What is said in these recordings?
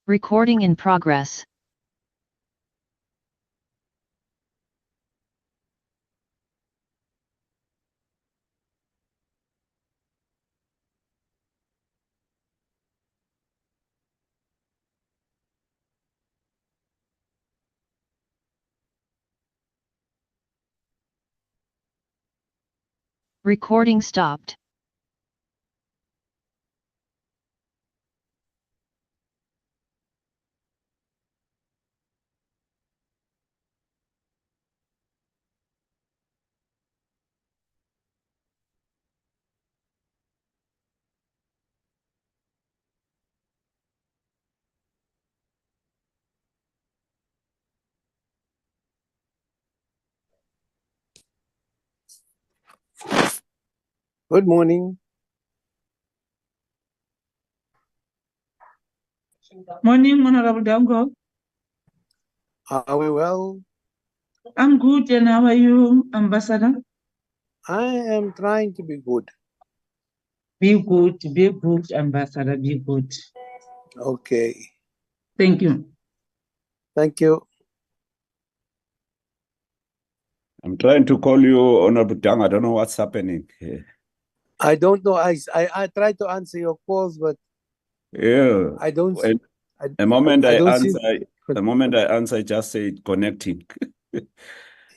Recording in progress. Recording stopped. Good morning. Morning, Honorable Dango. Are we well? I'm good, and how are you, Ambassador? I am trying to be good. Be good, Ambassador, be good. Okay. Thank you. Thank you. I'm trying to call you, Honorable Dang. I don't know what's happening. I don't know. I try to answer your calls, but Yeah. I don't. The moment I I don't answer, see- the moment I answer, just say connecting.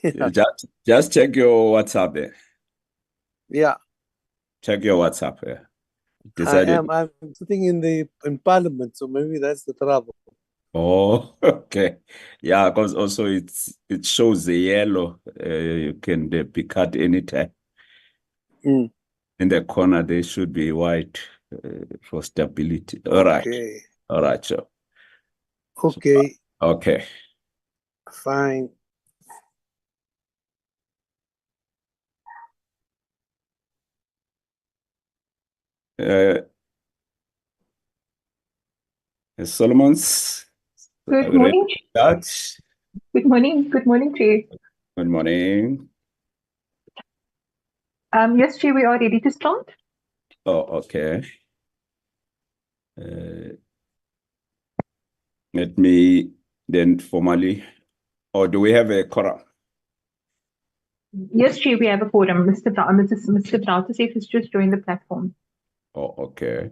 Yeah. Just check your WhatsApp there. Yeah, Check your WhatsApp there. I'm sitting in Parliament, so maybe that's the trouble. Oh, okay. Yeah, because also it shows the yellow. You can be cut anytime. Mm. In the corner, they should be white for stability. All right. Okay. All right, sure. Okay. Okay. Fine. Solomon's. Good morning. Judge. Good morning. Good morning, Chair. Good morning. Yes, Chair, we are ready to start. Oh, okay. Let me then formally, or do we have a quorum? Yes, Chair, we have a quorum. Mr. Brautasef has just joined the platform. Oh, okay.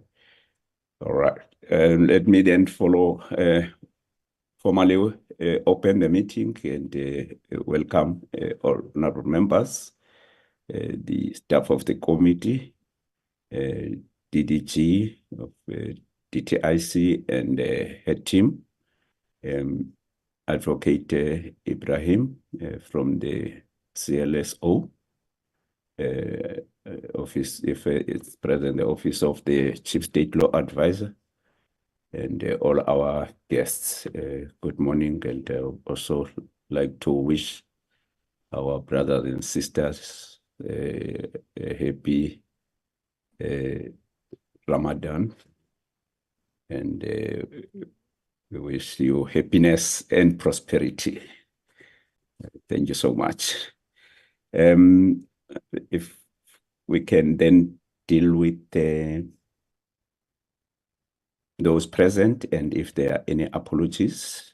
All right. Let me then formally open the meeting and welcome all honorable members, the staff of the committee, DDG of DTIC and her team, Advocate Ibrahim from the CLSO office, if it's present, the office of the Chief State Law Advisor, and all our guests. Good morning, and also like to wish our brothers and sisters a happy Ramadan, and we wish you happiness and prosperity. Thank you so much. If we can then deal with those present, and if there are any apologies.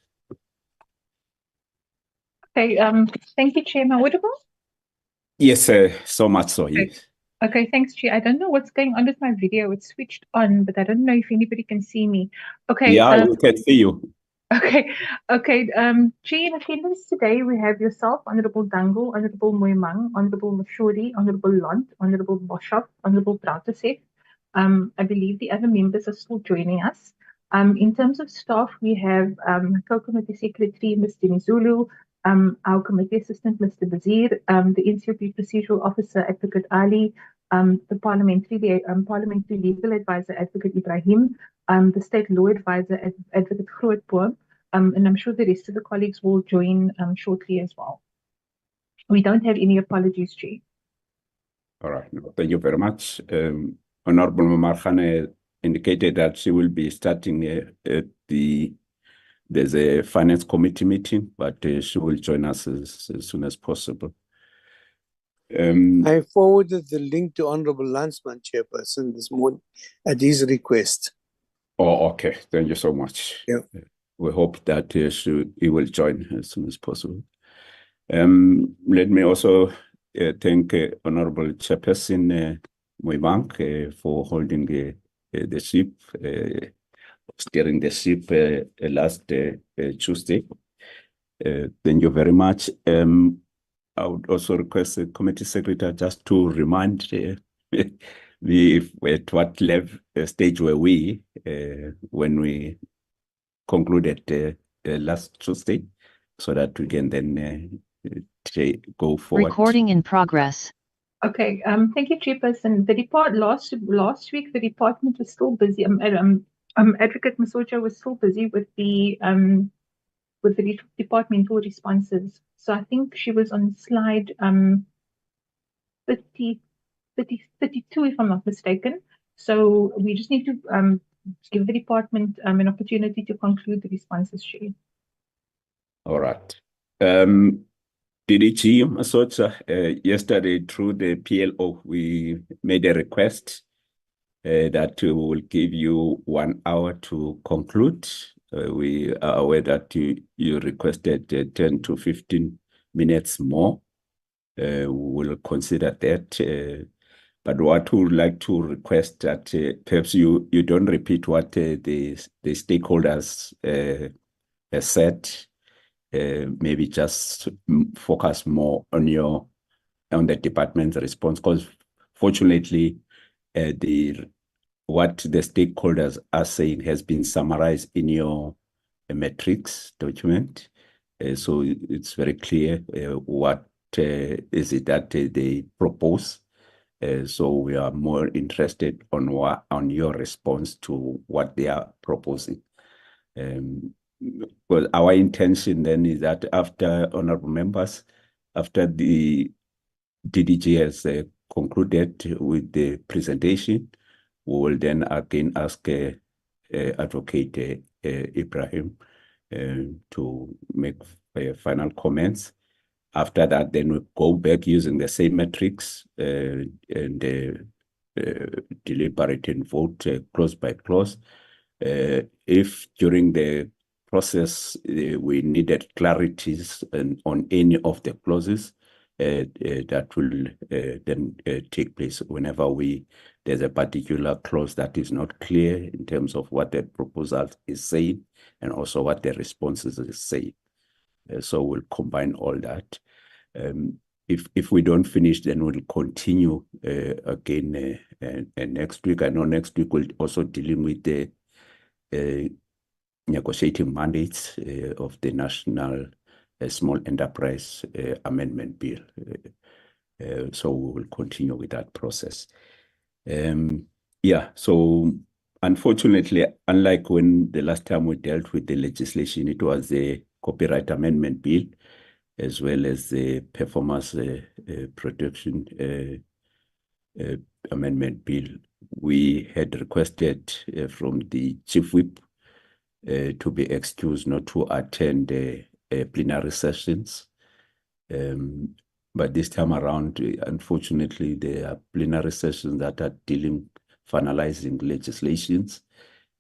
Okay, thank you, Chair. Am I audible? Yes, so much so, yes. Okay, thanks, Chair. I don't know what's going on with my video. It's switched on, but I don't know if anybody can see me. Okay. Yeah, we can see you. Okay. Chair, in attendance today, we have yourself, Honorable Dango, Honorable Moimang, Honorable Mashori, Honorable Lont, Honorable Boshoff, Honorable Brautasef. I believe the other members are still joining us. In terms of staff, we have Co-Committee Secretary, Ms. Dinizulu, our Committee Assistant, Mr. Bazir, the NCOP Procedural Officer, Advocate Ali, the Parliamentary Legal Advisor, Advocate Ibrahim, the State Law Advisor, Advocate Grootboom, and I'm sure the rest of the colleagues will join shortly as well. We don't have any apologies, Chair. All right, no, thank you very much. Honorable Mamarkhane indicated that she will be starting there's a finance committee meeting, but she will join us as soon as possible. I forwarded the link to Honorable Landsman, Chairperson, this morning at his request. Oh, okay. Thank you so much. Yeah. We hope that he will join as soon as possible. Let me also thank Honorable Chairperson Moimang for holding the ship, steering the ship last Tuesday. Thank you very much. I would also request the committee secretary just to remind at what level stage were we when we concluded last Tuesday, so that we can then go forward. Recording in progress. Okay, thank you, Chairperson. Last week the department was still busy. Advocate Masocha was still busy with the departmental responses. So I think she was on slide 32, if I'm not mistaken. So we just need to give the department an opportunity to conclude the responses, Chair. All right. DDG Masocha, yesterday through the PLO, we made a request that we will give you 1 hour to conclude. We are aware that you requested 10 to 15 minutes more. We will consider that. But what we would like to request that perhaps you don't repeat what the stakeholders have said. Maybe just focus more on the department's response, because fortunately, what the stakeholders are saying has been summarized in your metrics document. So it's very clear what is it that they propose. So we are more interested on your response to what they are proposing. Well, our intention then is that after honorable members, after the DDG has concluded with the presentation, we will then again ask Advocate Ibrahim to make final comments. After that, then we go back using the same metrics and deliberate and vote clause by clause. If during the process we needed clarities on any of the clauses, that will then take place whenever there's a particular clause that is not clear in terms of what the proposal is saying and also what the responses is saying. So we'll combine all that. If we don't finish, then we'll continue again next week. I know next week we'll also dealing with the negotiating mandates of the National Small Enterprise Amendment Bill. So we will continue with that process. Yeah, so unfortunately, unlike when the last time we dealt with the legislation, it was the Copyright Amendment Bill, as well as the Performance Protection Amendment Bill. We had requested from the Chief Whip to be excused not to attend plenary sessions. But this time around, unfortunately, there are plenary sessions that are finalizing legislations.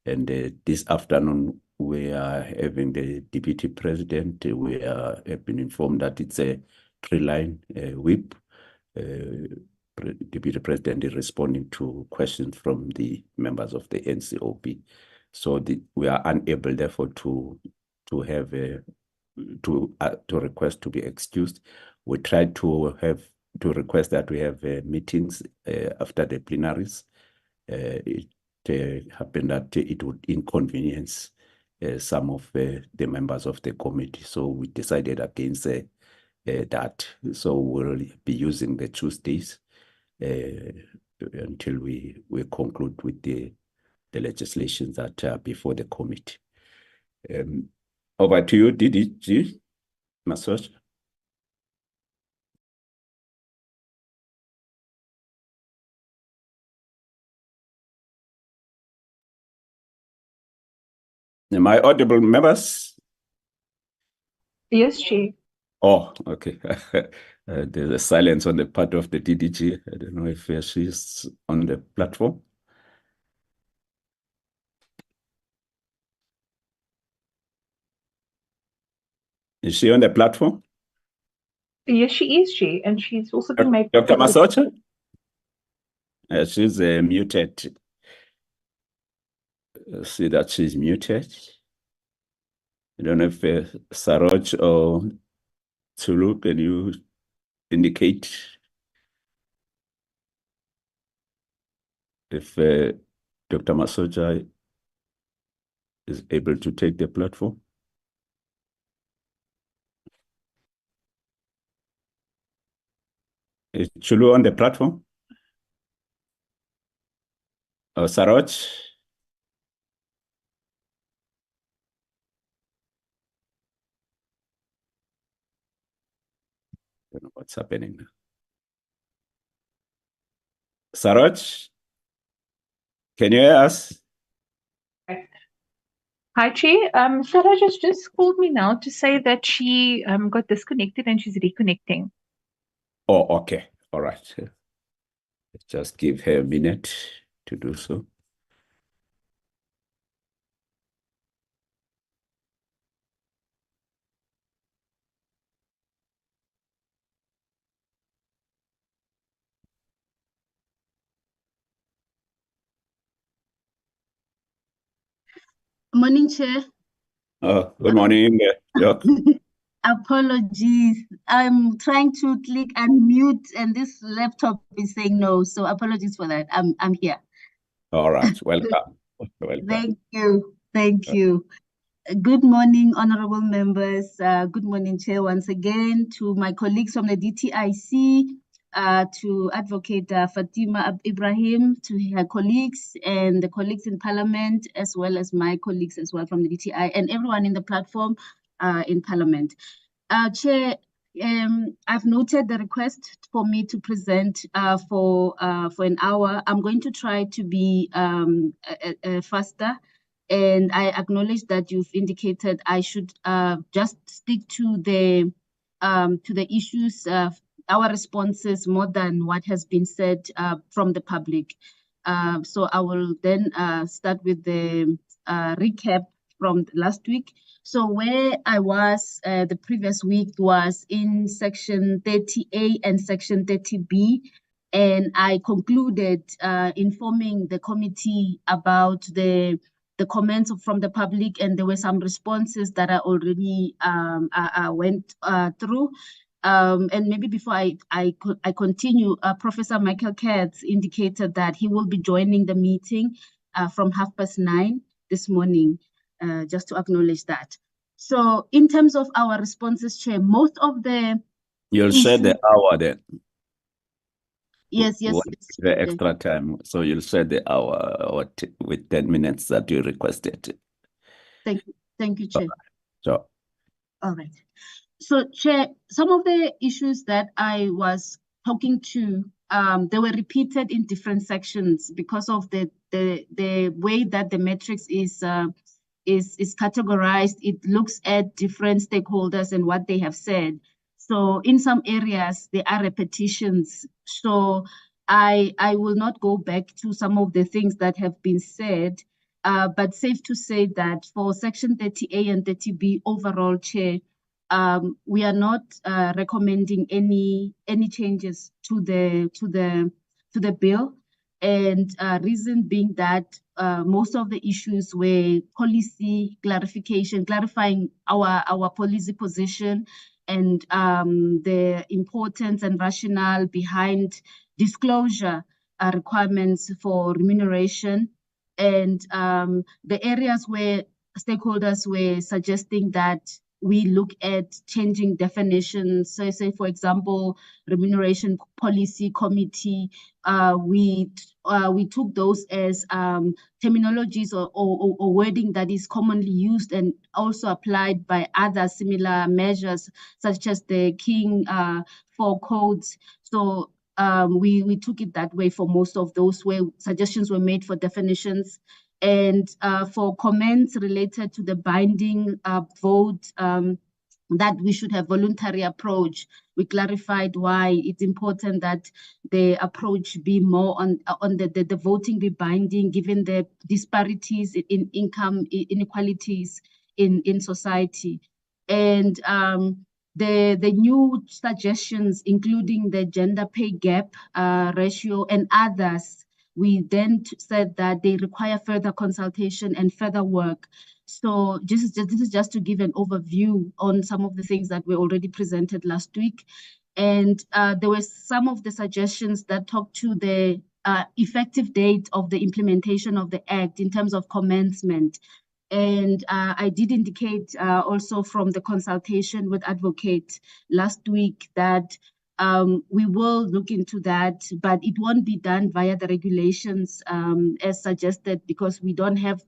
And this afternoon, we are having the Deputy President. We have been informed that it's a 3-line whip. Deputy President is responding to questions from the members of the NCOP. So we are unable, therefore, to request to be excused. We tried to request that we have meetings after the plenaries. It happened that it would inconvenience some of the members of the committee. So we decided against that. So we'll be using the Tuesdays until we conclude with the legislations that are before the committee. Over to you, DDG Masocha. Am I audible, members? Yes, Chair. Oh, okay. There's a silence on the part of the DDG. I don't know if she's on the platform. Is she on the platform? Yes, she is, Chair, and she's also been made. Dr. Masocha? She's muted. See that she's muted. I don't know if Saroj or Tulu, can you indicate if Dr. Masocha is able to take the platform? Is Chulu on the platform? Or Saroj? I don't know what's happening now. Saroj, can you hear us? Hi, Chair. Sarah just called me now to say that she got disconnected and she's reconnecting. Oh, okay. All right. Just give her a minute to do so. Morning, Chair. Good morning, Doc. Apologies. I'm trying to click unmute and this laptop is saying no. So apologies for that. I'm here. All right. Welcome. Welcome. Thank you. Thank you. Good morning, honorable members. Good morning, Chair, once again, to my colleagues from the DTIC, to Advocate Fatima Ibrahim, to her colleagues and the colleagues in Parliament, as well as my colleagues as well from the DTI and everyone in the platform in Parliament. Chair, I've noted the request for me to present for an hour. I'm going to try to be faster. And I acknowledge that you've indicated I should just stick to the issues, our responses more than what has been said from the public. So I will then start with the recap from last week. So where I was the previous week was in section 30A and section 30B. And I concluded informing the committee about the comments from the public, and there were some responses that I already went through. And maybe before I continue, Professor Michael Katz indicated that he will be joining the meeting from 9:30 this morning, just to acknowledge that. So in terms of our responses, Chair, most of the You'll share the hour then. Yes. The extra time. So you'll share the hour with 10 minutes that you requested. Thank you, Chair. So. All right. So, Chair, some of the issues that I was talking to, they were repeated in different sections because of the way that the matrix is categorized. It looks at different stakeholders and what they have said. So in some areas, there are repetitions. So I will not go back to some of the things that have been said, but safe to say that for section 30A and 30B overall, Chair, we are not recommending any changes to the bill, and reason being that most of the issues were policy clarification, clarifying our policy position, and the importance and rationale behind disclosure requirements for remuneration, and the areas where stakeholders were suggesting that we look at changing definitions. So say, for example, remuneration policy committee, we took those as terminologies or wording that is commonly used and also applied by other similar measures, such as the King 4 codes. So we took it that way for most of those where suggestions were made for definitions. And for comments related to the binding vote, that we should have voluntary approach. We clarified why it's important that the approach be more on the voting be binding, given the disparities in income inequalities in society. And the new suggestions, including the gender pay gap ratio and others, we then said that they require further consultation and further work. So this is just to give an overview on some of the things that were already presented last week. And there were some of the suggestions that talked to the effective date of the implementation of the Act in terms of commencement. And I did indicate also from the consultation with Advocate last week that we will look into that, but it won't be done via the regulations as suggested, because we don't have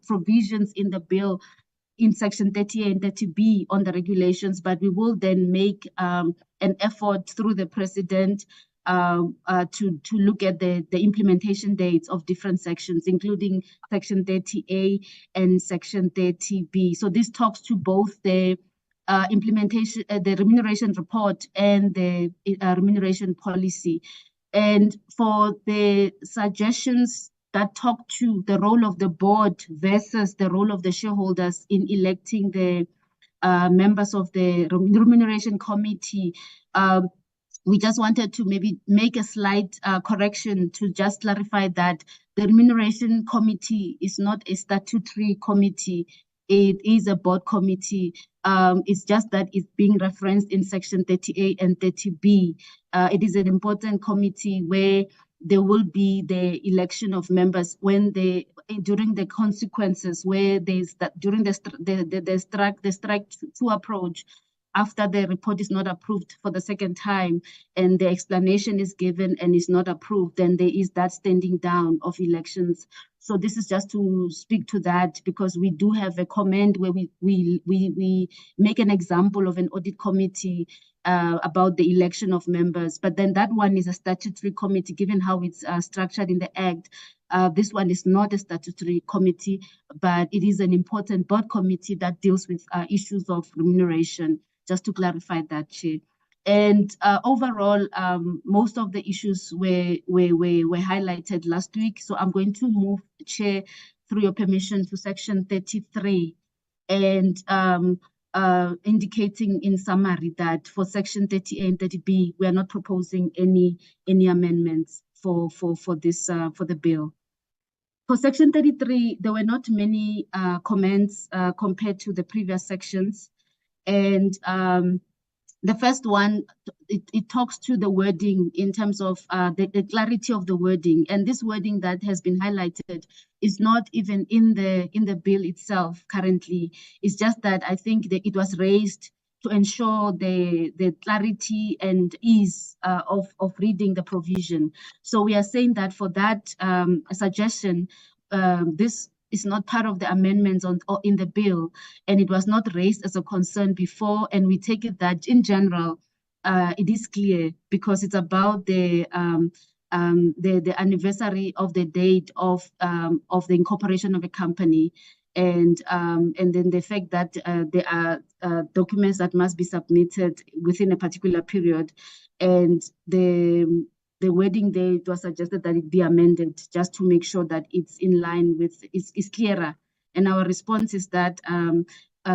provisions in the bill in Section 30A and 30B on the regulations, but we will then make an effort through the President to look at the implementation dates of different sections, including Section 30A and Section 30B. So this talks to both the implementation, the remuneration report and the remuneration policy. And for the suggestions that talk to the role of the board versus the role of the shareholders in electing the members of the remuneration committee, we just wanted to maybe make a slight correction to just clarify that the remuneration committee is not a statutory committee. It is a board committee. It's just that it's being referenced in Section 30A and 30B. It is an important committee where there will be the election of members when they during the consequences, where there's that during the strike two approach, after the report is not approved for the second time and the explanation is given and is not approved, then there is that standing down of elections. So this is just to speak to that, because we do have a comment where we make an example of an audit committee about the election of members, but then that one is a statutory committee given how it's structured in the Act. This one is not a statutory committee, but it is an important board committee that deals with issues of remuneration, just to clarify that, Chair. And overall, most of the issues were highlighted last week. So I'm going to move, Chair, through your permission, to Section 33, and indicating in summary that for Section 30A and 30B, we are not proposing any amendments for the bill. For Section 33, there were not many comments compared to the previous sections. And the first one, it talks to the wording in terms of the clarity of the wording. And this wording that has been highlighted is not even in the bill itself currently. It's just that I think that it was raised to ensure the clarity and ease of reading the provision. So we are saying that for that suggestion, this is not part of the amendments in the bill, and it was not raised as a concern before. And we take it that in general, it is clear, because it's about the anniversary of the date of the incorporation of a company, and then the fact that there are documents that must be submitted within a particular period, and the wording there, it was suggested that it be amended just to make sure that it's in line with, it's clearer. And our response is that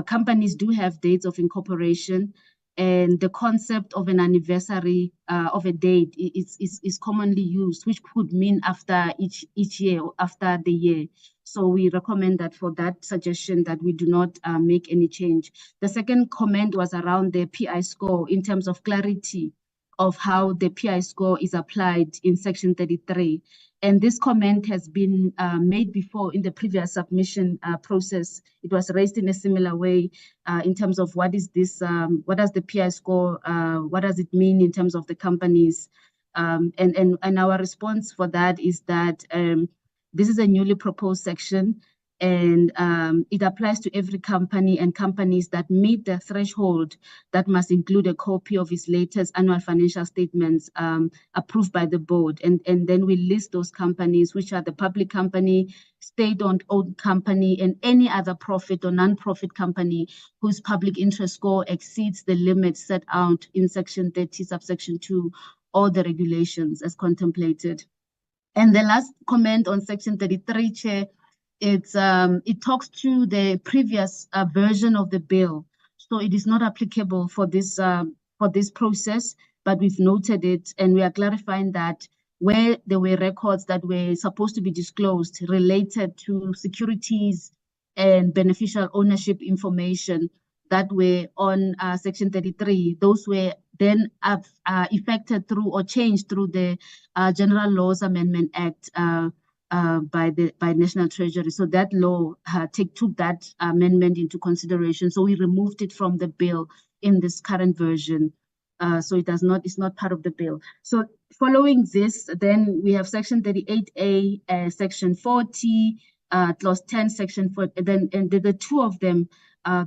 companies do have dates of incorporation, and the concept of an anniversary of a date is commonly used, which could mean after each year or after the year. So we recommend that for that suggestion that we do not make any change. The second comment was around the PI score in terms of clarity of how the PI score is applied in Section 33. And this comment has been made before in the previous submission process. It was raised in a similar way in terms of what is this, what does the PI score, what does it mean in terms of the companies? And our response for that is that this is a newly proposed section, and it applies to every company and companies that meet the threshold that must include a copy of its latest annual financial statements approved by the board. And then we list those companies, which are the public company, state-owned company, and any other profit or non-profit company whose public interest score exceeds the limits set out in Section 30, subsection 2, or the regulations as contemplated. And the last comment on Section 33, Chair, it talks to the previous version of the bill. So it is not applicable for this process, but we've noted it and we are clarifying that where there were records that were supposed to be disclosed related to securities and beneficial ownership information that were on Section 33, those were then effected through or changed through the General Laws Amendment Act by National Treasury. So that law took that amendment into consideration. So we removed it from the bill in this current version. So it's not part of the bill. So following this, then we have Section 38A, Section 40, Clause 10, Section 4. Then and the two of them,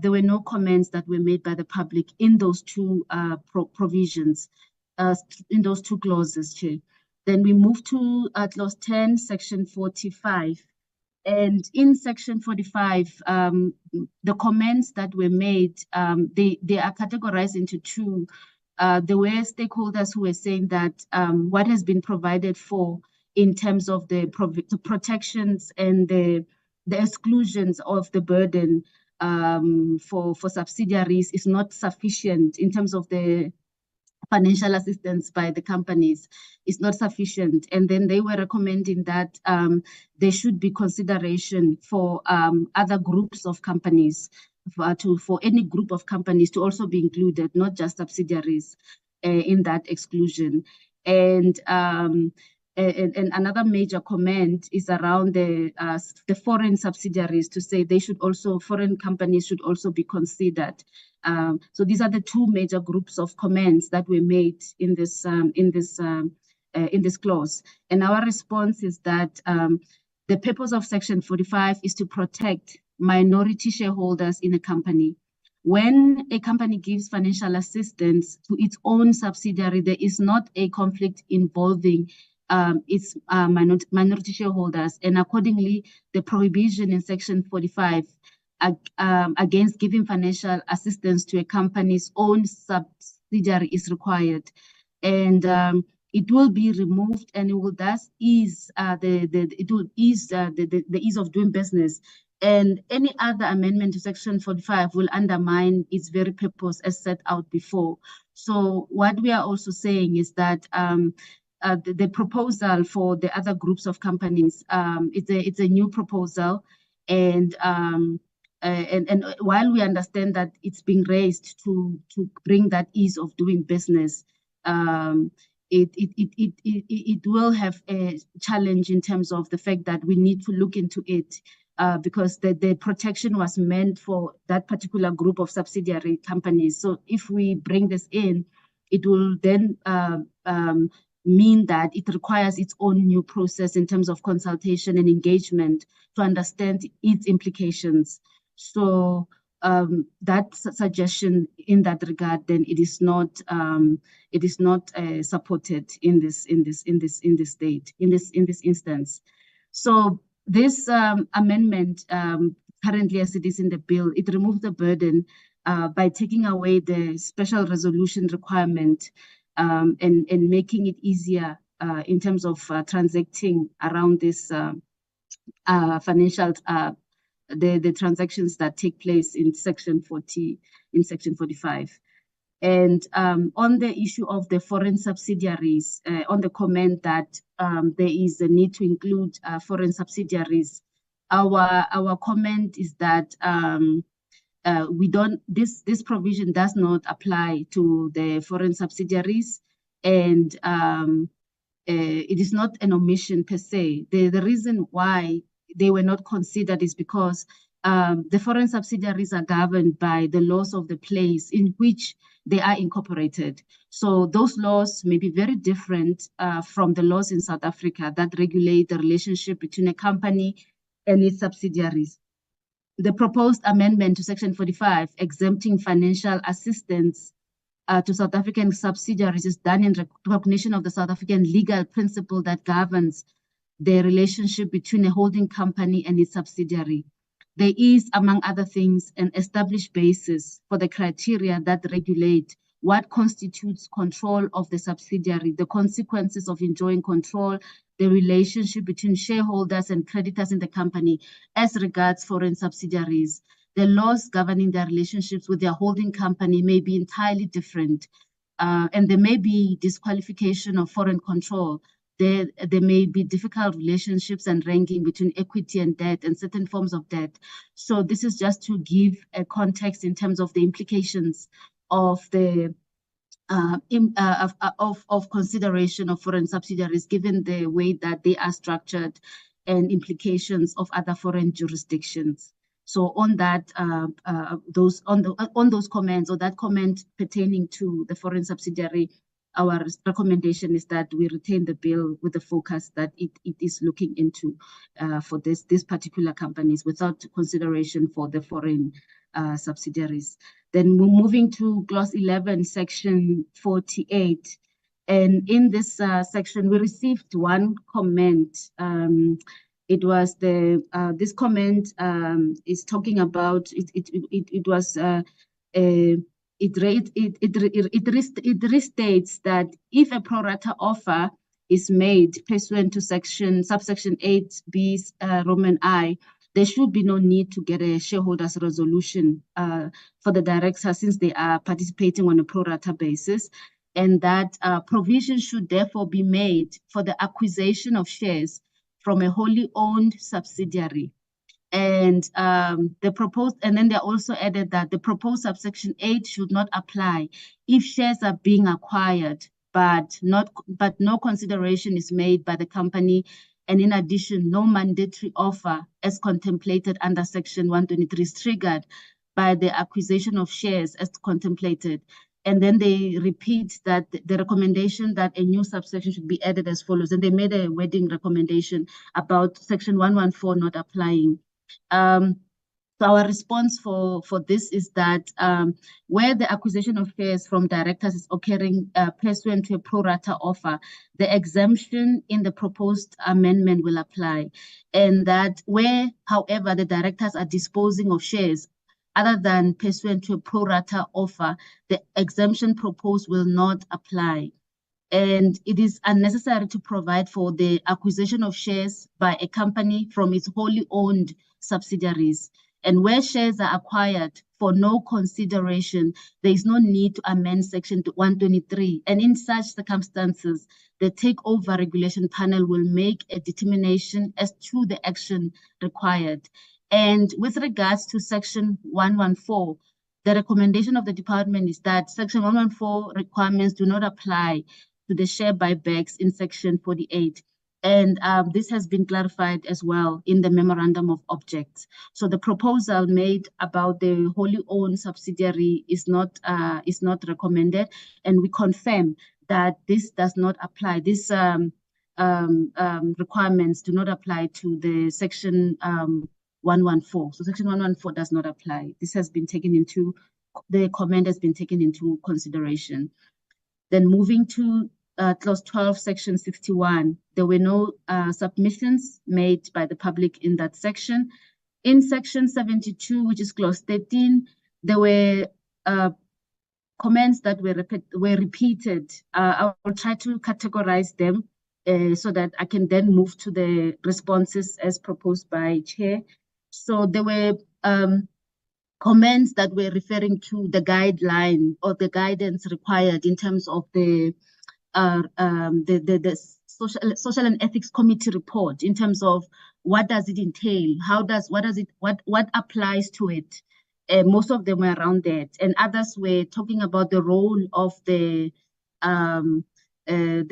there were no comments that were made by the public in those two provisions, in those two clauses, Chair. Then we move to Clause 10, Section 45. And in Section 45, the comments that were made, they are categorized into two. There were stakeholders who were saying that what has been provided for in terms of the protections and the exclusions of the burden for subsidiaries is not sufficient in terms of the financial assistance by the companies is not sufficient. And then they were recommending that there should be consideration for other groups of companies, for any group of companies to also be included, not just subsidiaries in that exclusion. And another major comment is around the foreign subsidiaries, to say foreign companies should also be considered. So these are the two major groups of comments that were made in this clause. And our response is that the purpose of Section 45 is to protect minority shareholders in a company. When a company gives financial assistance to its own subsidiary, there is not a conflict involving its minority shareholders, and accordingly, the prohibition in Section 45 against giving financial assistance to a company's own subsidiary is required, and it will be removed, and it will thus ease the ease of doing business. And any other amendment to Section 45 will undermine its very purpose as set out before. So what we are also saying is that the proposal for the other groups of companies, it's a new proposal, and while we understand that it's being raised to bring that ease of doing business, it will have a challenge in terms of the fact that we need to look into it, because the protection was meant for that particular group of subsidiary companies. So if we bring this in, it will then mean that it requires its own new process in terms of consultation and engagement to understand its implications. So that suggestion in that regard, then it is not supported in this instance. So this amendment, currently as it is in the bill, it removes the burden by taking away the special resolution requirement and making it easier in terms of transacting around this financial the transactions that take place in Section 45. And on the issue of the foreign subsidiaries, on the comment that there is a need to include foreign subsidiaries, our comment is that this provision does not apply to the foreign subsidiaries, and it is not an omission per se. The reason why they were not considered is because the foreign subsidiaries are governed by the laws of the place in which they are incorporated. So those laws may be very different from the laws in South Africa that regulate the relationship between a company and its subsidiaries. The proposed amendment to Section 45, exempting financial assistance to South African subsidiaries, is done in recognition of the South African legal principle that governs the relationship between a holding company and its subsidiary. There is, among other things, an established basis for the criteria that regulate what constitutes control of the subsidiary, the consequences of enjoying control, the relationship between shareholders and creditors in the company as regards foreign subsidiaries, the laws governing their relationships with their holding company may be entirely different. And there may be disqualification of foreign control. There may be difficult relationships and ranking between equity and debt and certain forms of debt. So this is just to give a context in terms of the implications of the of consideration of foreign subsidiaries, given the way that they are structured and implications of other foreign jurisdictions. So on that, on those comments, or that comment pertaining to the foreign subsidiary, our recommendation is that we retain the bill with the focus that it is looking into for these particular companies without consideration for the foreign subsidiaries. Then we're moving to clause 11, section 48. And in this section, we received one comment. It was this comment is talking about it restates that if a pro rata offer is made pursuant to subsection 8b Roman I, there should be no need to get a shareholders resolution for the directors since they are participating on a pro rata basis, and that provision should therefore be made for the acquisition of shares from a wholly owned subsidiary. And then they also added that the proposed subsection 8 should not apply if shares are being acquired, but no consideration is made by the company. And in addition, no mandatory offer as contemplated under section 123 is triggered by the acquisition of shares as contemplated. And then they repeat that the recommendation that a new subsection should be added as follows. And they made a wording recommendation about section 114 not applying. So our response for this is that where the acquisition of shares from directors is occurring pursuant to a pro rata offer, the exemption in the proposed amendment will apply. And that where, however, the directors are disposing of shares other than pursuant to a pro rata offer, the exemption proposed will not apply. And it is unnecessary to provide for the acquisition of shares by a company from its wholly owned subsidiaries. And where shares are acquired for no consideration, there is no need to amend section 123. And in such circumstances, the takeover regulation panel will make a determination as to the action required. And with regards to section 114, the recommendation of the department is that section 114 requirements do not apply to the share buybacks in section 48. And this has been clarified as well in the memorandum of objects. So the proposal made about the wholly owned subsidiary is not recommended, and we confirm that this does not apply. These requirements do not apply to the section 114. So section 114 does not apply. This has been taken into, the comment has been taken into consideration. Then moving to clause 12, section 61, there were no submissions made by the public in that section. In section 72, which is clause 13, there were comments that were repeated. I will try to categorize them so that I can then move to the responses as proposed by Chair. So there were comments that were referring to the guideline or the guidance required in terms of the social and ethics committee report, in terms of what does it entail, what applies to it. Most of them were around that, and others were talking about the role of the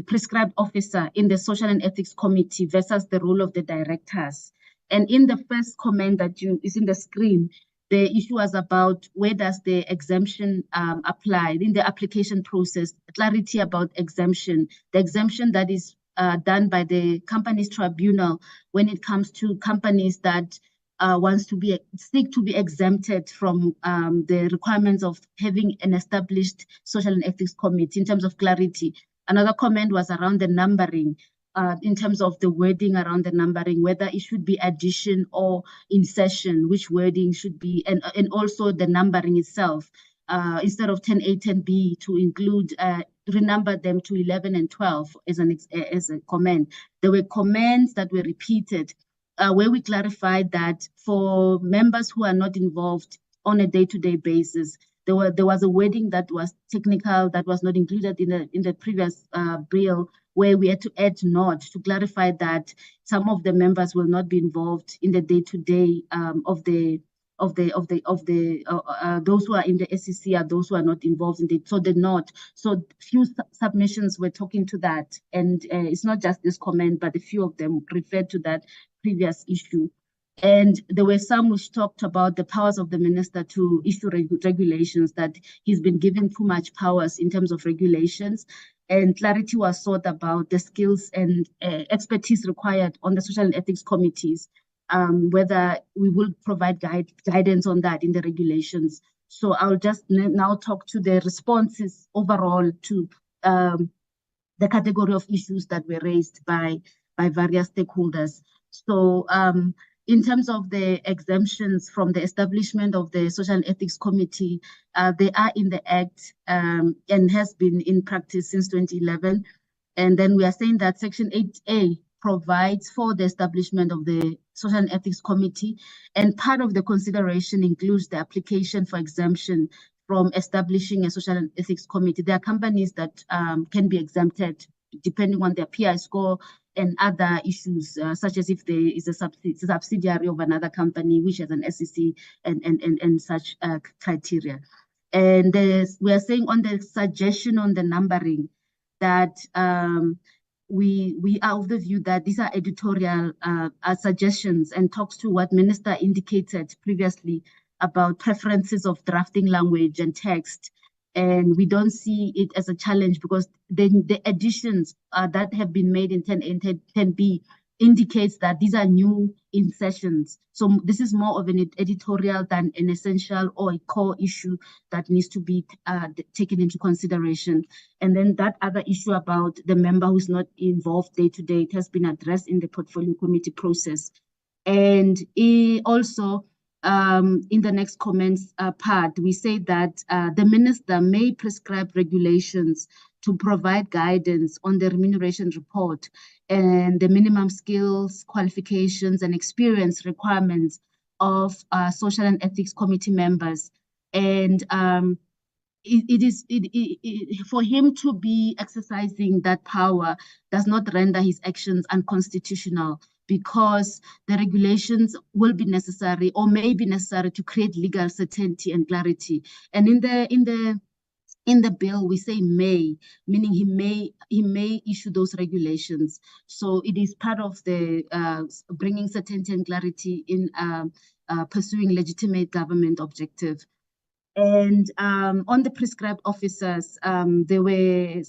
prescribed officer in the social and ethics committee versus the role of the directors. And in the first comment that is in the screen, the issue was about where does the exemption apply in the application process, clarity about exemption, the exemption that is done by the companies tribunal when it comes to companies that seek to be exempted from the requirements of having an established social and ethics committee in terms of clarity. Another comment was around the numbering. In terms of the wording around the numbering, whether it should be addition or insertion, which wording should be, and also the numbering itself, instead of 10A, 10B, to include, renumber them to 11 and 12 as a comment. There were comments that were repeated where we clarified that for members who are not involved on a day-to-day basis, there was a wording that was technical that was not included in the previous bill, where we had to add "not" to clarify that some of the members will not be involved in the day-to-day of those who are in the SEC are those who are not involved in it. So the "not." So few submissions were talking to that, and it's not just this comment, but a few of them referred to that previous issue. And there were some which talked about the powers of the minister to issue regulations, that he's been given too much powers in terms of regulations. And clarity was sought about the skills and expertise required on the social and ethics committees, whether we will provide guidance on that in the regulations. So I'll just now talk to the responses overall to the category of issues that were raised by various stakeholders. So in terms of the exemptions from the establishment of the Social and Ethics Committee, they are in the Act and has been in practice since 2011. And then we are saying that Section 8A provides for the establishment of the Social and Ethics Committee, and part of the consideration includes the application for exemption from establishing a Social and Ethics Committee. There are companies that can be exempted depending on their PI score and other issues, such as if there is a subsidiary of another company which has an SEC and such criteria. And we are saying on the suggestion on the numbering that we are of the view that these are editorial suggestions and talks to what Minister indicated previously about preferences of drafting language and text. And we don't see it as a challenge, because the additions that have been made in 10B indicates that these are new insertions. So this is more of an editorial than an essential or a core issue that needs to be taken into consideration. And then that other issue about the member who's not involved day to day, it has been addressed in the portfolio committee process. And also, in the next comments part, we say that the minister may prescribe regulations to provide guidance on the remuneration report and the minimum skills, qualifications, and experience requirements of social and ethics committee members. And for him to be exercising that power does not render his actions unconstitutional, because the regulations will be necessary or may be necessary to create legal certainty and clarity. And in the bill, we say may, meaning he may issue those regulations. So it is part of the bringing certainty and clarity in pursuing legitimate government objective. And on the prescribed officers, there were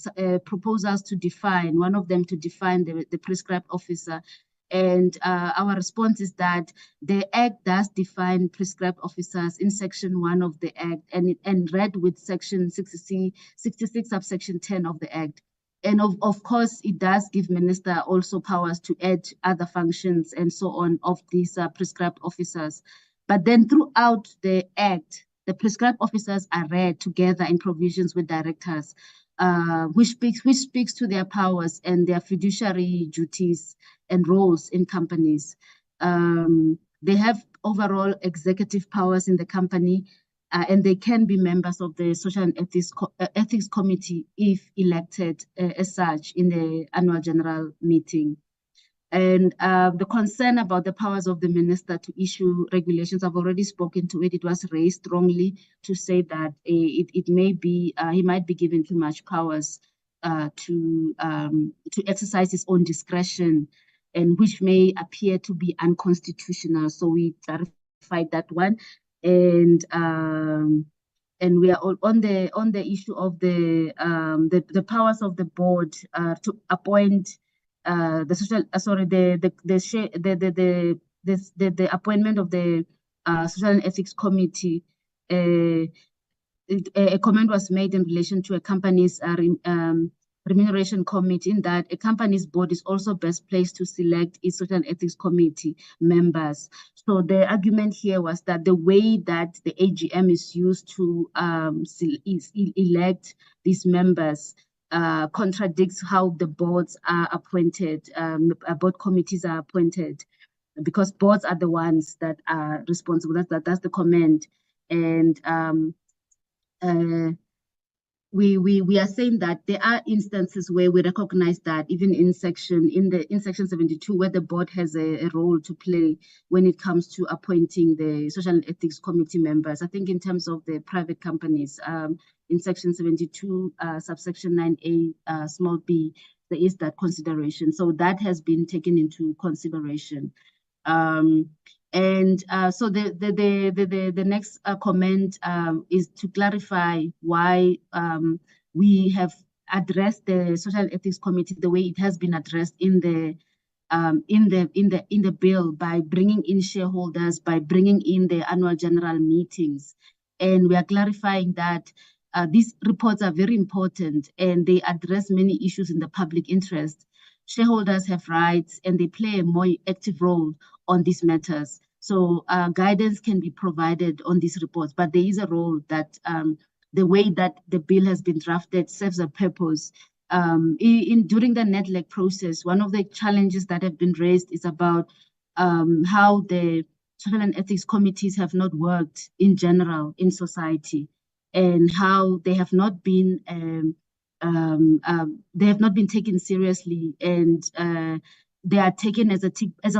proposals to define, one of them to define the prescribed officer. And our response is that the Act does define prescribed officers in Section 1 of the Act, and read with Section 66 subsection 10 of the Act. And of course, it does give minister also powers to add other functions and so on of these prescribed officers. But then throughout the Act, the prescribed officers are read together in provisions with directors, which speaks to their powers and their fiduciary duties and roles in companies. They have overall executive powers in the company, and they can be members of the Social and Ethics Committee if elected as such in the annual general meeting. And the concern about the powers of the minister to issue regulations, I've already spoken to it. It was raised strongly to say that it may be, he might be given too much powers to exercise his own discretion, and which may appear to be unconstitutional. So we clarified that one. And we are on the issue of the powers of the board to appoint the appointment of the Social and Ethics Committee. A comment was made in relation to a company's remuneration committee, in that a company's board is also best placed to select its Social and Ethics Committee members. So the argument here was that the way that the AGM is used to elect these members contradicts how the boards are appointed, board committees are appointed. because boards are the ones that are responsible. That's the comment. And we are saying that there are instances where we recognize that even in section 72, where the board has a role to play when it comes to appointing the social and ethics committee members. I think in terms of the private companies, in section 72, subsection 9A, small b, there is that consideration. So that has been taken into consideration. So the next comment is to clarify why we have addressed the Social Ethics Committee the way it has been addressed in the bill, by bringing in shareholders, by bringing in the annual general meetings, and we are clarifying that these reports are very important and they address many issues in the public interest. Shareholders have rights and they play a more active role on these matters. So guidance can be provided on these reports, but there is a role that the way that the bill has been drafted serves a purpose. During the NEDLEC process, one of the challenges that have been raised is about how the social and ethics committees have not worked in general in society, and how they have not been taken seriously, and they are taken as a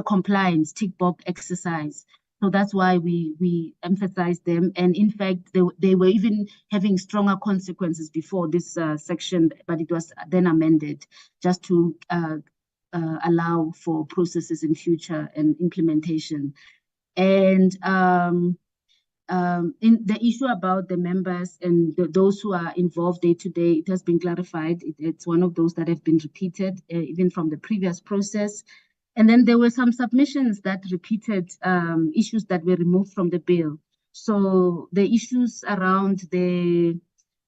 compliance tick box exercise. So that's why we emphasize them. And in fact, they were even having stronger consequences before this section, but it was then amended just to allow for processes in future and implementation. And in the issue about the members and those who are involved day to day, it has been clarified. It's one of those that have been repeated even from the previous process. And then there were some submissions that repeated issues that were removed from the bill. So the issues around the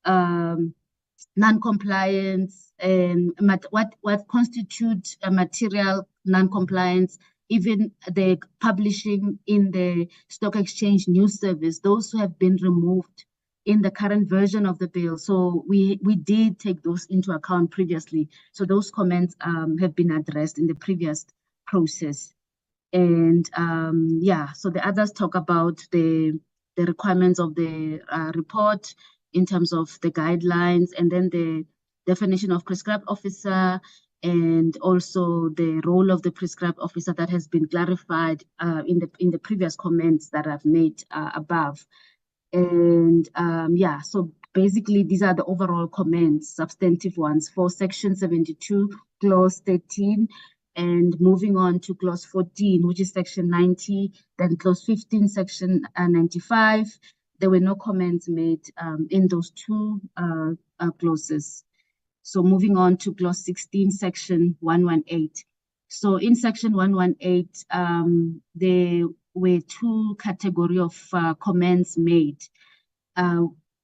non-compliance and what constitutes a material non-compliance, even the publishing in the stock exchange news service, those have been removed in the current version of the bill. So we did take those into account previously. So those comments have been addressed in the previous process. And so the others talk about the requirements of the report in terms of the guidelines, and then the definition of prescribed officer, and also the role of the prescribed officer that has been clarified in the previous comments that I've made above. And so basically these are the overall comments, substantive ones for section 72, clause 13, and moving on to clause 14, which is section 90, then clause 15, section 95. There were no comments made in those two clauses. So moving on to clause 16, section 118. So in section 118, there were two categories of comments made.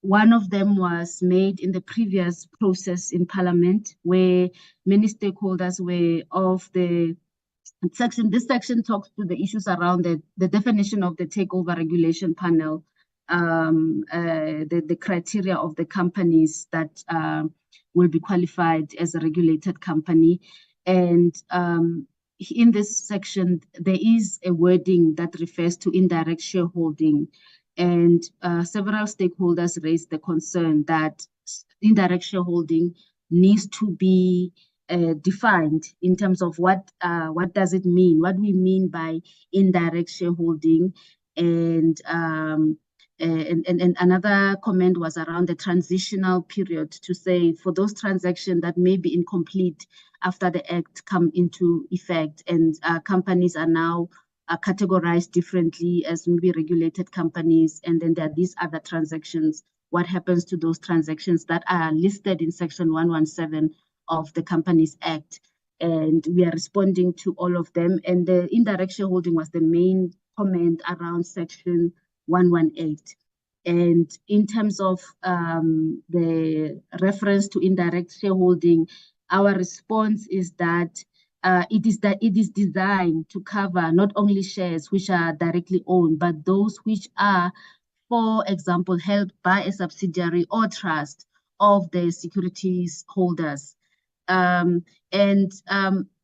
One of them was made in the previous process in Parliament, where many stakeholders were of the section. This section talks to the issues around the definition of the takeover regulation panel, the criteria of the companies that will be qualified as a regulated company. And in this section, there is a wording that refers to indirect shareholding. And several stakeholders raised the concern that indirect shareholding needs to be defined in terms of what does it mean, what we mean by indirect shareholding. And another comment was around the transitional period, to say for those transactions that may be incomplete after the act come into effect, and companies are now categorized differently as maybe regulated companies, and then there are these other transactions. What happens to those transactions that are listed in section 117 of the Companies Act? And we are responding to all of them. And the indirect shareholding was the main comment around section 118. And in terms of the reference to indirect shareholding, our response is that it is designed to cover not only shares which are directly owned, but those which are, for example, held by a subsidiary or trust of the securities holders.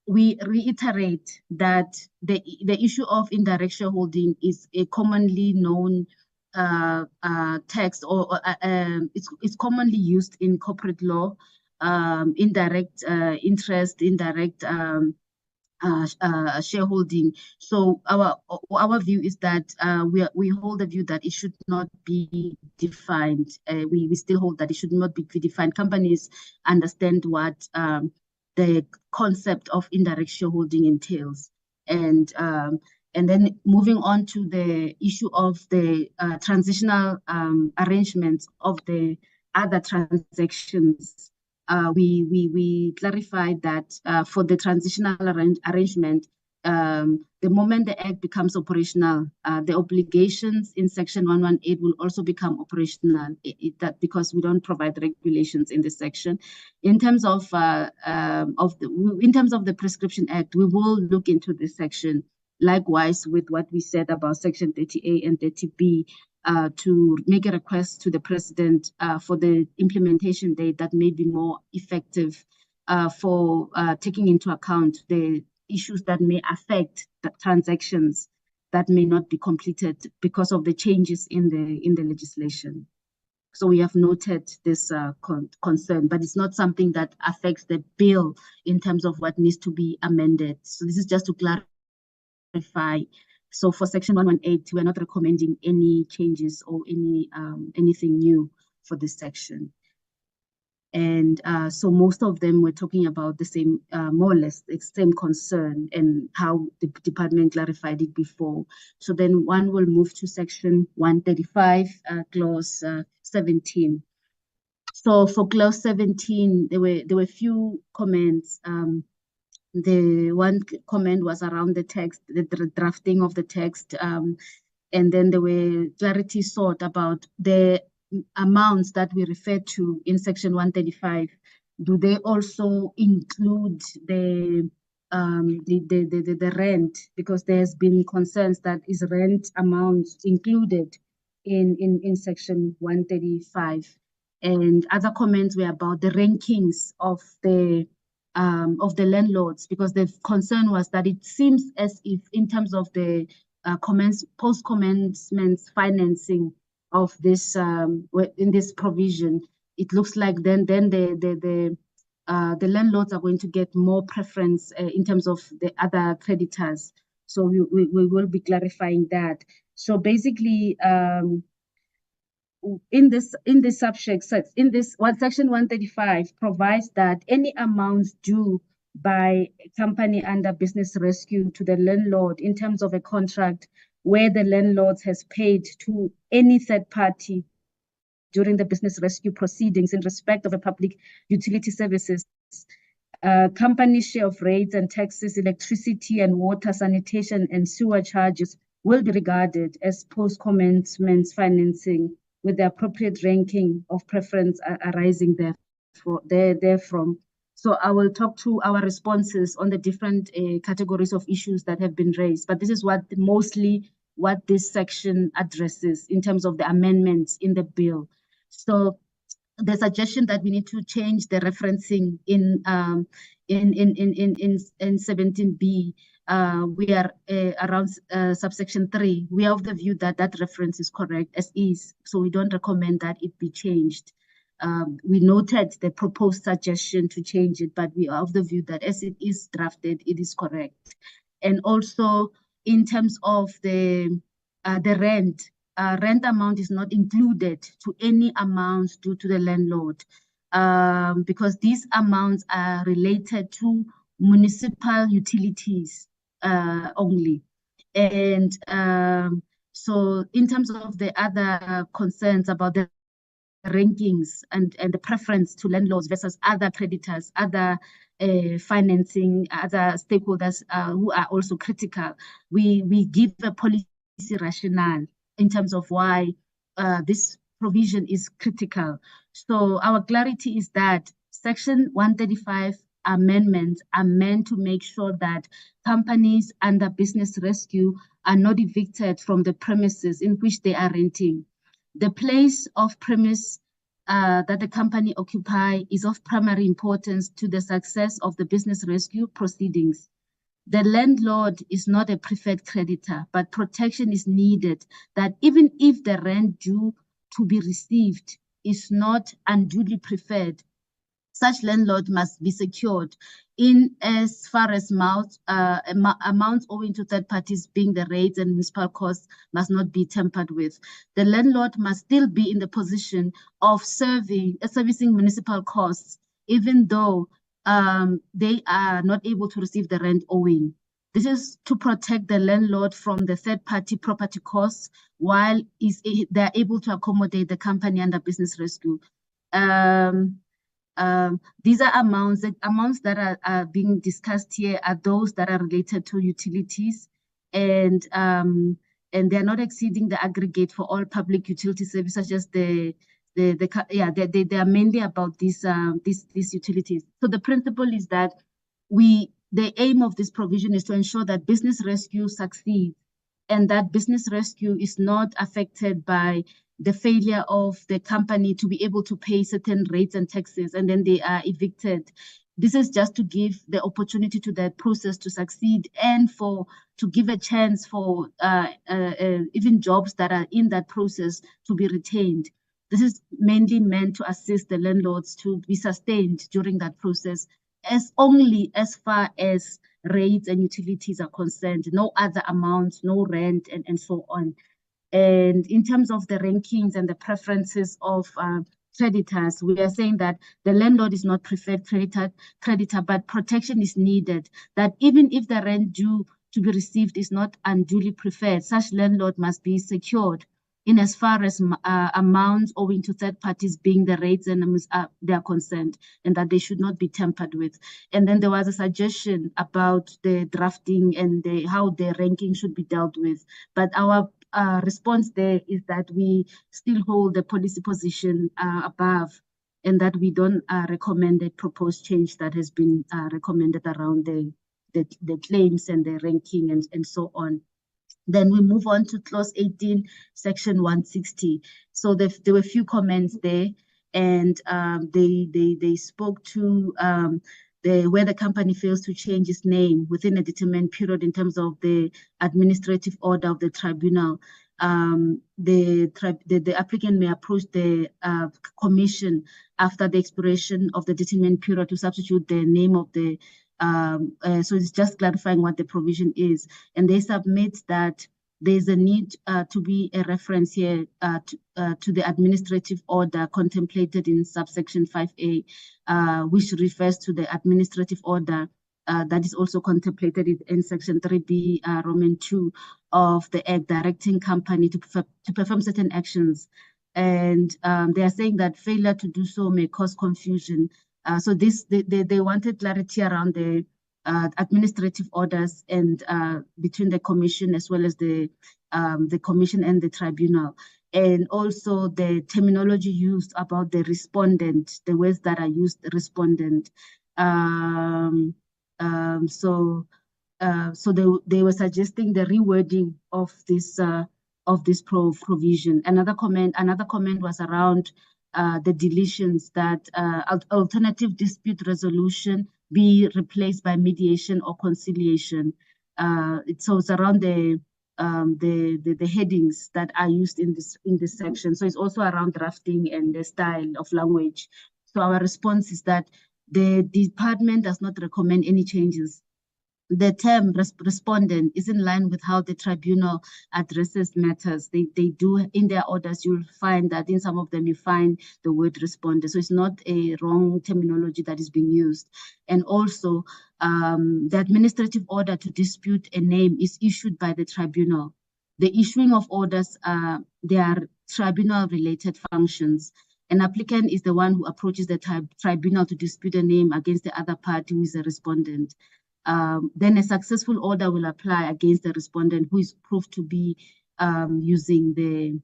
we reiterate that the issue of indirect shareholding is a commonly known text, or it's commonly used in corporate law. Indirect interest, indirect shareholding. So our view is that we hold the view that it should not be defined. We still hold that it should not be defined. Companies understand what the concept of indirect shareholding entails, and then moving on to the issue of the transitional arrangements of the other transactions. We clarified that for the transitional arrangement, the moment the Act becomes operational, the obligations in Section 118 will also become operational. That because we don't provide regulations in this section. In terms of the Prescription Act, we will look into this section. Likewise, with what we said about Section 30A and 30B, to make a request to the President for the implementation date that may be more effective for taking into account the issues that may affect the transactions that may not be completed because of the changes in the legislation. So we have noted this concern, but it's not something that affects the bill in terms of what needs to be amended. So this is just to clarify. So for Section 118, we're not recommending any changes or anything new for this section. And so most of them were talking about the same, more or less, the same concern and how the department clarified it before. So then one will move to Section 135, Clause 17. So for Clause 17, there were few comments. The one comment was around the text, the drafting of the text, and then there were clarity sought about the amounts that we refer to in Section 135. Do they also include the rent? Because there's been concerns that is rent amounts included in Section 135, and other comments were about the rankings of the landlords, because the concern was that it seems as if in terms of the post-commencement financing of this in this provision, it looks like then the landlords are going to get more preference in terms of the other creditors. So we will be clarifying that. So basically, in this subject, in this Section 135 provides that any amounts due by a company under business rescue to the landlord in terms of a contract where the landlord has paid to any third party during the business rescue proceedings in respect of a public utility services, company share of rates and taxes, electricity and water, sanitation and sewer charges will be regarded as post-commencement financing with the appropriate ranking of preference arising therefrom. So I will talk to our responses on the different categories of issues that have been raised, but this is mostly what this section addresses in terms of the amendments in the bill. So the suggestion that we need to change the referencing in 17B, we are around subsection 3. We are of the view that that reference is correct as is, so we don't recommend that it be changed. We noted the proposed suggestion to change it, but we are of the view that as it is drafted, it is correct. And also in terms of the rent, rent amount is not included to any amounts due to the landlord, because these amounts are related to municipal utilities only. And so in terms of the other concerns about the rankings and the preference to landlords versus other creditors, other financing, other stakeholders who are also critical, we give a policy rationale in terms of why this provision is critical. So our clarity is that Section 135 amendments are meant to make sure that companies under business rescue are not evicted from the premises in which they are renting. The place of premise that the company occupy is of primary importance to the success of the business rescue proceedings. The landlord is not a preferred creditor, but protection is needed that even if the rent due to be received is not unduly preferred, such landlord must be secured in as far as amounts owing to third parties being the rates and municipal costs must not be tampered with. The landlord must still be in the position of servicing municipal costs, even though they are not able to receive the rent owing. This is to protect the landlord from the third-party property costs while they're able to accommodate the company under business rescue. These are amounts. The amounts that are being discussed here are those that are related to utilities, and they're not exceeding the aggregate for all public utility services, such as they are mainly about these utilities. So the principle is that the aim of this provision is to ensure that business rescue succeeds and that business rescue is not affected by the failure of the company to be able to pay certain rates and taxes, and then they are evicted. This is just to give the opportunity to that process to succeed and to give a chance for even jobs that are in that process to be retained. This is mainly meant to assist the landlords to be sustained during that process, only as far as rates and utilities are concerned, no other amounts, no rent, and so on. And in terms of the rankings and the preferences of creditors, we are saying that the landlord is not preferred creditor, but protection is needed, that even if the rent due to be received is not unduly preferred, such landlord must be secured in as far as amounts owing to third parties being the rates and they are concerned, and that they should not be tampered with. And then there was a suggestion about the drafting and how the ranking should be dealt with. But our response there is that we still hold the policy position above, and that we don't recommend the proposed change that has been recommended around the claims and the ranking and so on. Then we move on to clause 18, section 160. So there were a few comments there, and they spoke to where the company fails to change its name within a determined period in terms of the administrative order of the tribunal. The applicant may approach the commission after the expiration of the determined period to substitute the name of the so it's just clarifying what the provision is. And they submit that there's a need to be a reference here to the administrative order contemplated in subsection 5A, which refers to the administrative order that is also contemplated in section 3B, Roman 2 of the Act, directing company to perform certain actions. And they are saying that failure to do so may cause confusion. So they wanted clarity around the administrative orders and between the commission as well as the commission and the tribunal, and also the terminology used about the respondent, the words that are used, respondent. So they were suggesting the rewording of this provision. Another comment was around the deletions, that alternative dispute resolution be replaced by mediation or conciliation. So it's around the headings that are used in this section. So it's also around drafting and the style of language. So our response is that the department does not recommend any changes. The term respondent is in line with how the tribunal addresses matters. They do, in their orders, you'll find that in some of them you find the word respondent. So it's not a wrong terminology that is being used. And also, the administrative order to dispute a name is issued by the tribunal. The issuing of orders, they are tribunal-related functions. An applicant is the one who approaches the tribunal to dispute a name against the other party who is a respondent. Then a successful order will apply against the respondent who is proved to be illegally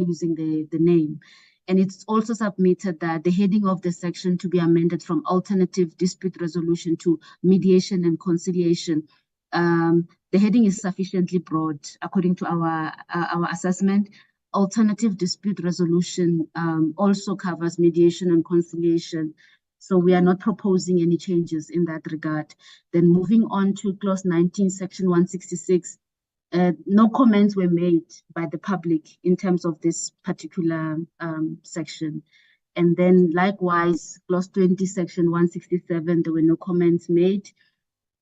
using the name. And it's also submitted that the heading of the section to be amended from alternative dispute resolution to mediation and conciliation. The heading is sufficiently broad according to our assessment. alternative dispute resolution also covers mediation and conciliation. So we are not proposing any changes in that regard. Then moving on to clause 19, section 166, no comments were made by the public in terms of this particular section. And then likewise, clause 20, section 167, there were no comments made.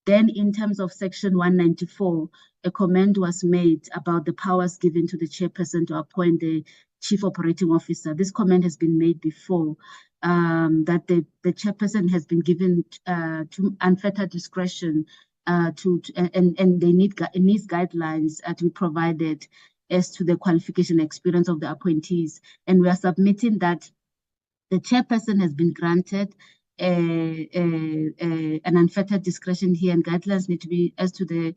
Then in terms of section 194, a comment was made about the powers given to the chairperson to appoint the chief operating officer. This comment has been made before, that the chairperson has been given to unfettered discretion and they need guidelines to be provided as to the qualification experience of the appointees. And we are submitting that the chairperson has been granted an unfettered discretion here, and guidelines need to be as to the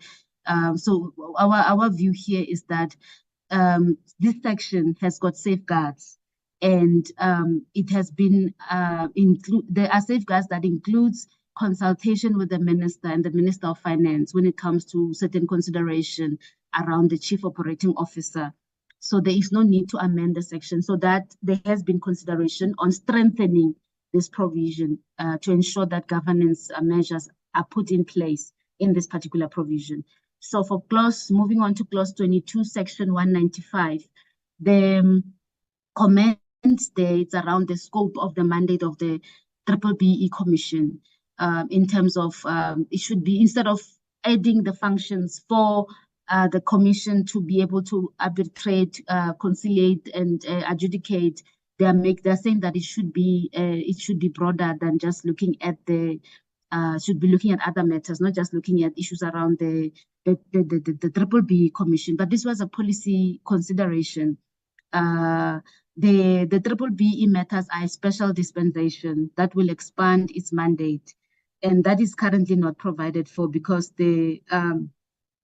so our view here is that this section has got safeguards, and it has been there are safeguards that includes consultation with the minister and the Minister of Finance when it comes to certain consideration around the chief operating officer. So there is no need to amend the section, so that there has been consideration on strengthening this provision to ensure that governance measures are put in place in this particular provision. So for moving on to clause 22, section 195, the comment states around the scope of the mandate of the BBBE Commission in terms of it should be, instead of adding the functions for the commission to be able to arbitrate, conciliate, and adjudicate, they're saying that it should be broader than just looking at should be looking at other matters, not just looking at issues around the BBBE Commission. But this was a policy consideration. The BBBE matters are a special dispensation that will expand its mandate, and that is currently not provided for because the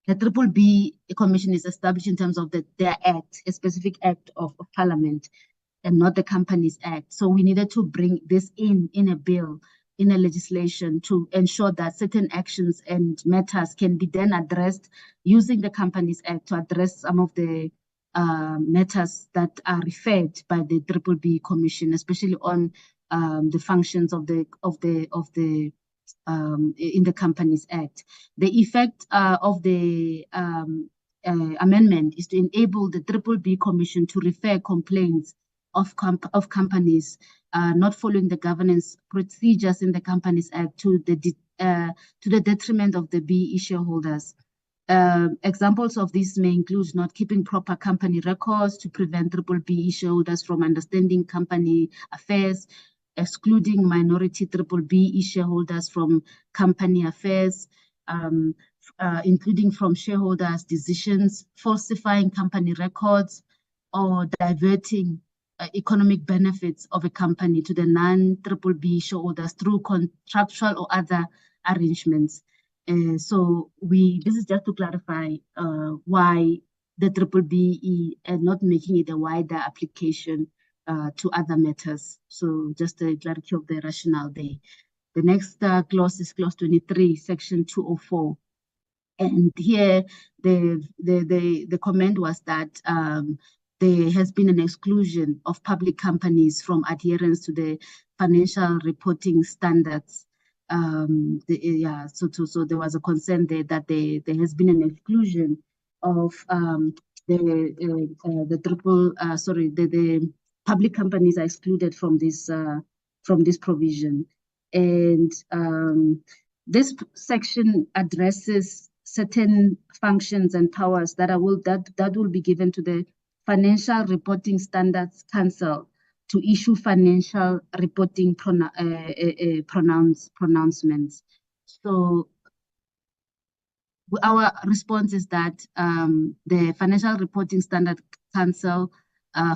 BBBE Commission is established in terms of their act, a specific act of Parliament, and not the Companies Act. So we needed to bring this in a bill, in a legislation, to ensure that certain actions and matters can be then addressed using the Companies Act to address some of the matters that are referred by the BBBE Commission, especially on the functions of the in the Companies Act. The effect of the amendment is to enable the BBBE Commission to refer complaints of companies not following the governance procedures in the Companies Act to the detriment of the BE shareholders. Examples of this may include not keeping proper company records to prevent BBBE shareholders from understanding company affairs, excluding minority BBBE shareholders from company affairs, including from shareholders' decisions, falsifying company records, or diverting economic benefits of a company to the non-BBBE shareholders through contractual or other arrangements. So this is just to clarify why the BBBE and not making it a wider application to other matters. So just a clarity of the rationale there. The next clause is clause 23, section 204. And here the comment was that there has been an exclusion of public companies from adherence to the financial reporting standards. So there was a concern there that there has been an exclusion of the public companies are excluded from this provision. And this section addresses certain functions and powers that will be given to the Financial Reporting Standards Council to issue financial reporting pronouncements. So our response is that the Financial Reporting Standards Council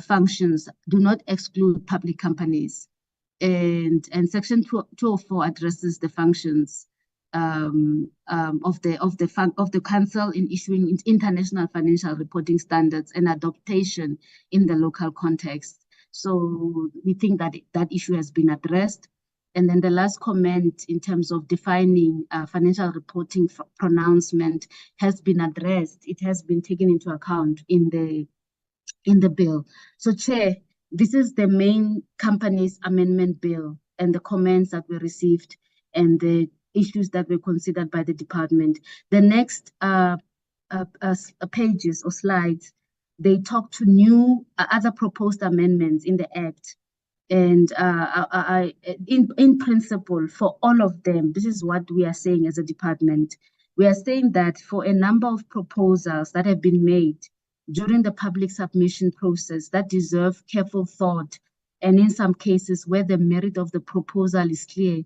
functions do not exclude public companies, and Section 204 addresses the functions of the council in issuing international financial reporting standards and adaptation in the local context. So we think that that issue has been addressed. And then the last comment in terms of defining financial reporting pronouncement has been addressed. It has been taken into account in the in the bill. So, Chair, this is the main companies amendment bill and the comments that were received and the issues that were considered by the department. The next pages or slides, they talk to new other proposed amendments in the Act. And in principle, for all of them, this is what we are saying as a department. We are saying that for a number of proposals that have been made during the public submission process that deserve careful thought, and in some cases where the merit of the proposal is clear,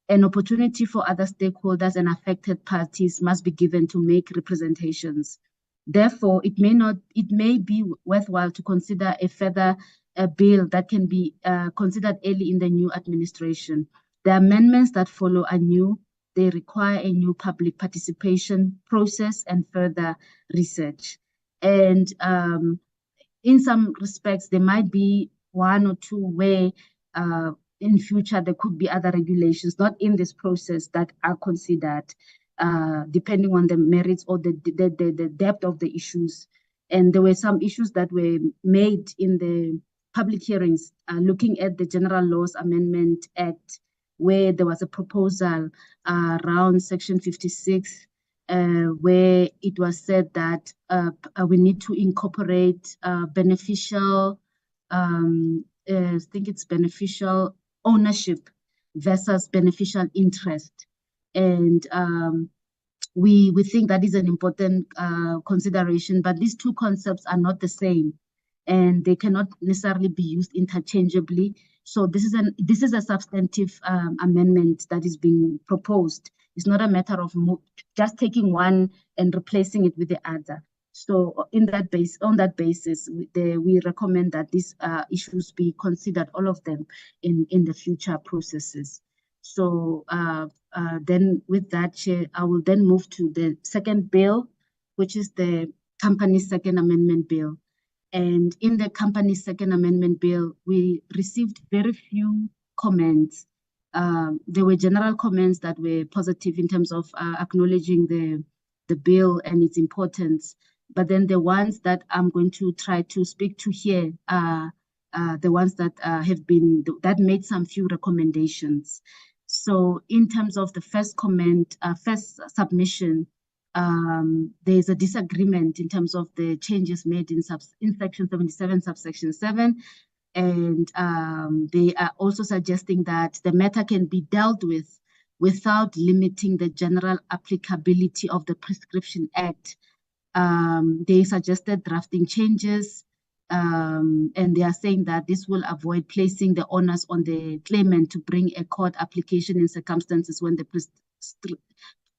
an opportunity for other stakeholders and affected parties must be given to make representations. Therefore, it may be worthwhile to consider a further bill that can be considered early in the new administration. The amendments that follow are new. They require a new public participation process and further research. And in some respects, there might be one or two where in future there could be other regulations, not in this process, that are considered depending on the merits or the depth of the issues. And there were some issues that were made in the public hearings looking at the General Laws Amendment Act, where there was a proposal around Section 56, where it was said that we need to incorporate beneficial, I think it's beneficial ownership versus beneficial interest. And we think that is an important consideration, but these two concepts are not the same and they cannot necessarily be used interchangeably. So this is a substantive amendment that is being proposed. It's not a matter of just taking one and replacing it with the other. So on that basis, we recommend that these issues be considered, all of them, in the future processes. So then with that, Chair, I will then move to the second bill, which is the Companies Second Amendment Bill. And in the Companies Second Amendment Bill, we received very few comments. There were general comments that were positive in terms of acknowledging the bill and its importance. But then the ones that I'm going to try to speak to here are the ones that that made some few recommendations. So in terms of the first comment, first submission, there's a disagreement in terms of the changes made in Section 77, subsection 7. And they are also suggesting that the matter can be dealt with without limiting the general applicability of the Prescription Act. They suggested drafting changes, and they are saying that this will avoid placing the onus on the claimant to bring a court application in circumstances when the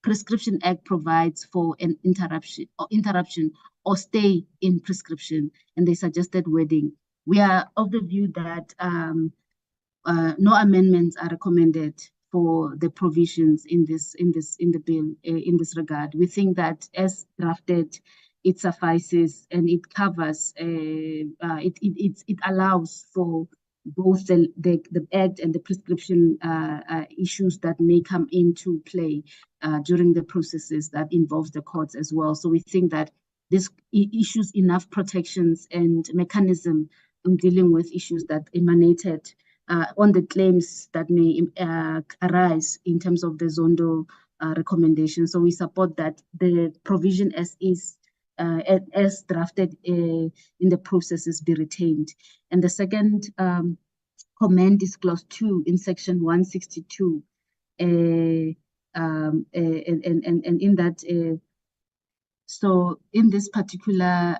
Prescription Act provides for an interruption or stay in prescription, and they suggested wording. We are of the view that no amendments are recommended for the provisions in the bill in this regard. We think that as drafted, it suffices and it covers. It allows for both the Act and the prescription issues that may come into play during the processes that involves the courts as well. So we think that this issues enough protections and mechanism in dealing with issues that emanated on the claims that may arise in terms of the Zondo recommendation. So we support that the provision as is, as drafted in the processes, be retained. And the second comment is clause 2 in section 162. And in that, so in this particular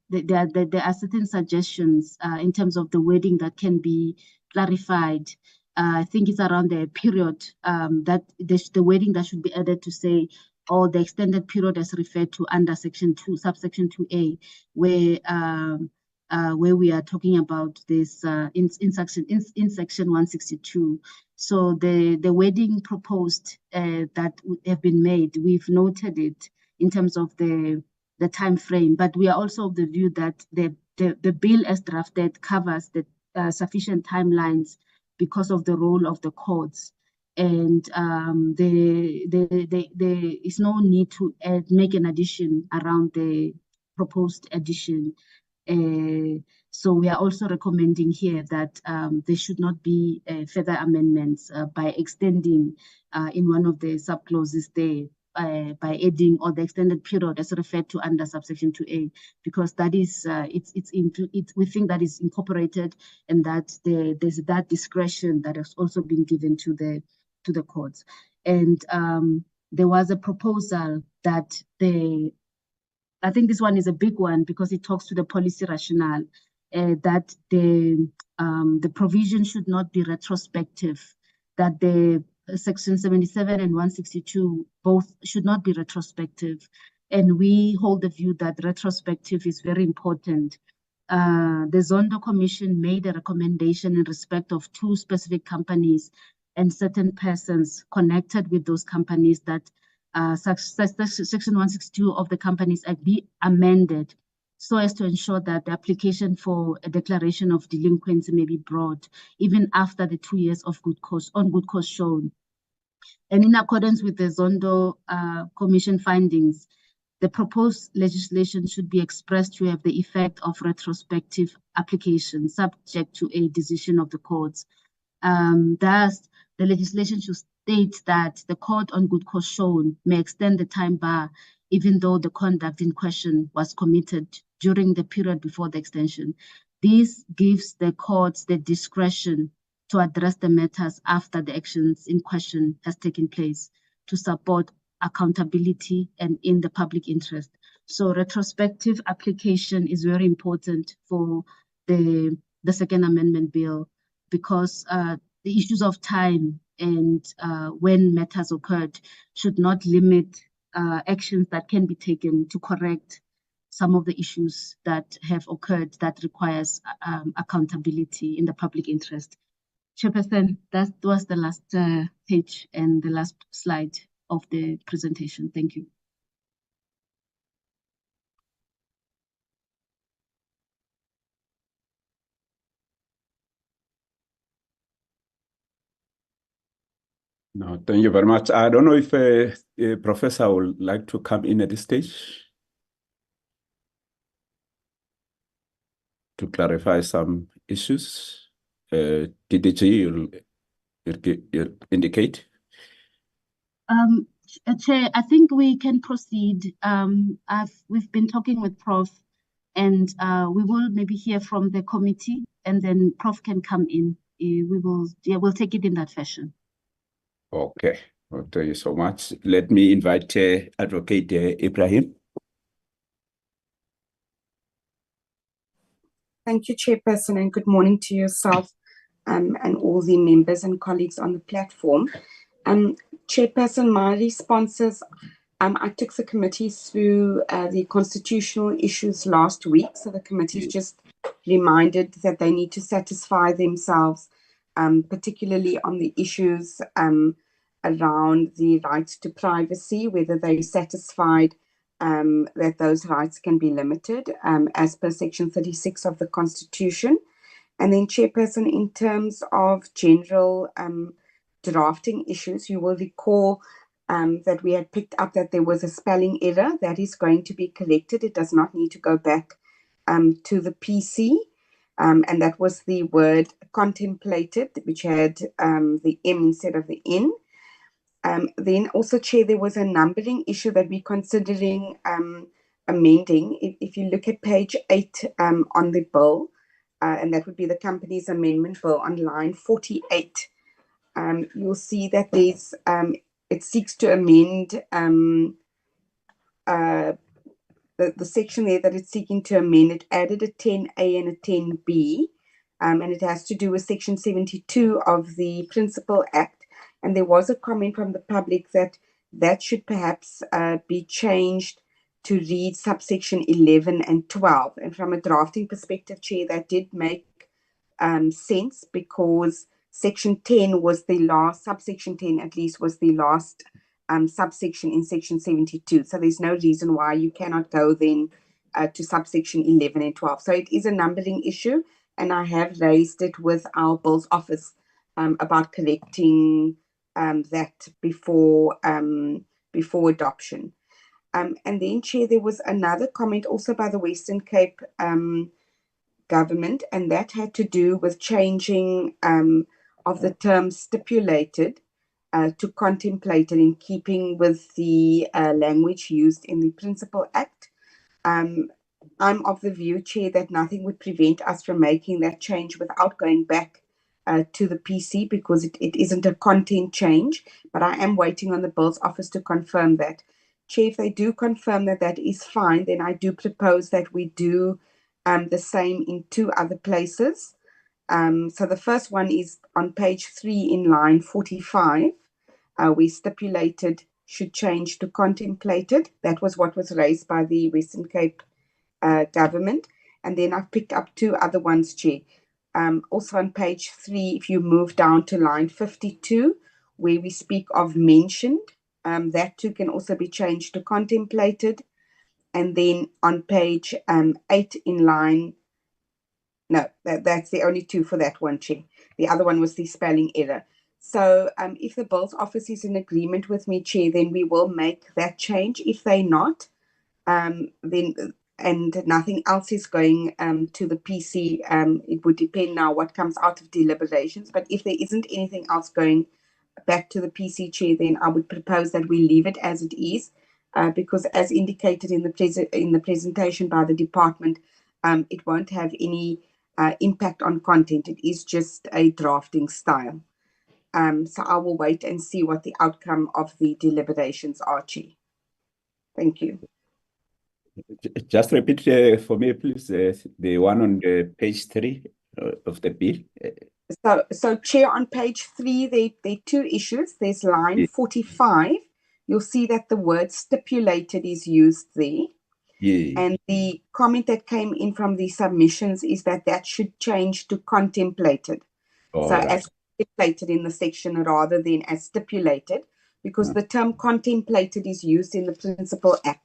there are certain suggestions in terms of the wording that can be clarified. I think it's around the period that the wording that should be added to say, or the extended period as referred to under section 2, subsection 2A, where we are talking about this in section 162. So the wording proposed that have been made, we've noted it in terms of the time frame, but we are also of the view that the bill as drafted covers the sufficient timelines because of the role of the courts. And there is no need to make an addition around the proposed addition. So we are also recommending here that there should not be further amendments by extending in one of the subclauses there by adding or the extended period as referred to under subsection 2A, because that is we think that is incorporated, and that there's that discretion that has also been given to the courts. And there was a proposal that I think this one is a big one because it talks to the policy rationale, that the provision should not be retrospective, that the Section 77 and 162 both should not be retrospective. And we hold the view that retrospective is very important. The Zondo Commission made a recommendation in respect of 2 specific companies and certain persons connected with those companies that Section 162 of the Companies Act be amended so as to ensure that the application for a declaration of delinquency may be brought even after the 2 years of good cause shown. And in accordance with the Zondo Commission findings, the proposed legislation should be expressed to have the effect of retrospective application subject to a decision of the courts. Thus, the legislation should state that the court on good cause shown may extend the time bar even though the conduct in question was committed during the period before the extension. This gives the courts the discretion to address the matters after the actions in question has taken place to support accountability and in the public interest. So retrospective application is very important for the Second Amendment bill, because the issues of time and when matters occurred should not limit actions that can be taken to correct some of the issues that have occurred that requires accountability in the public interest. Chairperson, that was the last page and the last slide of the presentation. Thank you. No, thank you very much. I don't know if a professor would like to come in at this stage to clarify some issues. DDG, you'll indicate? Chair, I think we can proceed. We've been talking with Prof, and we will maybe hear from the committee, and then Prof can come in. We'll take it in that fashion. Okay, well, thank you so much. Let me invite Advocate Ibrahim. Thank you, Chairperson, and good morning to yourself and all the members and colleagues on the platform. Chairperson, my responses, I took the committee through the constitutional issues last week, so the committee is just reminded that they need to satisfy themselves, particularly on the issues around the rights to privacy, whether they're satisfied that those rights can be limited as per Section 36 of the Constitution. And then, Chairperson, in terms of general drafting issues, you will recall that we had picked up that there was a spelling error that is going to be corrected. It does not need to go back to the PC. And that was the word contemplated, which had the M instead of the N. Then also, Chair, there was a numbering issue that we're considering amending. If you look at page 8 on the bill, and that would be the Companies Amendment Bill on line 48, you'll see that there's it seeks to amend the section there that it's seeking to amend. It added a 10A and a 10B, and it has to do with Section 72 of the Principal Act. And there was a comment from the public that that should perhaps be changed to read subsection 11 and 12. And from a drafting perspective, Chair, that did make sense, because Section 10 was the last, subsection 10 at least, was the last subsection in Section 72. So there's no reason why you cannot go then to subsection 11 and 12. So it is a numbering issue, and I have raised it with our Bills Office about correcting that before adoption. And then, Chair, there was another comment also by the Western Cape government, and that had to do with changing of the term stipulated to contemplated, in keeping with the language used in the Principal Act. I'm of the view, Chair, that nothing would prevent us from making that change without going back to the PC, because it isn't a content change, but I am waiting on the Bills Office to confirm that. Chair, if they do confirm that that is fine, then I do propose that we do the same in 2 other places. So the first one is on page 3 in line 45. We stipulated should change to contemplated. That was what was raised by the Western Cape government. And then I've picked up 2 other ones, Chair. Also on page 3, if you move down to line 52, where we speak of mentioned, that too can also be changed to contemplated. And then on page 8 in line, no, that's the only 2 for that one, Chair. The other one was the spelling error. So if the Bills Office is in agreement with me, Chair, then we will make that change. If they're not, then and nothing else is going to the PC, it would depend now what comes out of deliberations. But if there isn't anything else going back to the PC, Chair, then I would propose that we leave it as it is, because as indicated in the presentation by the department, it won't have any impact on content. It is just a drafting style. So I will wait and see what the outcome of the deliberations are, Chair. Thank you. Just repeat for me, please, the one on the page 3 of the bill. So Chair, on page 3, there are 2 issues. There's line 45. You'll see that the word stipulated is used there. Yeah. And the comment that came in from the submissions is that that should change to contemplated. All so right. as contemplated in the section rather than as stipulated, because the term contemplated is used in the Principal Act.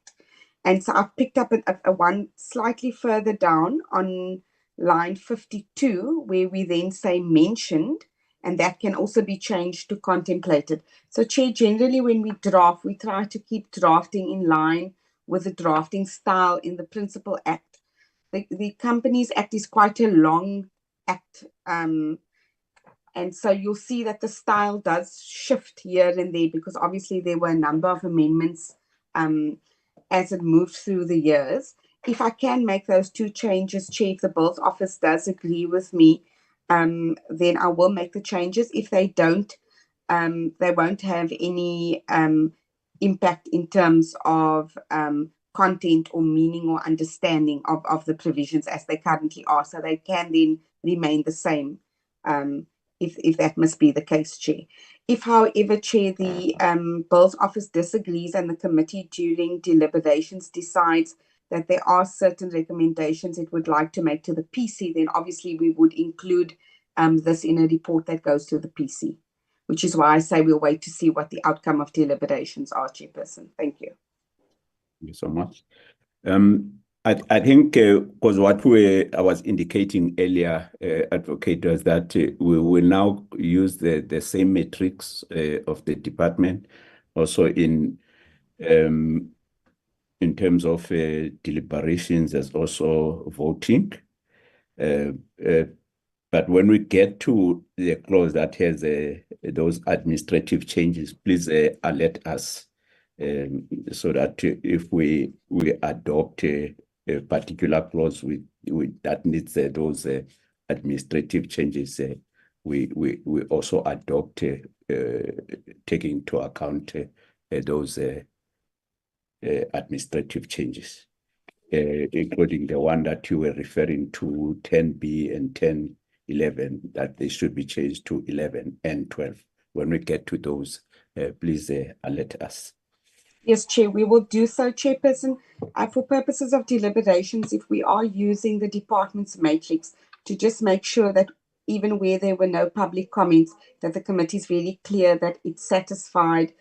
And so I've picked up a one slightly further down on line 52, where we then say mentioned, and that can also be changed to contemplated. So, Chair, generally when we draft, we try to keep drafting in line with the drafting style in the Principal Act. The Companies Act is quite a long act, and so you'll see that the style does shift here and there, because obviously there were a number of amendments as it moved through the years. If I can make those 2 changes, Chair, if the Bills Office does agree with me, then I will make the changes. If they don't, they won't have any impact in terms of content or meaning or understanding of the provisions as they currently are. So they can then remain the same, if that must be the case, Chair. If, however, Chair, the Bills Office disagrees and the committee during deliberations decides that there are certain recommendations it would like to make to the PC, then obviously we would include this in a report that goes to the PC, which is why I say we'll wait to see what the outcome of deliberations are, Chairperson. Thank you. Thank you so much. I think because what I was indicating earlier, Advocate, was that we will now use the same metrics of the department also in terms of deliberations as also voting. But when we get to the clause that has those administrative changes, please alert us so that if we adopt a particular clause that needs those administrative changes, we also adopt taking into account those administrative changes, including the one that you were referring to, 10B and 1011, that they should be changed to 11 and 12. When we get to those, please alert us. Yes, Chair, we will do so, Chairperson. For purposes of deliberations, if we are using the department's matrix to just make sure that even where there were no public comments, that the committee is really clear that it's satisfied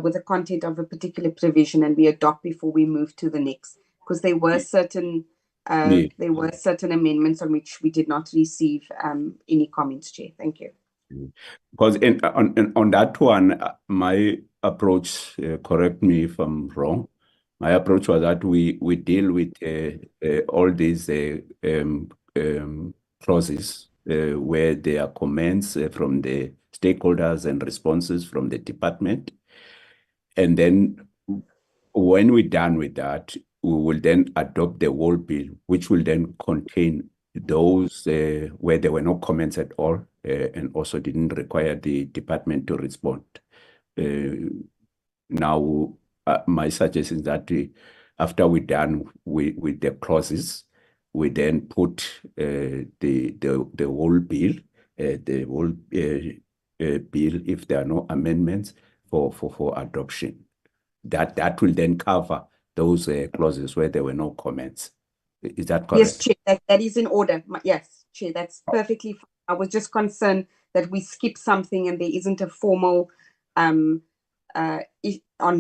with the content of a particular provision, and we adopt before we move to the next. Because there were certain amendments on which we did not receive any comments, Chair. Thank you. Because on that one, my approach, correct me if I'm wrong, My approach was that we deal with all these clauses where there are comments from the stakeholders and responses from the department. And then when we're done with that, we will then adopt the whole bill, which will then contain those where there were no comments at all and also didn't require the department to respond. Now, my suggestion is that after we're done with the clauses, we then put the whole bill, bill, if there are no amendments, for adoption. That will then cover those clauses where there were no comments. Is that correct? Yes, Chair, that is in order. Yes, Chair, that's perfectly fine. I was just concerned that we skip something and there isn't a formal on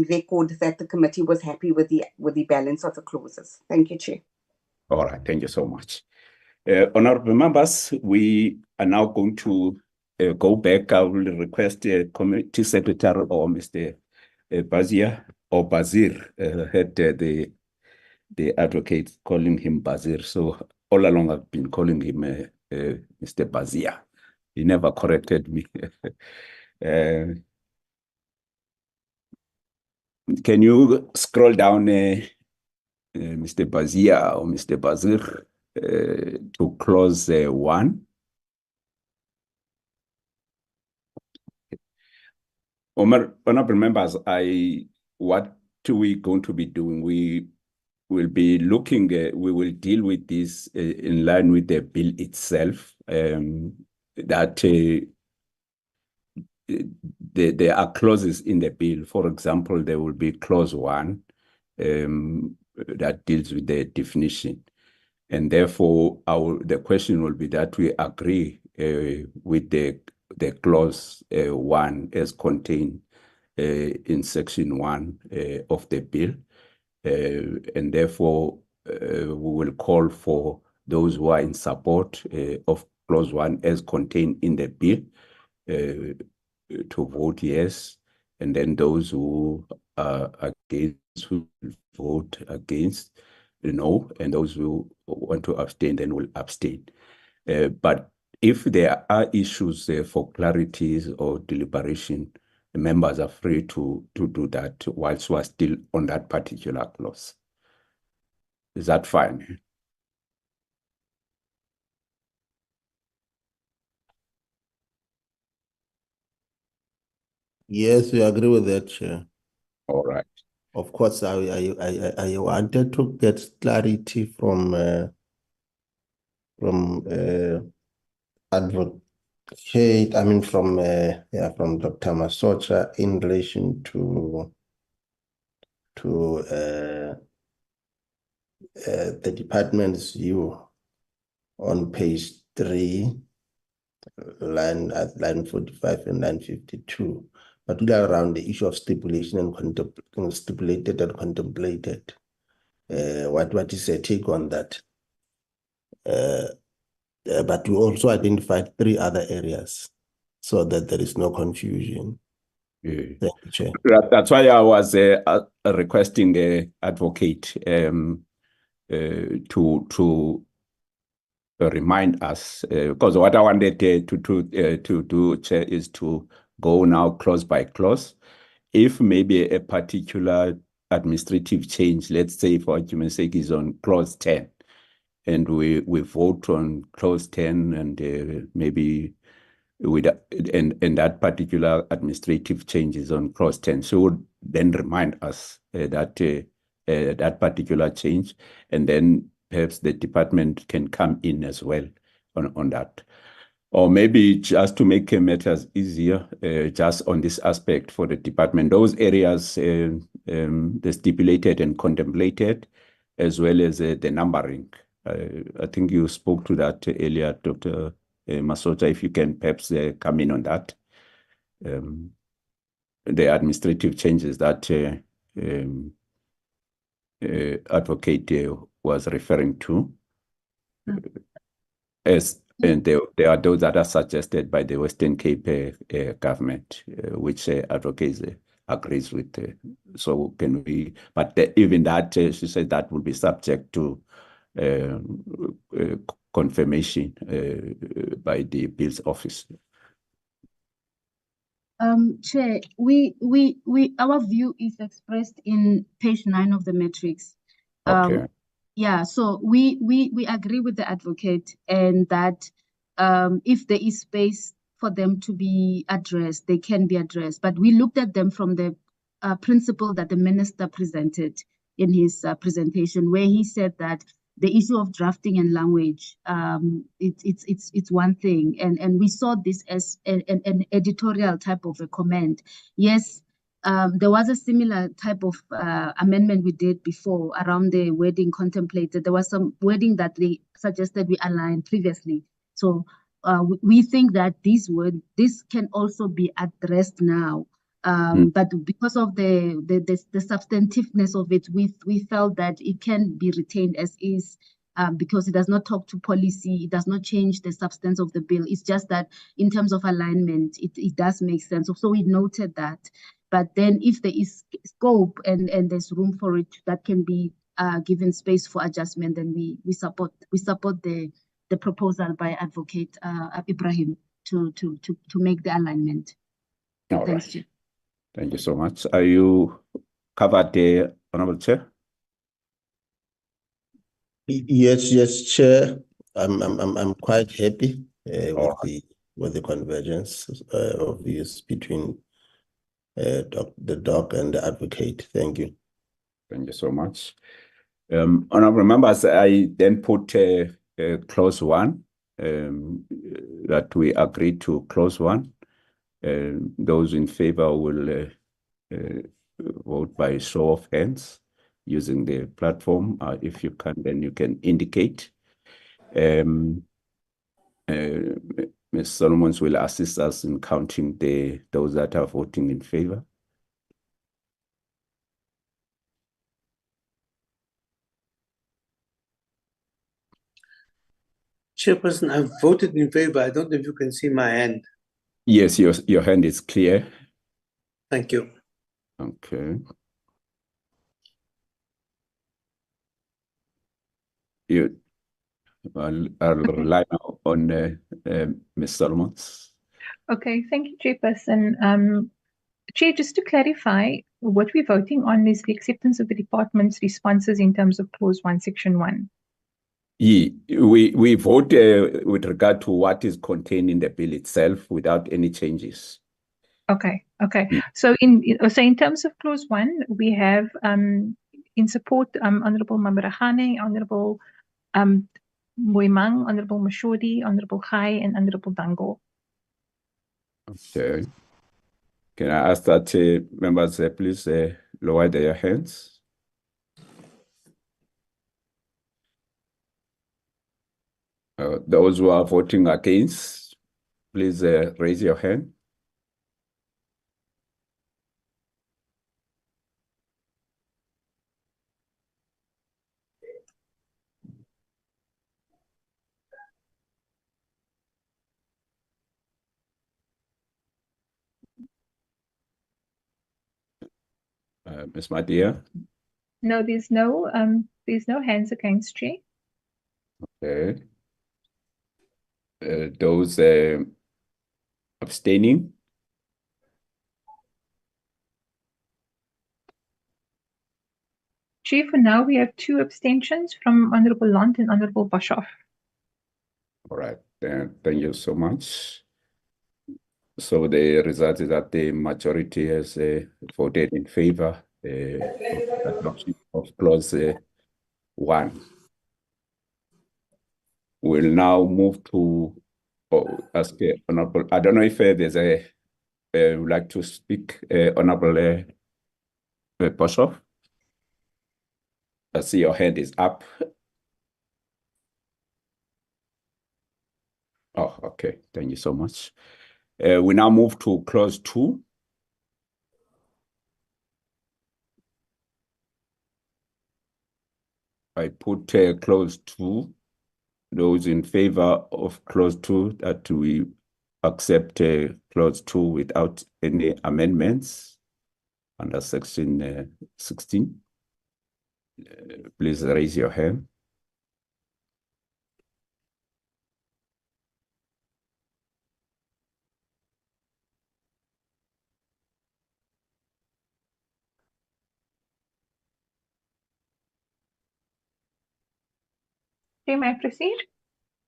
record that the committee was happy with the balance of the clauses. Thank you, Chair. All right, thank you so much. Honorable members, we are now going to go back. I will request the committee secretary or Mr. Bazir or Bazir, had the advocate calling him Bazir. So all along I've been calling him Mr. Bazir. He never corrected me. Can you scroll down, Mr. Bazir or Mr. Bazir, to clause 1? Honorable members, what are we going to be doing? We will be looking, we will deal with this in line with the bill itself, that there are clauses in the bill. For example, there will be clause 1 that deals with the definition. And therefore, the question will be that we agree with the clause 1 as contained in section 1 of the bill. And therefore, we will call for those who are in support of clause 1 as contained in the bill to vote yes. And then those who are against will vote against no, and those who want to abstain then will abstain. But if there are issues for clarities or deliberation, the members are free to do that whilst we are still on that particular clause. Is that fine? Yes, we agree with that, Chair. All right. Of course, I wanted to get clarity from advocate, from Dr. Masocha in relation to the department's view on page 3, line 45 and line 52, particularly around the issue of stipulation and stipulated and contemplated. What is your take on that? But we also identified 3 other areas so that there is no confusion. Yeah. Thank you, Chair. That's why I was requesting the advocate to remind us, because what I wanted to do, Chair, is to go now clause by clause. If maybe a particular administrative change, let's say for argument's sake, is on clause 10, and we vote on clause 10, and maybe with and that particular administrative change is on clause 10, so then remind us that that particular change, and then perhaps the department can come in as well on that. Or maybe just to make matters easier, just on this aspect for the department, those areas, the stipulated and contemplated, as well as the numbering. I think you spoke to that earlier, Dr. Masocha, if you can perhaps come in on that. The administrative changes that advocate was referring to, and there are those that are suggested by the Western Cape government, which advocates agrees with. So can we? But even that, she said that will be subject to confirmation by the Bills office. Chair, our view is expressed in page 9 of the matrix. Okay. Yeah, so we agree with the advocate, and that if there is space for them to be addressed, they can be addressed. But we looked at them from the principle that the minister presented in his presentation, where he said that the issue of drafting and language, it's one thing, and we saw this as an editorial type of a comment. Yes, there was a similar type of amendment we did before around the wording contemplated. There was some wording that they suggested we align previously. So we think that this can also be addressed now. But because of the substantiveness of it, we felt that it can be retained as is, because it does not talk to policy, it does not change the substance of the bill. It's just that in terms of alignment, it does make sense. So we noted that. But then if there is scope and there's room for it, that can be given space for adjustment, then we support the proposal by Advocate Ibrahim to make the alignment. All Thanks, right. Chair. Thank you so much. Are you covered there, Honorable Chair? Yes, Chair. I'm quite happy with the convergence of views between the doc and the advocate. Thank you. Thank you so much. Honorable members, I then put clause 1, that we agree to clause 1. Those in favor will vote by show of hands using the platform. If you can, then you can indicate. Ms. Solomons will assist us in counting those that are voting in favor. Chairperson, I've voted in favor. I don't know if you can see my hand. Yes, your hand is clear. Thank you. Okay. I'll rely on Ms. Solomons. Okay, thank you, Chairperson. Chair, just to clarify, what we're voting on is the acceptance of the department's responses in terms of clause 1, section 1. Yeah, we vote with regard to what is contained in the bill itself without any changes. Okay. So in terms of clause 1, we have in support Honorable Mamrahane, Honorable Moimang, Honorable Mashodi, Honorable Khai, and Honorable Dango. Okay. Can I ask that members please lower their hands? Those who are voting against, please raise your hand. Ms. Madia? No, there's no hands against, Chair. Okay. Those abstaining? Chair, for now we have 2 abstentions from Honorable Lont and Honorable Boshoff. All right, thank you so much. So the result is that the majority has voted in favor of the adoption of clause 1. We'll now move to ask Honorable. I don't know if there's would like to speak, Honorable Boshoff. I see your hand is up. Oh, okay. Thank you so much. We now move to clause 2. I put clause 2. Those in favor of clause 2, that we accept clause 2 without any amendments. under section 16. Please raise your hand. Chair, may I proceed?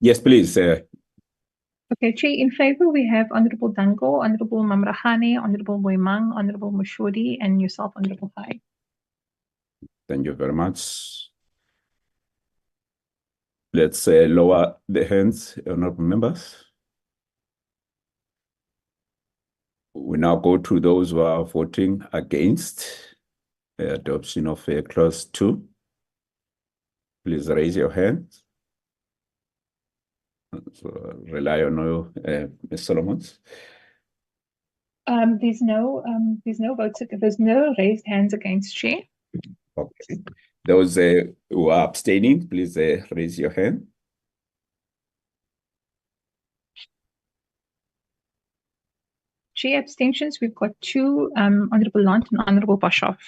Yes, please. Okay, Chair, in favor we have Honorable Dango, Honorable Mamrahane, Honorable Moimang, Honorable Mashuri, and yourself, Honorable Hai. Thank you very much. Let's lower the hands, honorable members. We now go to those who are voting against the adoption of clause 2. Please raise your hands. So rely on you, Ms. Solomons. There's no votes. There's no raised hands against, Chair. Okay. Those who are abstaining, please raise your hand. Chair, abstentions, we've got 2, Honorable Lunt and Honorable Boshoff.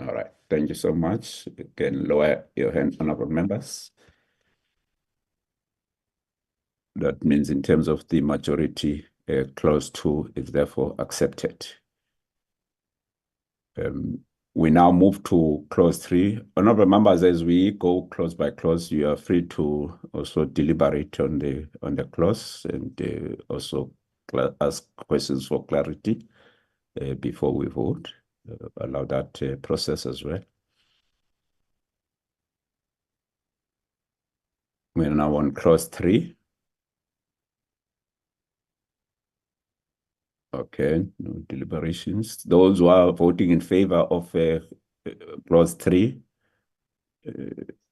All right. Thank you so much. You can lower your hand, honorable members. That means in terms of the majority, clause 2 is therefore accepted. We now move to clause 3. Honorable members, as we go clause by clause, you are free to also deliberate on the clause and also ask questions for clarity before we vote. Allow that process as well. We're now on clause 3. Okay, no deliberations. Those who are voting in favor of clause 3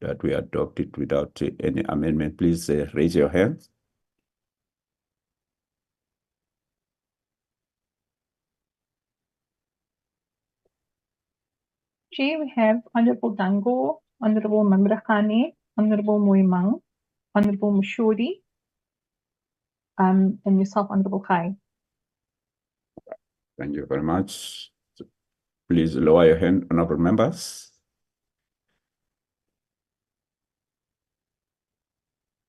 that we adopted without any amendment, please raise your hands. Chair, we have Honorable Dango, Honorable Mamrahane, Honorable Moimang, Honorable Mashuri, and yourself, Honorable Hai. Thank you very much. Please lower your hand, honorable members.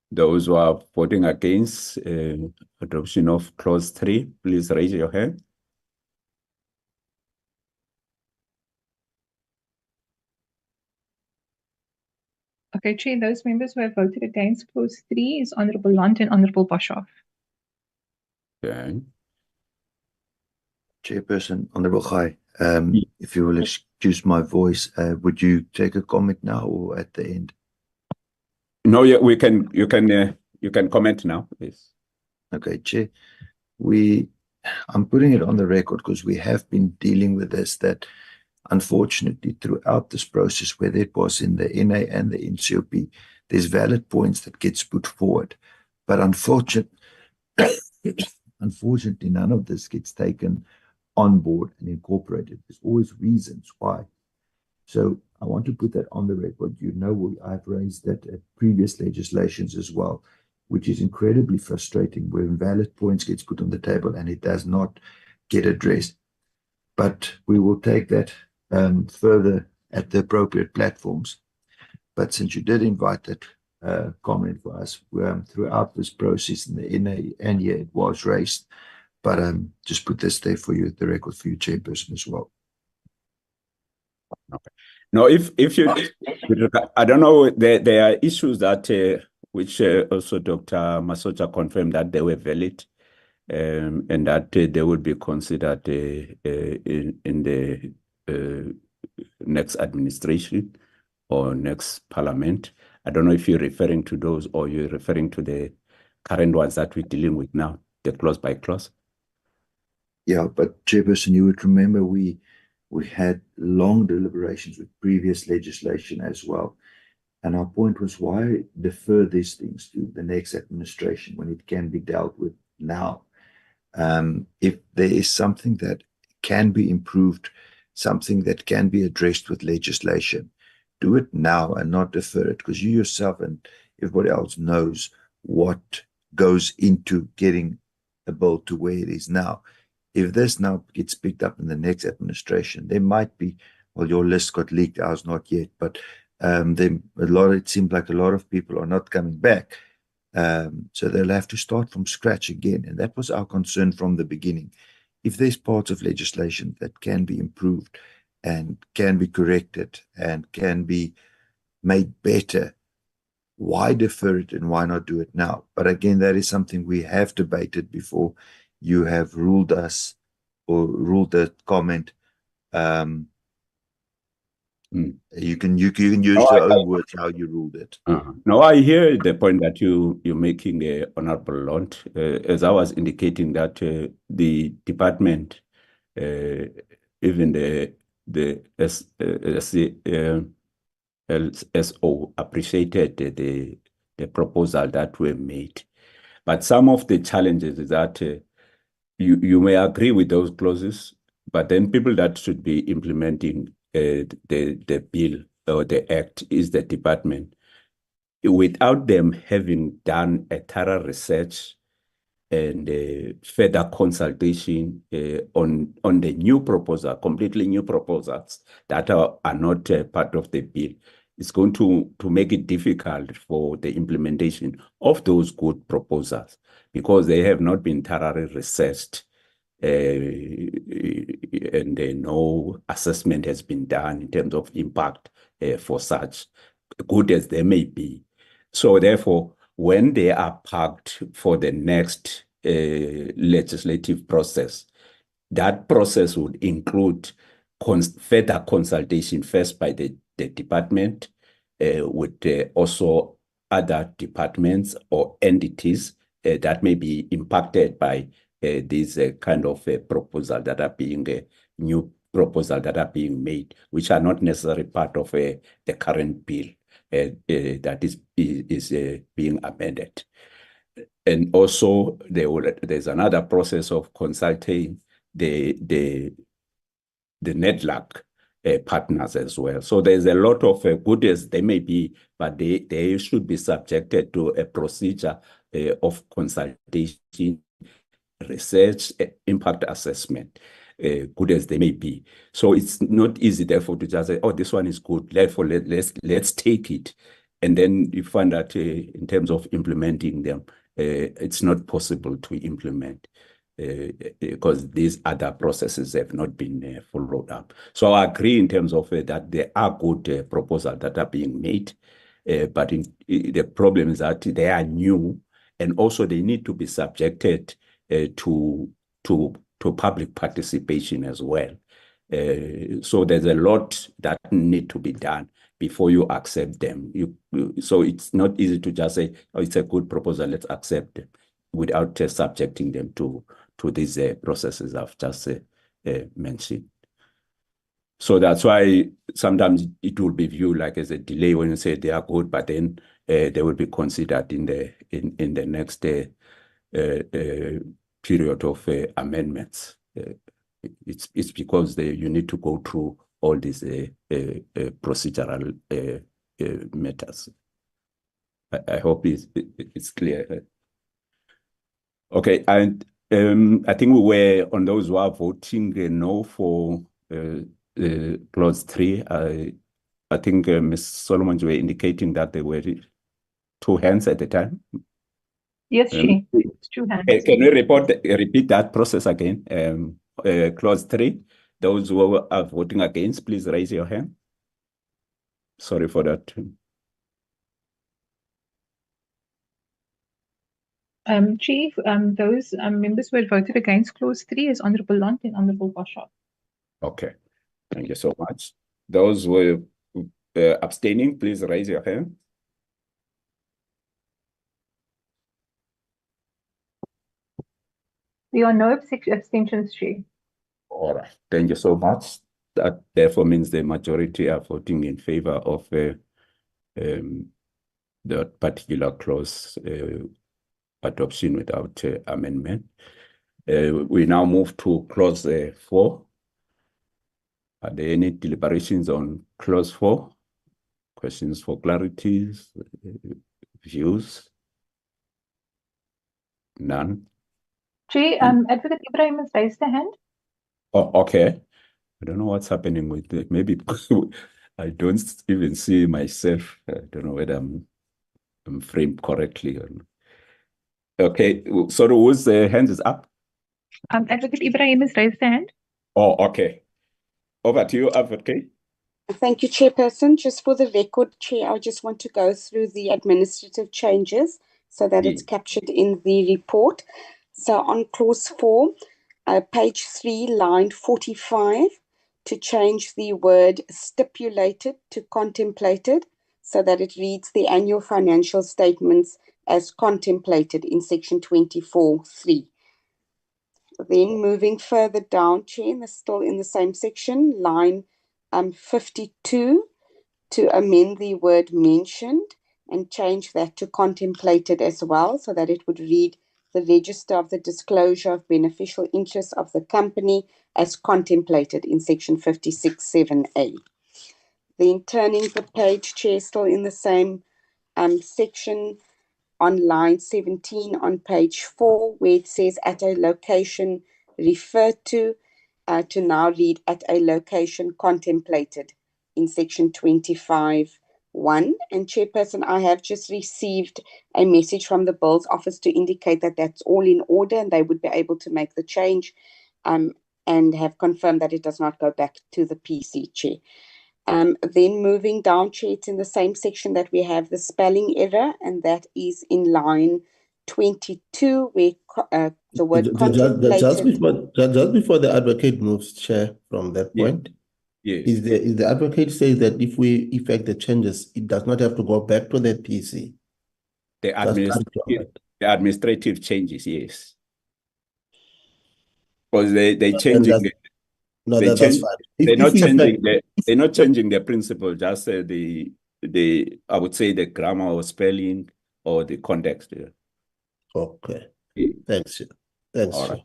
Those who are voting against adoption of clause 3, please raise your hand. Okay, Chair, those members who have voted against clause 3 is Honorable Lunt and Honorable Boshoff. Okay. Chairperson, Honorable Gai, if you will excuse my voice, would you take a comment now or at the end? No, yeah, you can comment now, please. Okay, Chair. I'm putting it on the record because we have been dealing with this, that unfortunately throughout this process, whether it was in the NA and the NCOP, there's valid points that gets put forward. But unfortunately, none of this gets taken on board and incorporated. There's always reasons why. So I want to put that on the record. You know, I've raised that at previous legislations as well, which is incredibly frustrating when valid points gets put on the table and it does not get addressed. But we will take that further at the appropriate platforms. But since you did invite that comment for us throughout this process in the NA, and yeah, it was raised. But just put this there for you at the record for you, Chairperson, as well. Okay. No, if you, I don't know, there are issues that which also Dr. Masocha confirmed that they were valid, and that they would be considered in the next administration or next parliament. I don't know if you're referring to those or you're referring to the current ones that we're dealing with now, the clause by clause. Yeah, but Chairperson, you would remember we had long deliberations with previous legislation as well. And our point was, why defer these things to the next administration when it can be dealt with now? If there is something that can be improved, something that can be addressed with legislation, do it now and not defer it, because you yourself and everybody else knows what goes into getting a bill to where it is now. if this now gets picked up in the next administration, there might be, well, your list got leaked, ours not yet, but it seems like a lot of people are not coming back. So they'll have to start from scratch again. And that was our concern from the beginning. If there's parts of legislation that can be improved and can be corrected and can be made better, why defer it and why not do it now? But again, that is something we have debated before. You have ruled us or ruled the comment. You can use your own words how you ruled it. No, I hear the point that you're making, Honorable Lund. As I was indicating that the department, even the LSO appreciated the proposal that were made. But some of the challenges is that you may agree with those clauses, but then people that should be implementing the bill or the act is the department. Without them having done a thorough research and further consultation on the new proposal, completely new proposals that are not part of the bill, it's going to make it difficult for the implementation of those good proposals because they have not been thoroughly researched and no assessment has been done in terms of impact for such, good as they may be. So therefore, when they are parked for the next legislative process, that process would include further consultation first by the department with also other departments or entities that may be impacted by these kind of proposals that are being new proposals that are being made, which are not necessarily part of the current bill that is being amended. And also, there's another process of consulting the NEDLAC partners as well. So there's a lot of good as they may be, but they should be subjected to a procedure of consultation, research, impact assessment, good as they may be. So it's not easy, therefore, to just say, oh, this one is good, therefore let's take it. And then you find that in terms of implementing them, it's not possible to implement because these other processes have not been followed up. So I agree in terms of that there are good proposals that are being made, but the problem is that they are new and also they need to be subjected to public participation as well. So there's a lot that need to be done before you accept them. So it's not easy to just say, oh, it's a good proposal, let's accept them without subjecting them to these processes I've just mentioned. So that's why sometimes it will be viewed like as a delay when you say they are good, but then they will be considered in the next period of amendments. It's because you need to go through all these procedural matters. I hope it's clear. Okay, and I think we were on those who are voting no for clause 3. I think Ms. Solomon, you were indicating that there were 2 hands at the time. Yes, she. It's 2 hands. Can we repeat that process again? Clause 3. Those who are voting against, please raise your hand. Sorry for that. Chief, those members who had voted against clause 3 is Honorable Lund and Honorable Boshoff. Okay, thank you so much. Those who were abstaining, please raise your hand. There are no abstentions, Chief. All right, thank you so much. That therefore means the majority are voting in favor of the particular clause adoption without amendment. We now move to clause 4. Are there any deliberations on clause 4? Questions for clarities, views? None. Chair, Advocate Ibrahim has raised their hand. Oh, okay. I don't know what's happening with it. Maybe I don't even see myself. I don't know whether I'm framed correctly or not. Okay, so whose hand is up? Advocate Ibrahim has raised their hand. Oh, okay. Over to you, Advocate. Thank you, Chairperson. Just for the record, Chair, I just want to go through the administrative changes so that it's captured in the report. So on clause 4, page 3, line 45, to change the word stipulated to contemplated so that it reads the annual financial statements as contemplated in section 24(3). Then moving further down, Chair, and still in the same section, line 52, to amend the word mentioned and change that to contemplated as well, so that it would read the register of the disclosure of beneficial interests of the company as contemplated in section 56(7)(a). Then turning the page, Chair, still in the same section, on line 17 on page 4, where it says at a location referred to now read at a location contemplated in section 25(1). And Chairperson, I have just received a message from the Bills Office to indicate that that's all in order and they would be able to make the change and have confirmed that it does not go back to the PC, Chair. Then moving down, Chair, it's in the same section that we have the spelling error, and that is in line 22, where the word contemplated. Just before the advocate moves, Chair, from that point, is the advocate says that if we effect the changes, it does not have to go back to the PC. The administrative changes, yes. Because they changing it. No, that's fine. They're not changing the principle, just the I would say the grammar or spelling or the context. Yeah. Okay. Thanks. Thanks. All right.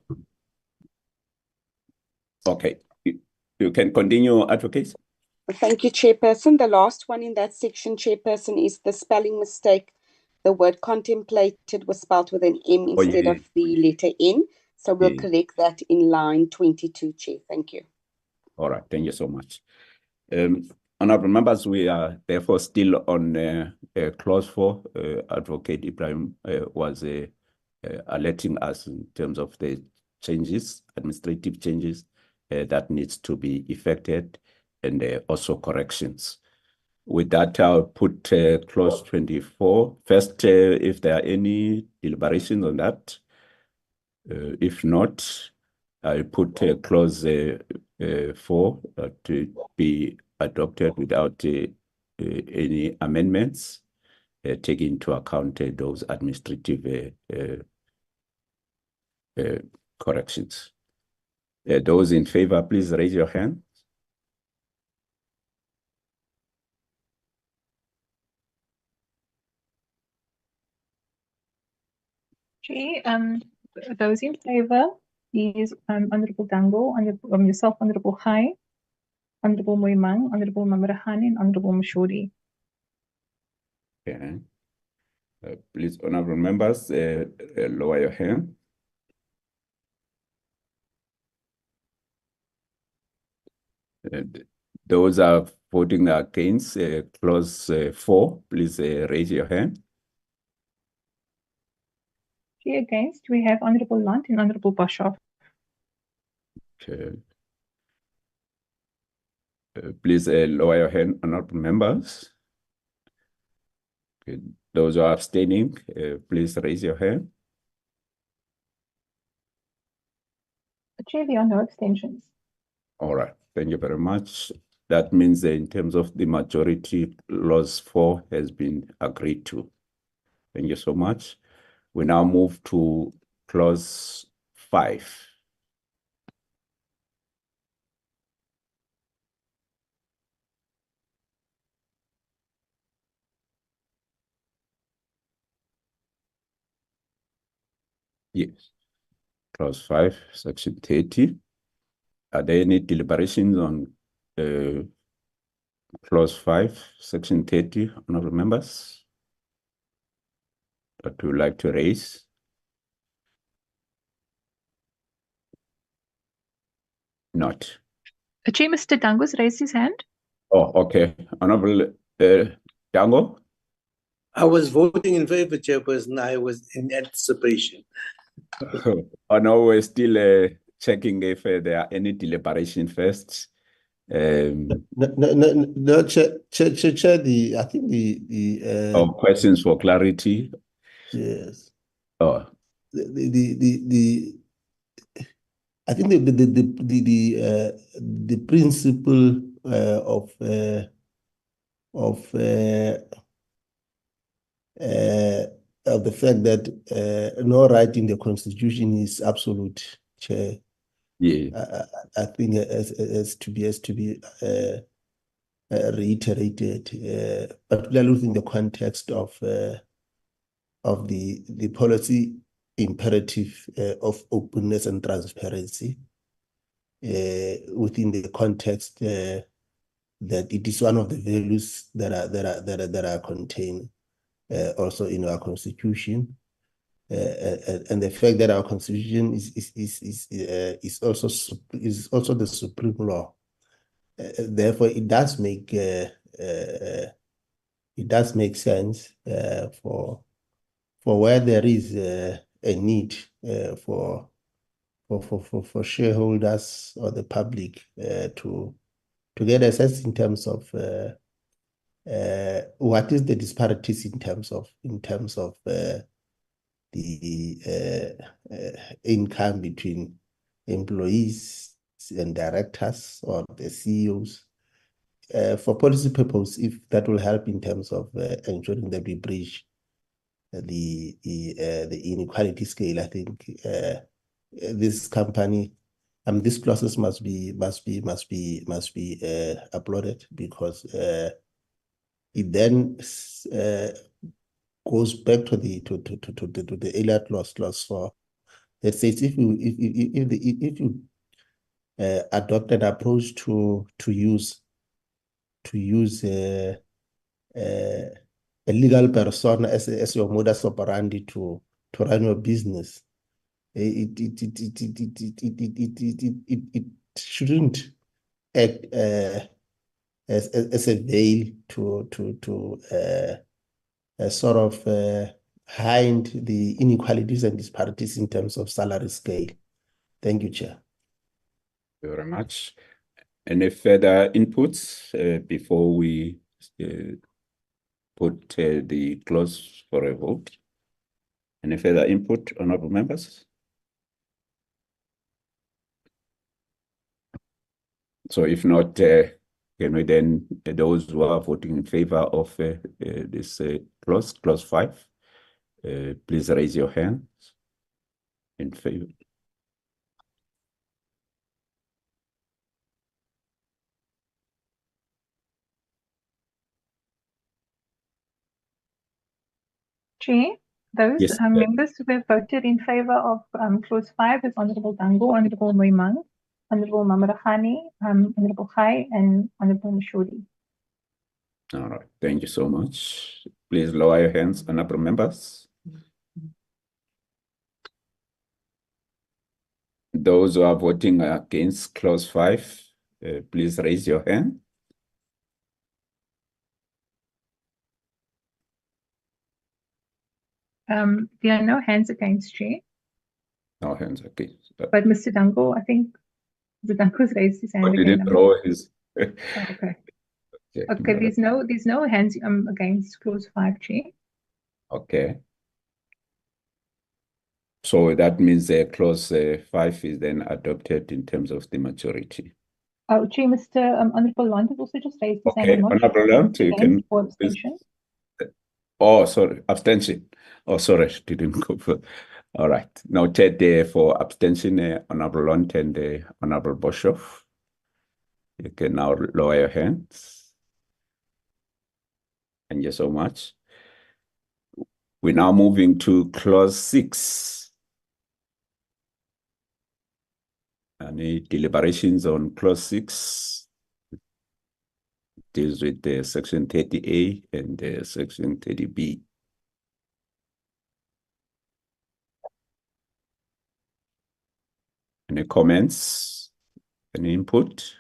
Okay. You can continue, Advocate. Thank you, Chairperson. The last one in that section, Chairperson, is the spelling mistake. The word contemplated was spelled with an M instead of the letter N. So we'll correct that in line 22, Chair. Thank you. All right. Thank you so much. Honorable members, we are therefore still on clause 4. Advocate Ibrahim was alerting us in terms of the changes, administrative changes that needs to be effected, and also corrections. With that, I'll put clause 24. First, if there are any deliberations on that. If not, I'll put clause 4 to be adopted without any amendments, taking into account those administrative corrections. Those in favor, please raise your hand. Chair, those in favor is Honorable Dango, yourself, Honorable Khai, Honorable Moimang, Honorable Mamrahani, and Honorable Mashuri. Okay. Please, honorable members, lower your hand. Those are voting against clause 4, please raise your hand. Chair, against, we have Honorable Lunt and Honorable Boshoff. Okay. Please lower your hand, honorable members. Okay. Those who are abstaining, please raise your hand. Chair, there are no abstentions. All right, thank you very much. That means in terms of the majority, clause 4 has been agreed to. Thank you so much. We now move to clause 5. Yes. Clause 5, section 30. Are there any deliberations on clause 5, section 30, honorable members, that we would like to raise? not. Chair, Mr. Dango's raised his hand. Oh, okay. Honorable Dango? I was voting in favor, Chairperson. I was in anticipation. Oh, no, we're still checking if there are any deliberation first. No, Chair, I think Or questions for clarity. yes. Oh, I think the principle of the fact that no right in the Constitution is absolute, Chair. yeah. I think has to be reiterated, particularly within the context of the policy imperative of openness and transparency, within the context that it is one of the values that are contained also in our Constitution. And the fact that our Constitution is also the supreme law. Therefore, it does make sense for where there is a need for shareholders or the public to get a sense in terms of what is the disparities in terms of the income between employees and directors or the CEOs. For policy purpose, if that will help in terms of ensuring that we bridge the inequality scale, I think this company, these clauses must be applauded, because it then goes back to the earlier clause for that says if you adopt an approach to use a legal persona as your modus operandi to run your business, it shouldn't act as a veil to sort of hide the inequalities and disparities in terms of salary scale. Thank you, Chair. Thank you very much. Any further inputs before we put the clause for a vote? Any further input, honorable members? So if not, can we then, those who are voting in favor of this clause 5, please raise your hands in favor. Chair, those Yes, members who have voted in favor of clause 5 is Honorable Dango, Honorable Moimang, Honorable Mamarakhani, Honorable Khai, and Honorable Mashudi. All right, thank you so much. Please lower your hands, honorable members. Those who are voting against clause 5, please raise your hand. There are no hands against, Chair. No hands against. But Mr. Dango, I think Mr. Dango's raised his hand But again. didn't throw his. Oh, okay. Okay, Okay, there's no hands against clause 5, Chair. okay. So that means clause 5 is then adopted in terms of the majority. Oh, Chair, Mr. Honorable Lund has also just raised his hand. Okay, I'm not Honorable sure Lund, you can. or abstention. Oh, sorry, abstention. Oh, sorry, didn't go for. All right, noted for abstention, Honorable Lund and Honorable Boshoff. You can now lower your hands. Thank you so much. We're now moving to clause 6. Any deliberations on clause 6? It deals with the section 30A and section 30B. Any comments? Any input?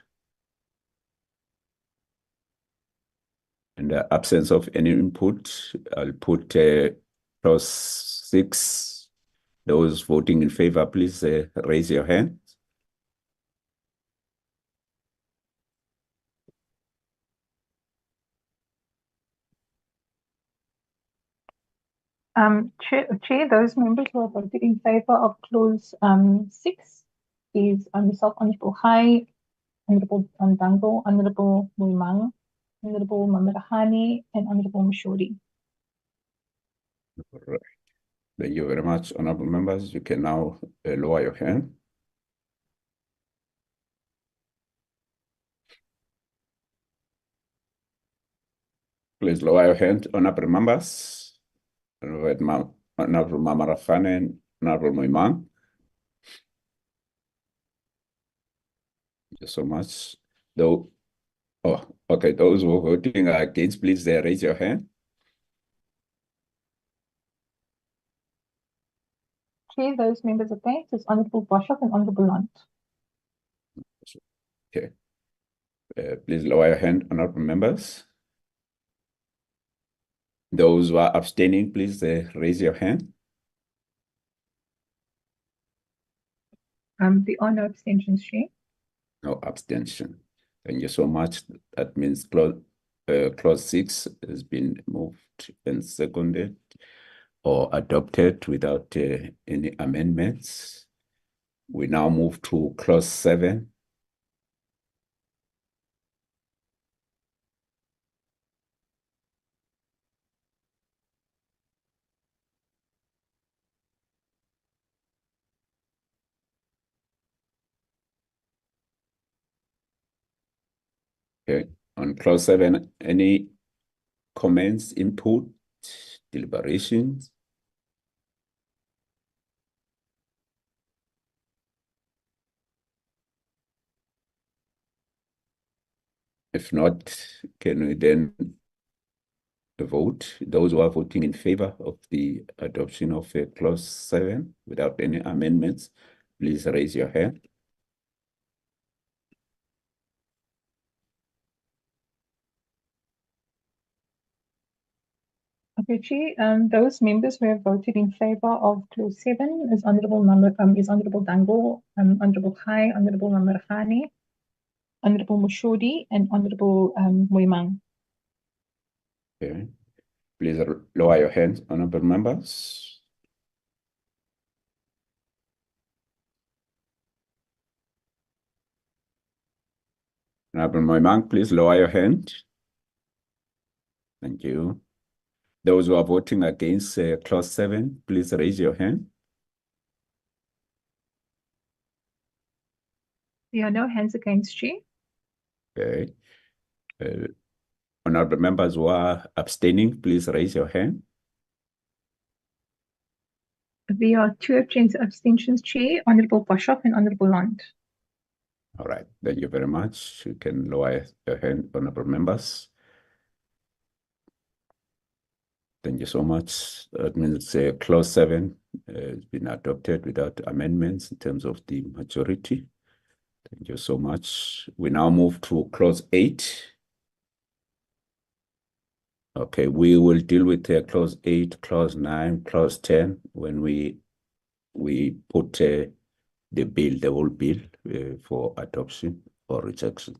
In the absence of any input, I'll put clause 6. Those voting in favor, please raise your hand. Chair, those members who have voted in favor of clause 6 is myself, Honorable High, Honorable Dango, Honorable Muimang, Honorable Mamarahane, and Honorable Mashori. Right. Thank you very much, honorable members. You can now lower your hand. Please lower your hand, honorable members. Honorable Mamarahane and Honorable Muimang. Thank you so much. Though, oh, okay, those who are voting against, please raise your hand. Chair, those members against is Honorable Boshoff and Honorable Lunt. Okay. Please lower your hand, honorable members. Those who are abstaining, please raise your hand. There are no abstentions, Chair. No abstention. Thank you so much. That means clause 6 has been moved and seconded or adopted without any amendments. We now move to clause 7. Okay, on clause 7, any comments, input, deliberations? If not, can we then vote? Those who are voting in favor of the adoption of clause 7 without any amendments, please raise your hand. Okay, Chair, those members who have voted in favor of clause 7 is Honorable Dango, Honorable High, Honorable Mamarahane, Honorable Mashori, and Honorable Muimang. Okay. Please lower your hands, honorable members. Honorable Muimang, please lower your hand. Thank you. Those who are voting against clause 7, please raise your hand. There are no hands against, Chair. Okay. Honorable members who are abstaining, please raise your hand. There are 2 abstentions, Chair, Honorable Boshoff and Honorable Lunt. All right, thank you very much. You can lower your hand, honorable members. Thank you so much. That means clause 7 has been adopted without amendments in terms of the majority. Thank you so much. We now move to clause 8. Okay, we will deal with clause 8, clause 9, clause 10 when we put the whole bill for adoption or rejection.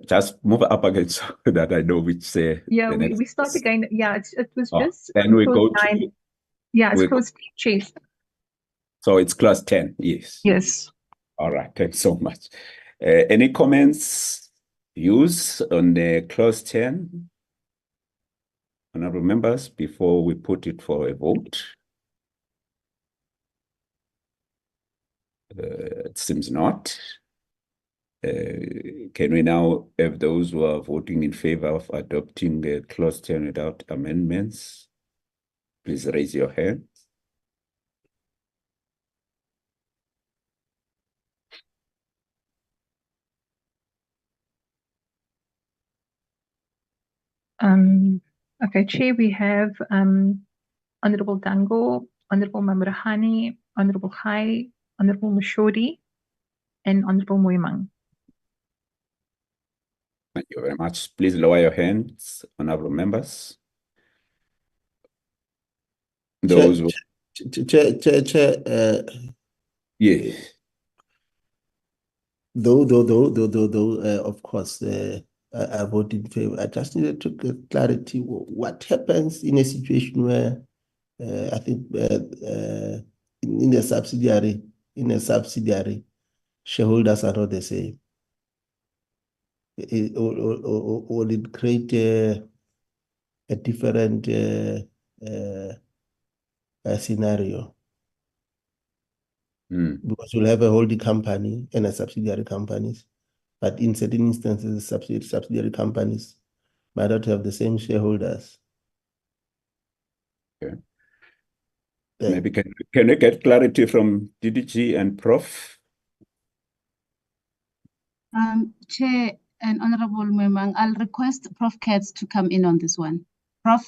Just move up again so that I know which yeah, we start again. Yeah, it was just then we go 9. To yeah, it's clause 10, Chair. So it's clause 10, yes. Yes. All right, thanks so much. Any comments, views on the clause 10? Honorable members, before we put it for a vote? It seems not. Can we now have those who are voting in favor of adopting clause 10 without amendments? Please raise your hand. Okay, Chair, we have Honorable Dango, Honorable Mamrehani, Honorable Khai, Honorable Mashodi, and Honorable Moimang. Thank you very much. Please lower your hands, honorable members. Those who... Chair, Yeah. though, of course, I voted in favor. I just needed to get clarity. What happens in a situation where I think in a subsidiary, shareholders are not the same? Or will it create a different scenario? Because you'll have a holding company and a subsidiary companies, but in certain instances, subsidiary companies might not have the same shareholders. Okay. Maybe can we get clarity from DDG and Prof? Chair and Honorable Moimang, I'll request Prof Katz to come in on this one. Prof.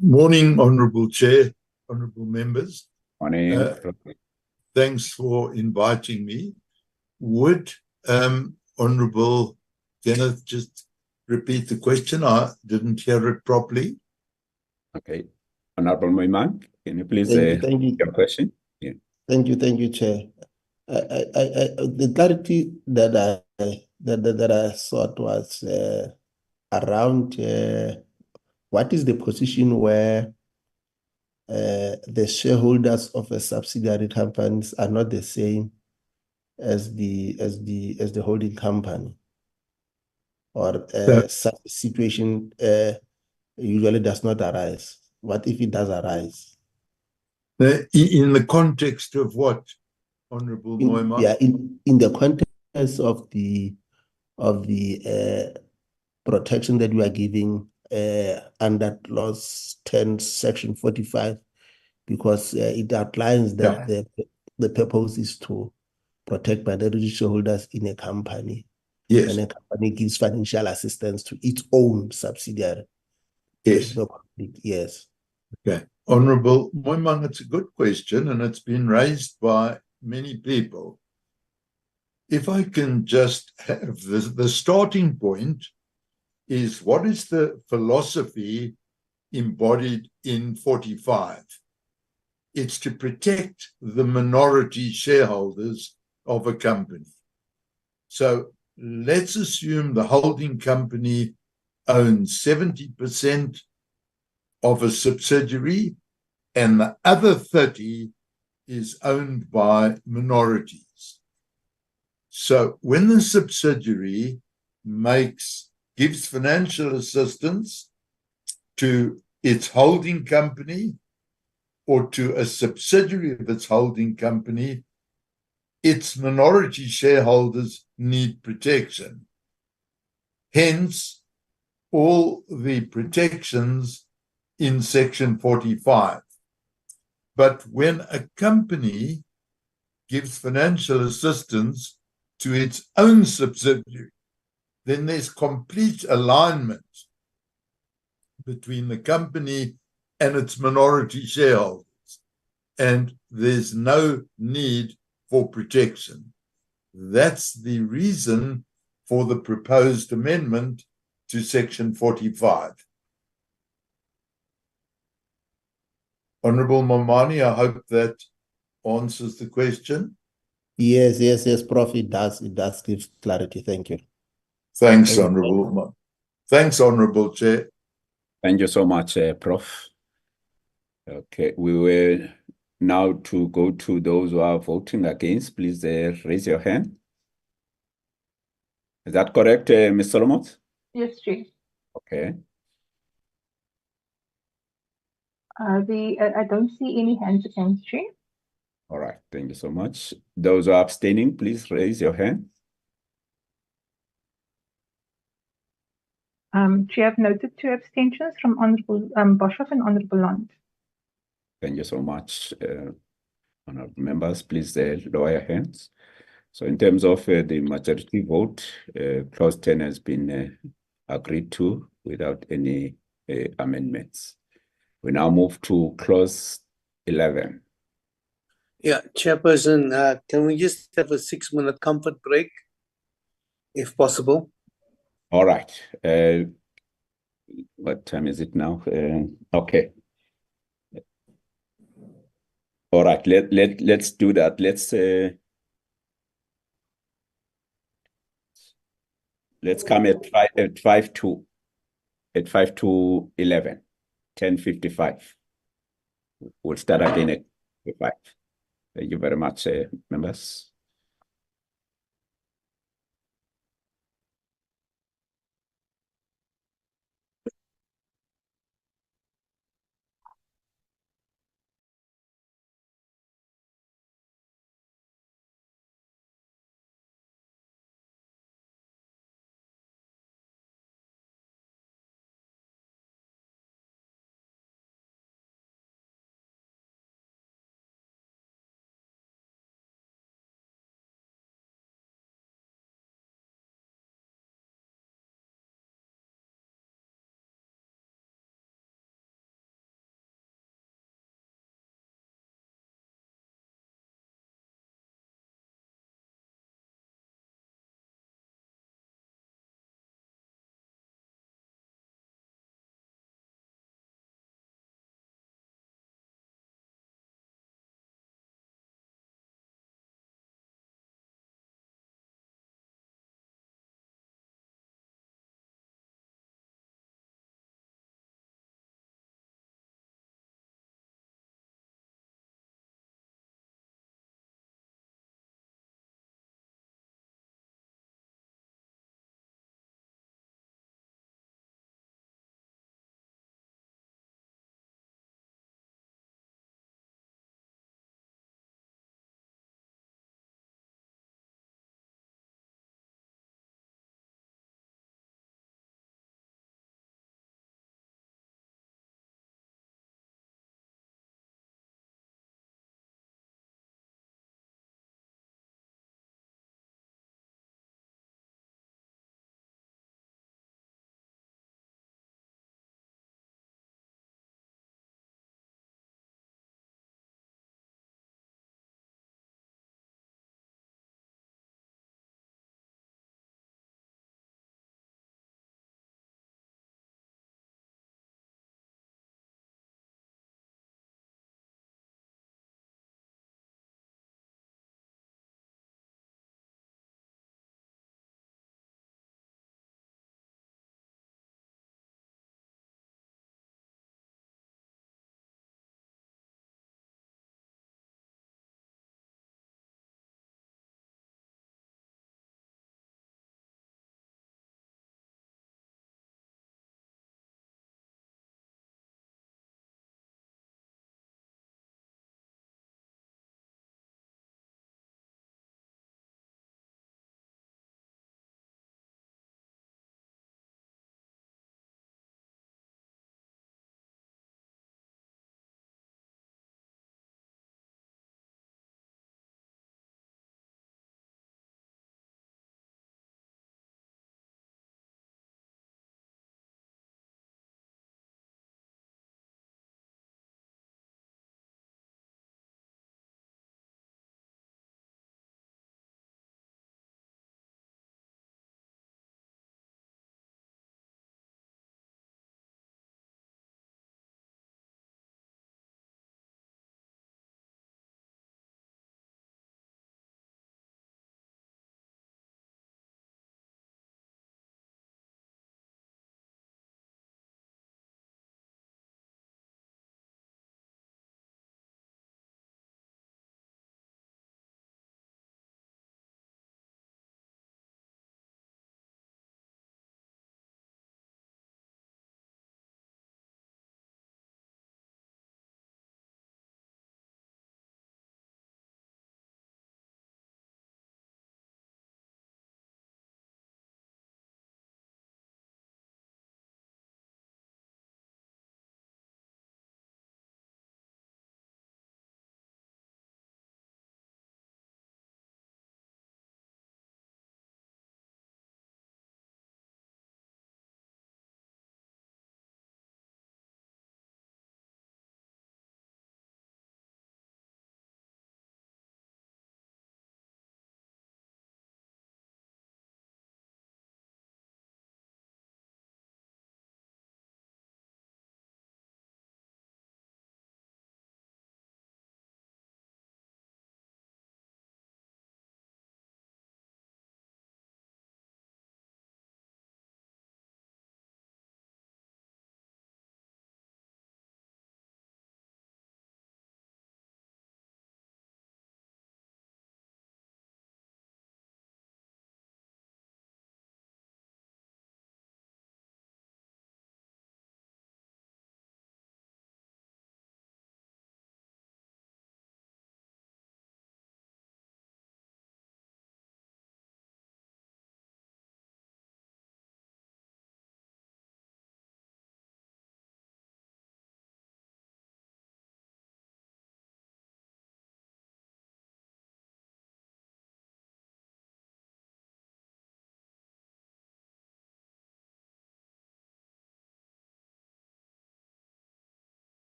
Morning, Honourable Chair, Honourable Members. Morning. Thanks for inviting me. Would Honourable Kenneth just repeat the question? I didn't hear it properly. Okay. Honourable Moimang, can you please thank you. your question? Yeah. Thank you, Chair. The clarity that I sought was around what is the position where the shareholders of a subsidiary companies are not the same as the holding company, or such a situation usually does not arise. What if it does arise? In the context of what, Honourable Moimang? Yeah, in the context of the protection that we are giving under Clause 10, Section 45, because it outlines that the purpose is to protect minority shareholders in a company. Yes. And a company gives financial assistance to its own subsidiary. Yes. Yes. Okay. Honourable Moimang, it's a good question, and it's been raised by many people. If I can just have the starting point is, what is the philosophy embodied in 45? It's to protect the minority shareholders of a company. So let's assume the holding company owns 70% of a subsidiary, and the other 30% is owned by minorities. So when the subsidiary gives financial assistance to its holding company or to a subsidiary of its holding company, its minority shareholders need protection. Hence, all the protections in Section 45. But when a company gives financial assistance to its own subsidiary, then there's complete alignment between the company and its minority shareholders, and there's no need for protection. That's the reason for the proposed amendment to Section 45. Honourable Momani, I hope that answers the question. Yes, Prof. It does give clarity. Thank you. Thanks, Honourable. Thanks, Honourable Chair. Thank you so much, Prof. Okay, we will now to go to those who are voting against. Please raise your hand. Is that correct, Ms. Solomon? Yes, Chair. Okay. I don't see any hands against, Chair. All right, thank you so much. Those who are abstaining, please raise your hand. Chair, I've noted 2 abstentions from Honourable Boshoff and Honourable Lund. Thank you so much, honourable members. Please lower your hands. So in terms of the majority vote, Clause 10 has been agreed to. without any amendments. We now move to clause 11. Yeah, Chairperson, can we just have a 6-minute comfort break, if possible? All right. What time is it now? Okay. All right. Let's do that. Let's come at 5 to 11, 10:55. We'll start again at 5. Thank you very much, members.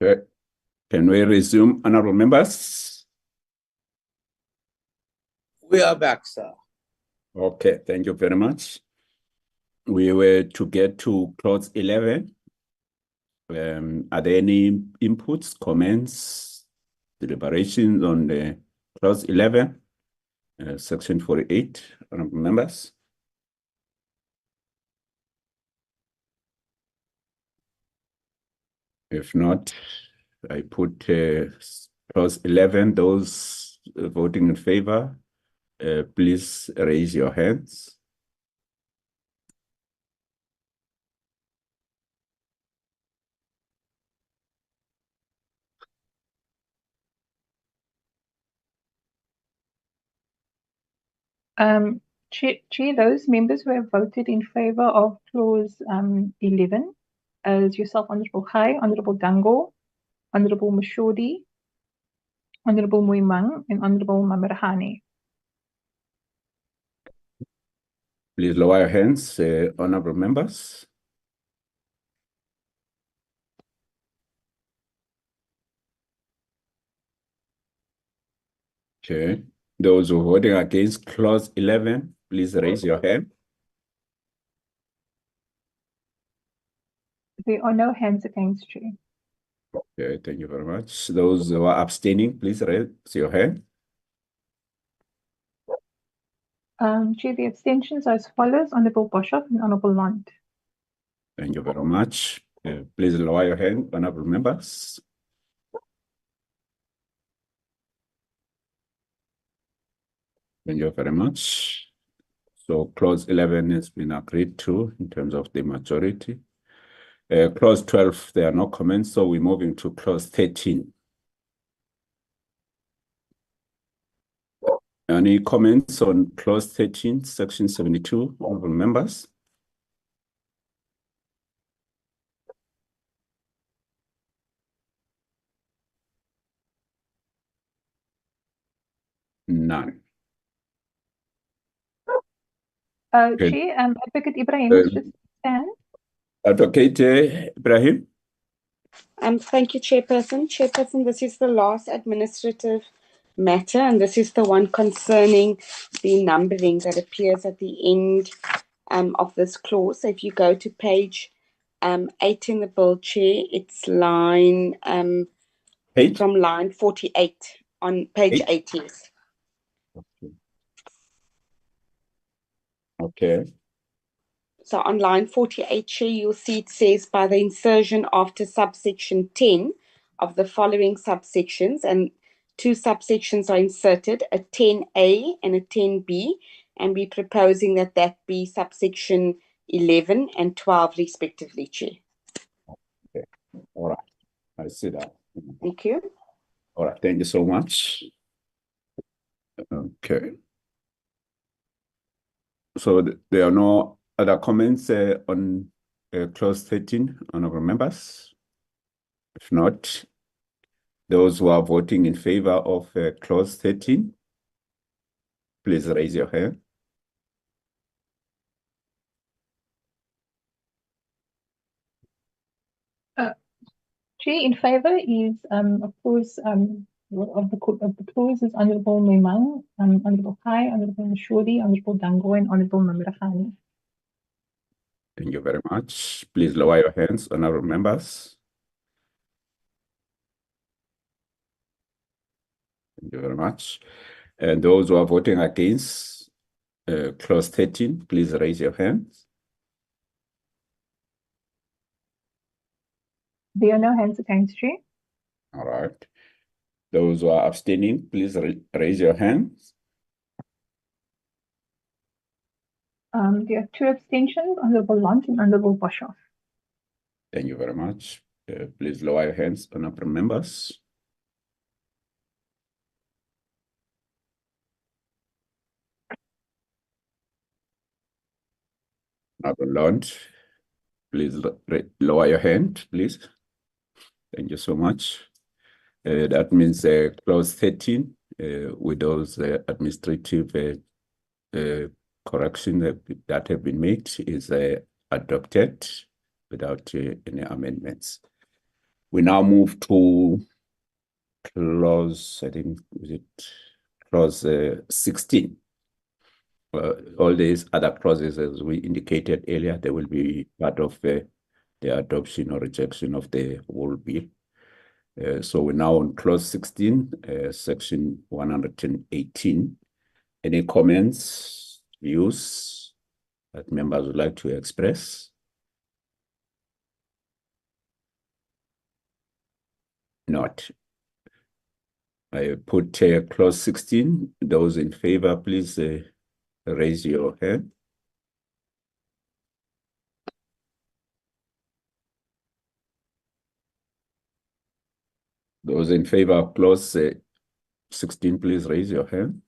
Okay. Can we resume, honorable members? We are back, sir. Okay, thank you very much. We were to get to clause 11. Are there any inputs, comments, deliberations on the clause 11, section 48, honorable members? If not, I put clause 11, those voting in favor, please raise your hands. Chair, those members who have voted in favour of clause 11 as yourself, Honourable Khai, Honourable Dango, Honourable Mashodi, Honourable Muimang, and Honourable Mamirahane. Please lower your hands, honorable members. Okay. Those who are voting against clause 11, please raise your hand. There are no hands against, Chair. Okay, thank you very much. Those who are abstaining, please raise your hand. Chair, the abstentions are as follows: Honourable Boshoff and Honourable Lunt. Thank you very much. Please lower your hand, honorable members. Thank you very much. So clause 11 has been agreed to in terms of the majority. Clause 12, there are no comments, so we're moving to clause 13. Any comments on clause 13, section 72, honorable members? None. Okay. Chair, Advocate Ibrahim has just stand. Advocate Ibrahim? Thank you, Chairperson. Chairperson, this is the last administrative matter, and this is the one concerning the numbering that appears at the end of this clause. So if you go to page 8 in the bill, Chair, it's line from line 48 on page 8, yes. Okay. So on line 48, Chair, you'll see it says by the insertion after subsection 10 of the following subsections, and two subsections are inserted, a 10A and a 10B, and we're proposing that that be subsection 11 and 12 respectively, Chair. Okay. All right. I see that. Thank you. All right. Thank you so much. Okay. So there are no other comments on clause 13, honorable members? If not, those who are voting in favor of clause 13, please raise your hand. Chair, in favour is, of course, of the clause is Honourable Muimang, Honourable Khai, Honourable Mashodi, Honourable Dango, and Honourable Mamirahane. Thank you very much. Please lower your hands, honorable members. Thank you very much. And those who are voting against clause 13, please raise your hands. There are no hands against, Chair. All right. Those who are abstaining, please raise your hands. There are two abstentions, Honourable Lunt and Honourable Boshoff. Thank you very much. Please lower your hands, honorable members. Honorable Lunt, please lower your hand, please. Thank you so much. That means clause 13 with those administrative corrections that have been made is adopted without any amendments. We now move to clause, I think, is it clause 16. All these other clauses, as we indicated earlier, they will be part of the adoption or rejection of the whole bill. So we're now on clause 16, section 118. Any comments, views that members would like to express? Not. I put clause 16. Those in favor, please raise your hand. Those in favor of clause 16, please raise your hand.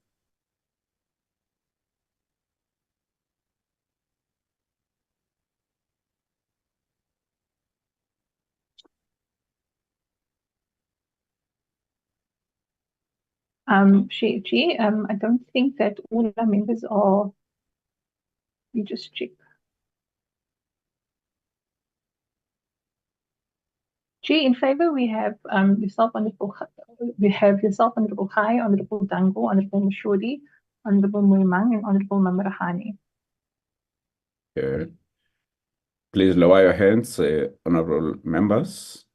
I don't think that all our members are. You just check. In favor, we have yourself, Honorable Khai, Honorable Dango, Honorable Mashodi, Honorable Muimang, and Honorable Mamarahani. Please lower your hands, honorable members.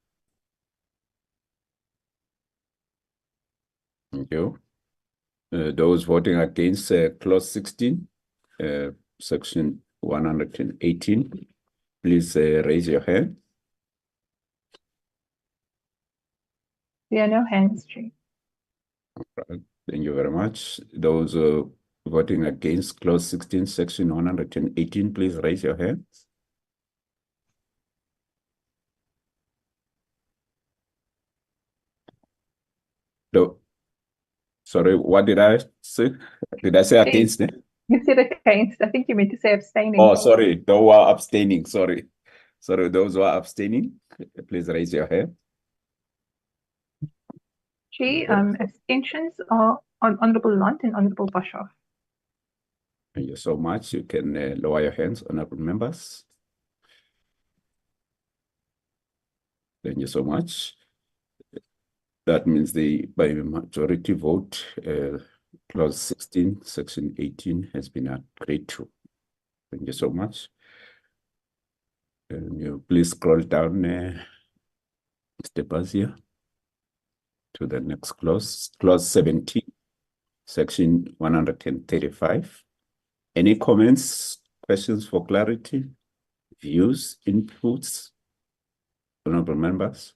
Thank you. Those voting against clause 16, section 118, please raise your hand. There are no hands, Chair. Right. Thank you very much. Those voting against clause 16, section 118, please raise your hands. No. Sorry, what did I say? Did I say against it? You said against. I think you meant to say abstaining. Oh, sorry. Those who are abstaining. Sorry. Sorry, those who are abstaining, please raise your hand. Abstentions are on Honorable Lunt and Honorable Boshoff. Thank you so much. You can lower your hands, honorable members. Thank you so much. That means by majority vote, clause 16, section 18 has been agreed to. Thank you so much. And you please scroll down, Mr. Bazia, to the next clause, clause 17, section 135. Any comments, questions for clarity, views, inputs, honorable members,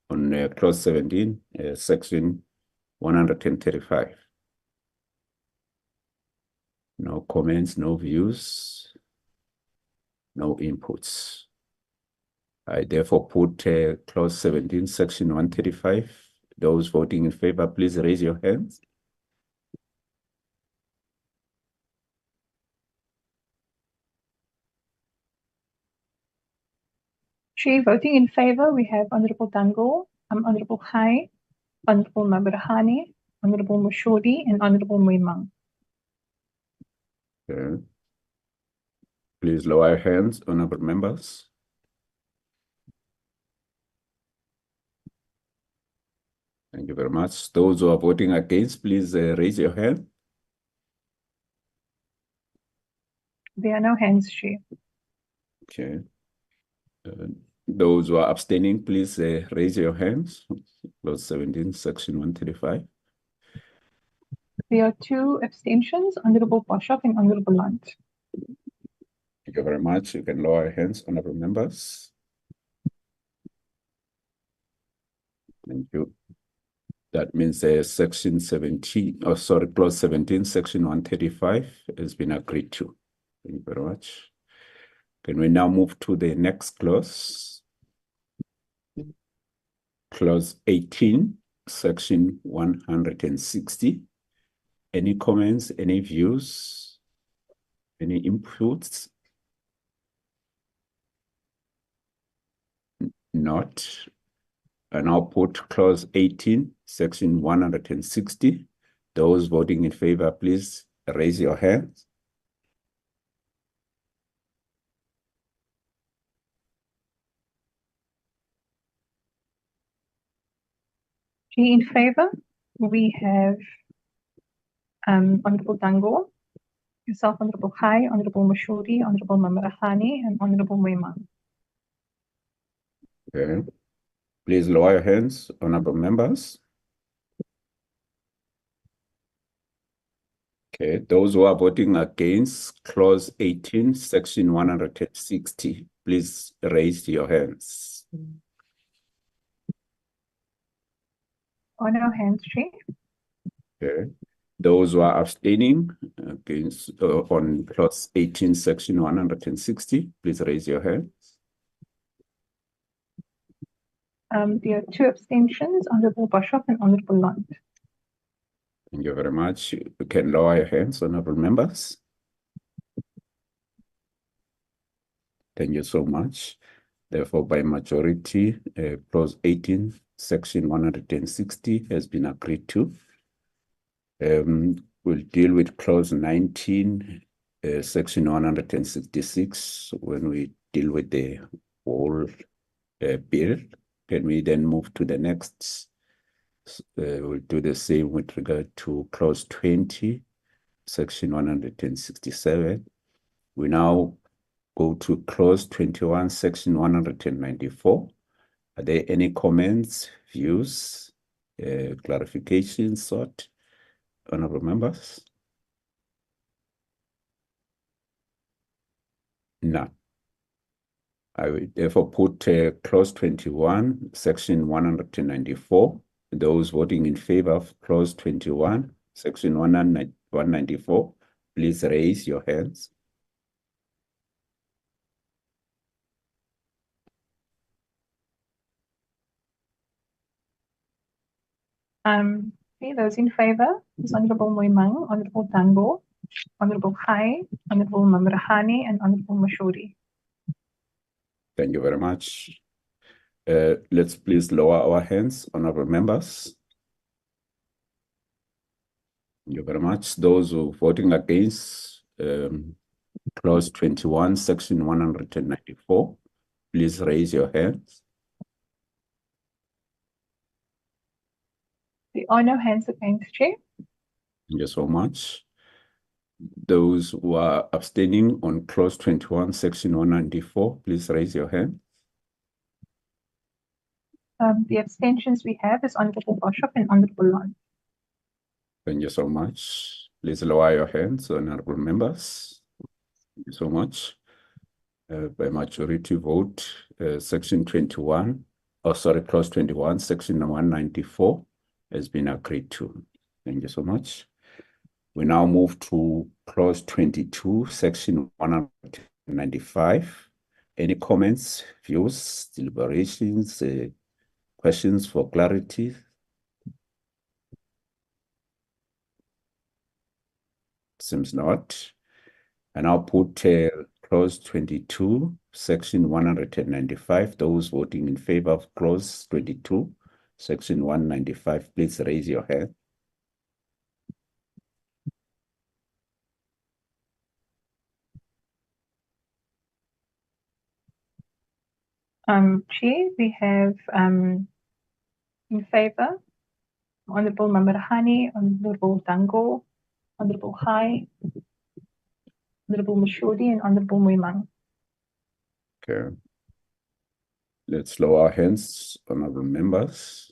on clause 17, section 135? No comments, no views, no inputs. I therefore put clause 17, section 135. Those voting in favor, please raise your hands. Voting in favor, we have Honorable Dango, Honorable Khai, Honorable Mamarahani, Honorable Mashodi, and Honorable Muimang. Okay. Please lower your hands, honorable members. Thank you very much. Those who are voting against, please raise your hand. There are no hands, Chair. Okay. Those who are abstaining, please raise your hands. Clause 17, section 135. There are 2 abstentions, Honorable Boshoff and Honorable Lunt. Thank you very much. You can lower your hands, honorable members. Thank you. That means section 17, clause 17, section 135 has been agreed to. Thank you very much. Can we now move to the next clause? Clause 18, section 160. Any comments, any views, any inputs? Not. And I'll put clause 18, section 160. Those voting in favor, please raise your hands. G in favor, we have Honorable Dango, yourself, Honorable Khai, Honorable Mashuri, Honorable Mamarachani, and Honorable Moimang. Okay. Please lower your hands, honorable members. Okay, those who are voting against clause 18, section 160, please raise your hands. On our hands, Chair. Okay. Those who are abstaining against on clause 18, section 160, please raise your hands. There are 2 abstentions, Honorable Bishop and Honorable Lund. Thank you very much. You can lower your hands, honorable members. Thank you so much. Therefore, by majority, clause 18, section 160 has been agreed to. We'll deal with clause 19, section 166 when we deal with the whole bill. Can we then move to the next? We'll do the same with regard to clause 20, section 167. We now go to clause 21, section 194. Are there any comments, views, clarifications sought, honorable members? None. I will therefore put clause 21, section 194. Those voting in favor of clause 21, section 194, please raise your hands. Okay, those in favor is Honorable Moimang, Honorable Dango, Honorable Khai, Honorable Mamarachani, and Honorable Mashuri. Thank you very much. Let's please lower our hands, honorable members. Thank you very much. Those who are voting against clause 21, section 194, please raise your hands. There are no hands against, Chair. Thank you so much. Those who are abstaining on clause 21, section 194, please raise your hand. The abstentions we have is Honorable Bishop and Honorable Lund. Thank you so much. Please lower your hands, honorable members. Thank you so much. By majority vote, section 21, clause 21, section 194 has been agreed to. Thank you so much. We now move to clause 22, section 195. Any comments, views, deliberations, questions for clarity? Seems not. And I'll put clause 22, section 195. Those voting in favor of clause 22, section 195, please raise your hand. Chair, we have in favor Honorable Mamarachani, Honorable Dango, Honorable Khai, Honorable Mashuri, and Honorable Moimang. Okay. Let's lower our hands, honorable members.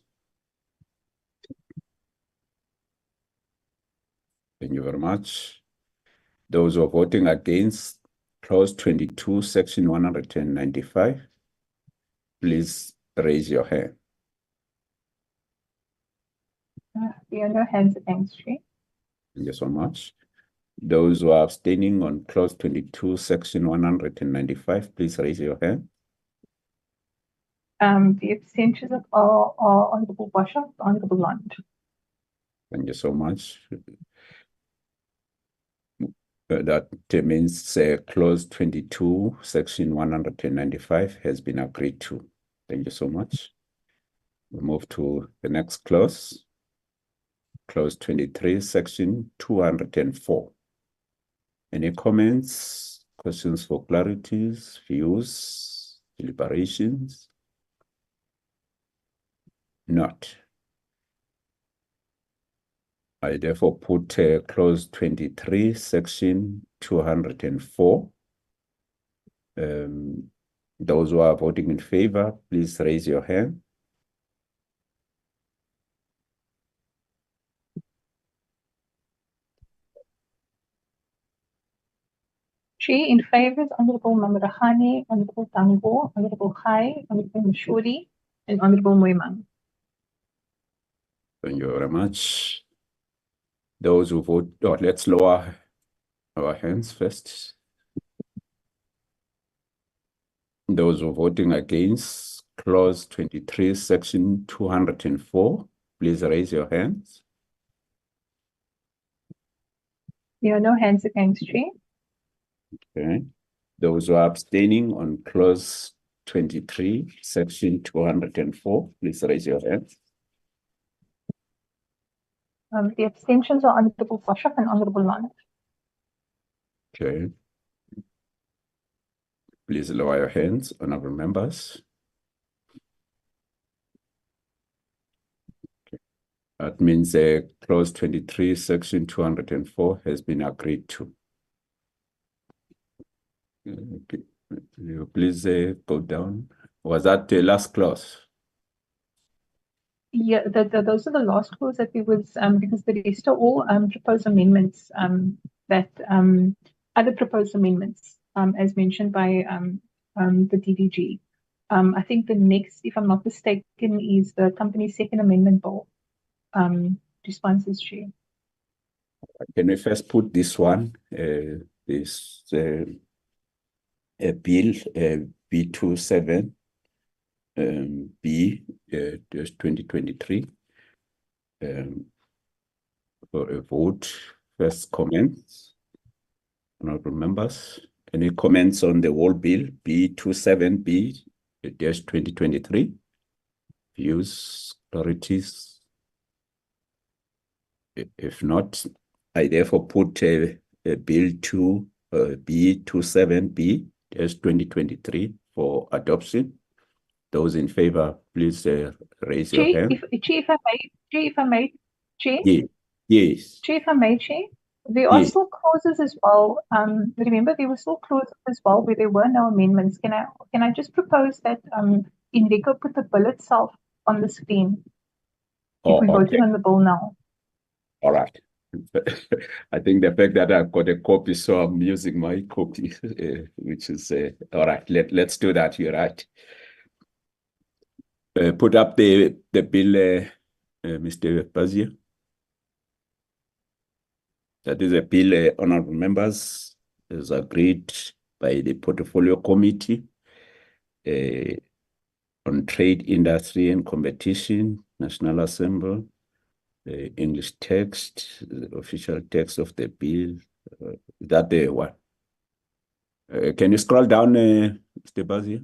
Thank you very much. Those who are voting against clause 22, section 195, please raise your hand. There are no hands against, Chair. Thank you so much. Those who are abstaining on clause 22, section 195, please raise your hand. The abstentions are Honorable Bishop, Honorable Lund. Thank you so much. That means clause 22, section 195 has been agreed to. Thank you so much. We move to the next clause. Clause 23, section 204. Any comments, questions for clarities, views, deliberations? Not. I therefore put clause 23, section 204. Those who are voting in favor, please raise your hand. Chair, in favor is Honorable Mamarachane, Honorable Tango, Honorable Khai, Honorable Mashuri, and Honorable Moimang. Thank you very much. Those who vote, let's lower our hands first. Those who are voting against clause 23, section 204, please raise your hands. There are no hands against, Chair. Okay. Those who are abstaining on clause 23, section 204, please raise your hands. The abstentions are Honorable Boshoff and Honorable Lund. Okay. Please lower your hands, honorable members. Okay. That means clause 23, section 204 has been agreed to. Okay. You please go down. Was that the last clause? Yeah, those are the last clause that we was because the rest are all proposed amendments that other proposed amendments as mentioned by the DDG. I think the next, if I'm not mistaken, is the company's second amendment bill. Responses, Chair. Can we first put this one, this bill B27 B 2023 for a vote? First comments, honorable members. Any comments on the whole bill B27 B 2023? Views, clarities? If not, I therefore put a bill to B27B 2023 for adoption. Those in favor, please raise your hand. Chief, if I may, Chair. Yeah. Yes. Chair, if I may, Chair. There are still clauses as well. Remember, there were still clauses as well where there were no amendments. Can I just propose that Indeko put the bill itself on the screen if we're voting on the bill now? All right. I think the fact that I've got a copy, so I'm using my copy, which is all right. Let's do that. You're right. Put up the bill, Mr. Bazia. That is a bill, honorable members, is agreed by the Portfolio Committee on Trade, Industry and Competition, National Assembly. English text, the official text of the bill. That the one. Can you scroll down, Mr. Bazia?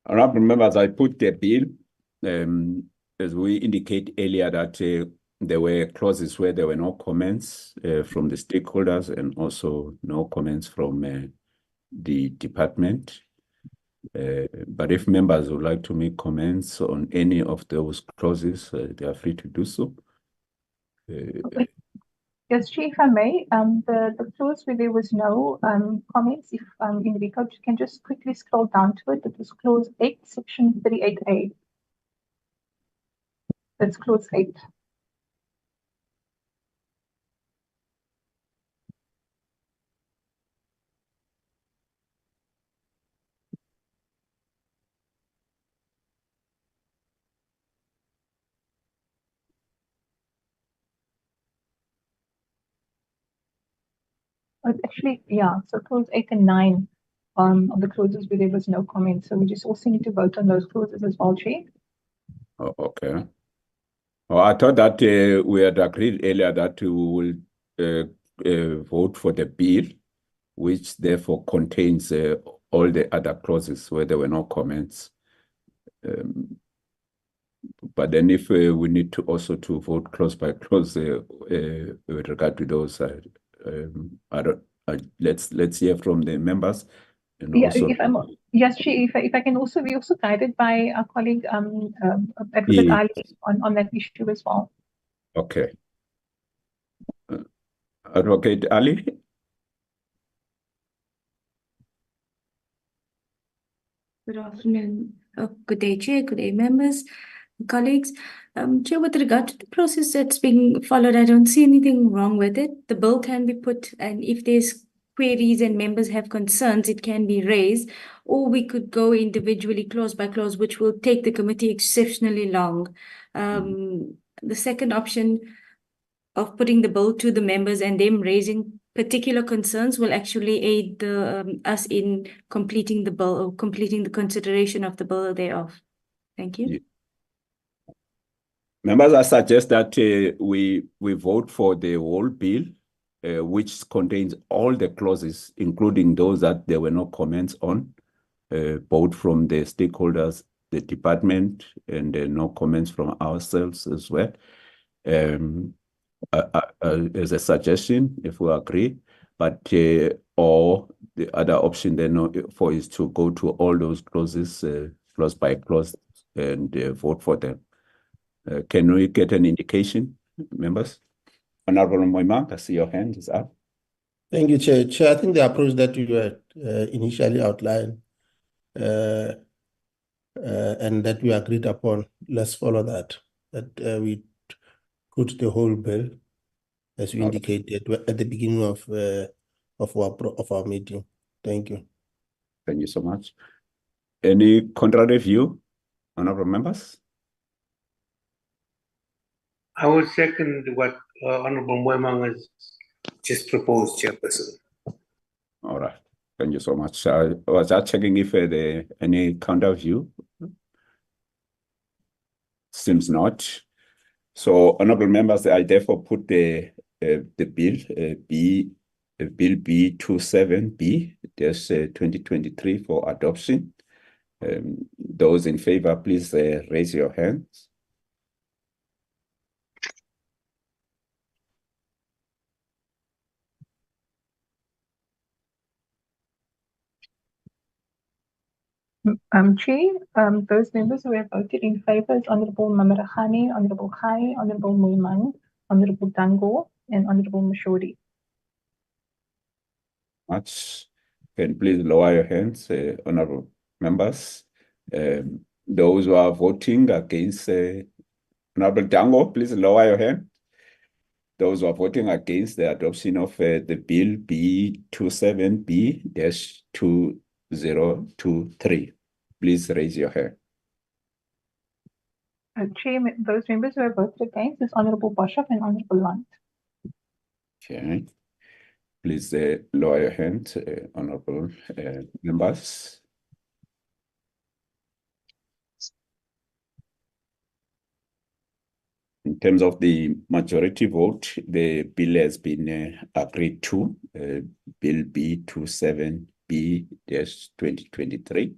Honorable members, I put the bill, as we indicate earlier, that there were clauses where there were no comments from the stakeholders and also no comments from the department. But if members would like to make comments on any of those clauses, they are free to do so. Yes, Chair, if I may, the clause where there was no comments, if Enrico can just quickly scroll down to it, it was clause 8, section 38A. That's clause 8. Actually, yeah, so clause 8 and 9 of the clauses where there was no comment. So we just also need to vote on those clauses as well, Chair. Oh, okay. Oh, I thought that we had agreed earlier that we will vote for the bill, which therefore contains all the other clauses where there were no comments. But then if we need to also to vote clause by clause with regard to those, let's hear from the members. And Yeah, also, yes, if I can also be also guided by our colleague Advocate Yeah. Ali on that issue as well. Okay. Advocate Ali? Good afternoon. Good day, Chair. Good day, members, colleagues. Chair, with regard to the process that's being followed, I don't see anything wrong with it. The bill can be put, and if there's queries and members have concerns, it can be raised, or we could go individually clause by clause, which will take the committee exceptionally long. The second option of putting the bill to the members and them raising particular concerns will actually aid us in completing the bill or completing the consideration of the bill thereof. Thank you. Yeah. Members, I suggest that we vote for the whole bill, which contains all the clauses, including those that there were no comments on, both from the stakeholders, the department, and no comments from ourselves as well. As a suggestion, if we agree, but or the other option then for is to go to all those clauses, clause by clause, and vote for them. Can we get an indication, members? Honorable Moimang, I see your hand is up. Thank you, Chair. Chair, I think the approach that you had initially outlined and that we agreed upon, let's follow that. That we put the whole bill, as you indicated at the beginning of our meeting. Thank you. Thank you so much. Any contrary view, honorable members? I will second what Honorable Moimang has just proposed, Chairperson. All right. Thank you so much. I was just checking if there any counter view. Seems not. So, honorable members, I therefore put the bill Bill B27B, there's 2023 for adoption. Those in favor, please raise your hands. Chair, those members who have voted in favor is Honorable Mamarachane, Honorable Khai, Honorable Moimang, Honorable Dango, and Honorable Mashodi. Much. Can please lower your hands, honorable members. Those who are voting against Honorable Dango, please lower your hand. Those who are voting against the adoption of the bill B27B-2023, please raise your hand. Chair, those members who have voted against is Honorable Boshoff and Honorable Lunt. Okay. Please lower your hand, honorable members. In terms of the majority vote, the bill has been agreed to, Bill B27B-2023.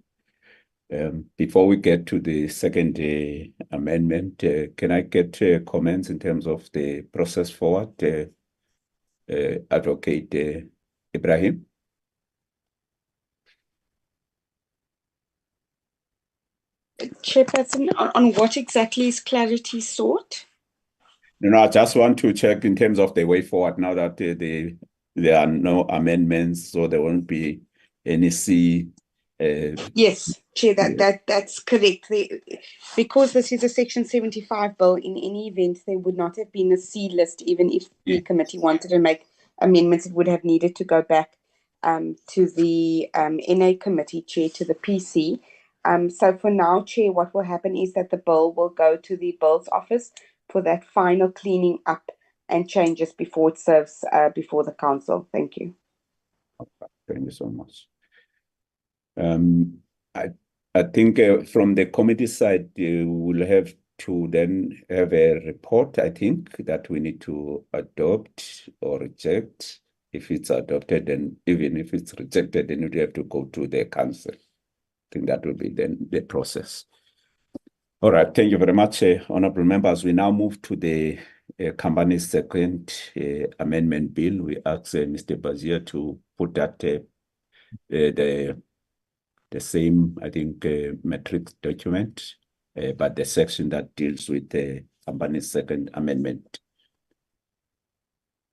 Before we get to the second amendment, can I get comments in terms of the process forward? Advocate Ibrahim. Chairperson, on what exactly is clarity sought? No, I just want to check in terms of the way forward now that there are no amendments, so there won't be any C. Yes, Chair, that's correct. Because this is a Section 75 bill, in any event, there would not have been a C list, even if the committee wanted to make amendments, it would have needed to go back to the NA committee, Chair, to the PC. So for now, Chair, what will happen is that the bill will go to the Bills Office for that final cleaning up and changes before it serves before the council. Thank you. Okay, thank you so much. I think from the committee side, we'll have to then have a report, I think, that we need to adopt or reject. if it's adopted, then even if it's rejected, then you have to go to the council. I think that will be then the process. All right, thank you very much, honorable members. We now move to the company's second amendment bill. We ask Mr. Bazia to put that the same, I think, matrix document, but the section that deals with the company's second amendment.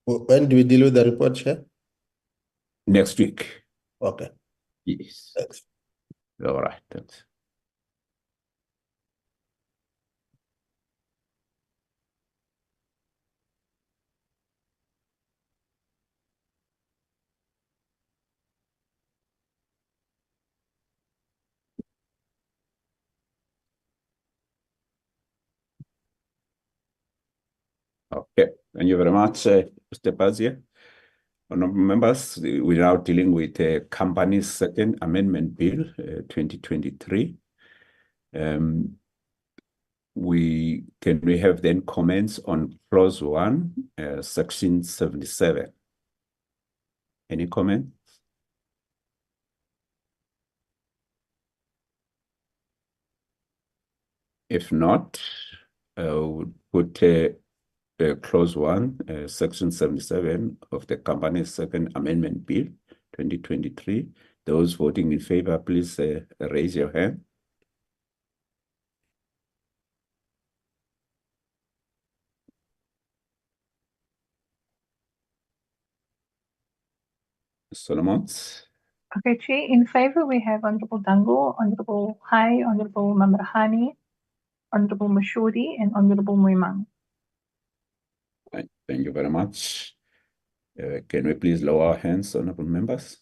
When do we deal with the report, Chair? Next week. Okay. Yes. Thanks. All right, thanks. Okay, thank you very much, Mr. Bazia. Honorable members, we're now dealing with the company's second amendment bill, 2023. Can we have then comments on clause 1, section 77? Any comments? If not, we'll put clause 1, section 77 of the company's second amendment bill 2023. Those voting in favor, please raise your hand. Solomons? Okay, Chair, in favor we have Honorable Dango, Honorable Hai, Honorable Mamrahani, Honorable Mashuri, and Honorable Moimang. Thank you very much. Can we please lower our hands, honorable members?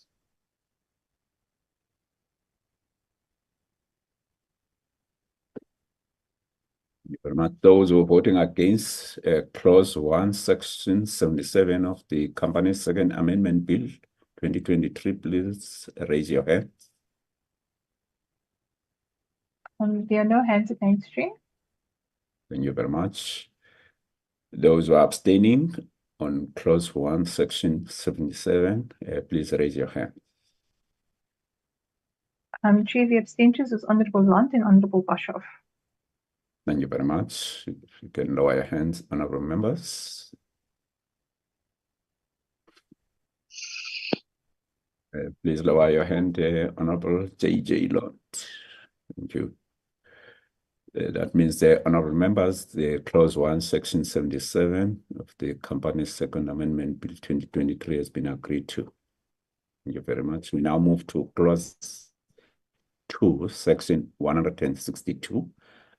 Thank you very much. Those who are voting against clause 1, section 77 of the company's second amendment bill 2023, please raise your hand. There are no hands against, Chair. Thank you very much. Those who are abstaining on clause 1, section 77, please raise your hand. Chair, the abstentions is Honorable Lunt and Honorable Boshoff. Thank you very much. If you can lower your hands, honorable members. Please lower your hand, Honorable J.J. Lott. Thank you. That means the honorable members, the clause 1, section 77 of the company's second amendment bill 2023 has been agreed to. Thank you very much. We now move to clause 2, section 162.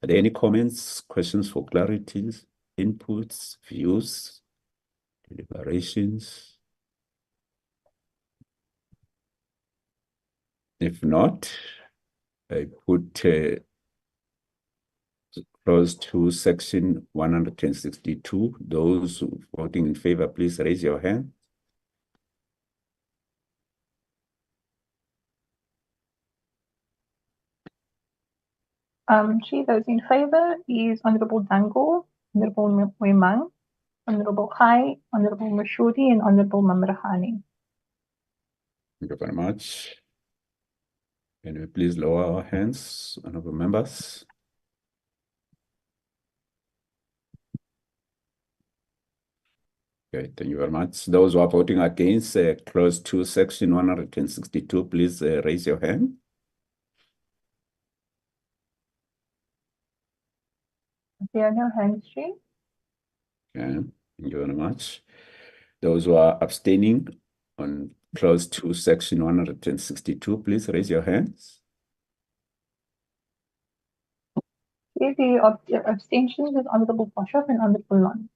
Are there any comments, questions for clarities, inputs, views, deliberations? If not, I put clause 2, section 162. Those voting in favor, please raise your hand. Chair, those in favor is Honorable Dango, Honorable Moimang, Honorable Hai, Honorable Mashuri, and Honorable Mamrahani. Thank you very much. Can we please lower our hands, honorable members? Okay, thank you very much. Those who are voting against clause 2, section 162, please raise your hand. There are no hands, Chair. Okay, thank you very much. Those who are abstaining on clause 2, section 162, please raise your hands. Chair, the abstentions is Honorable Boshoff and Honorable Lunt.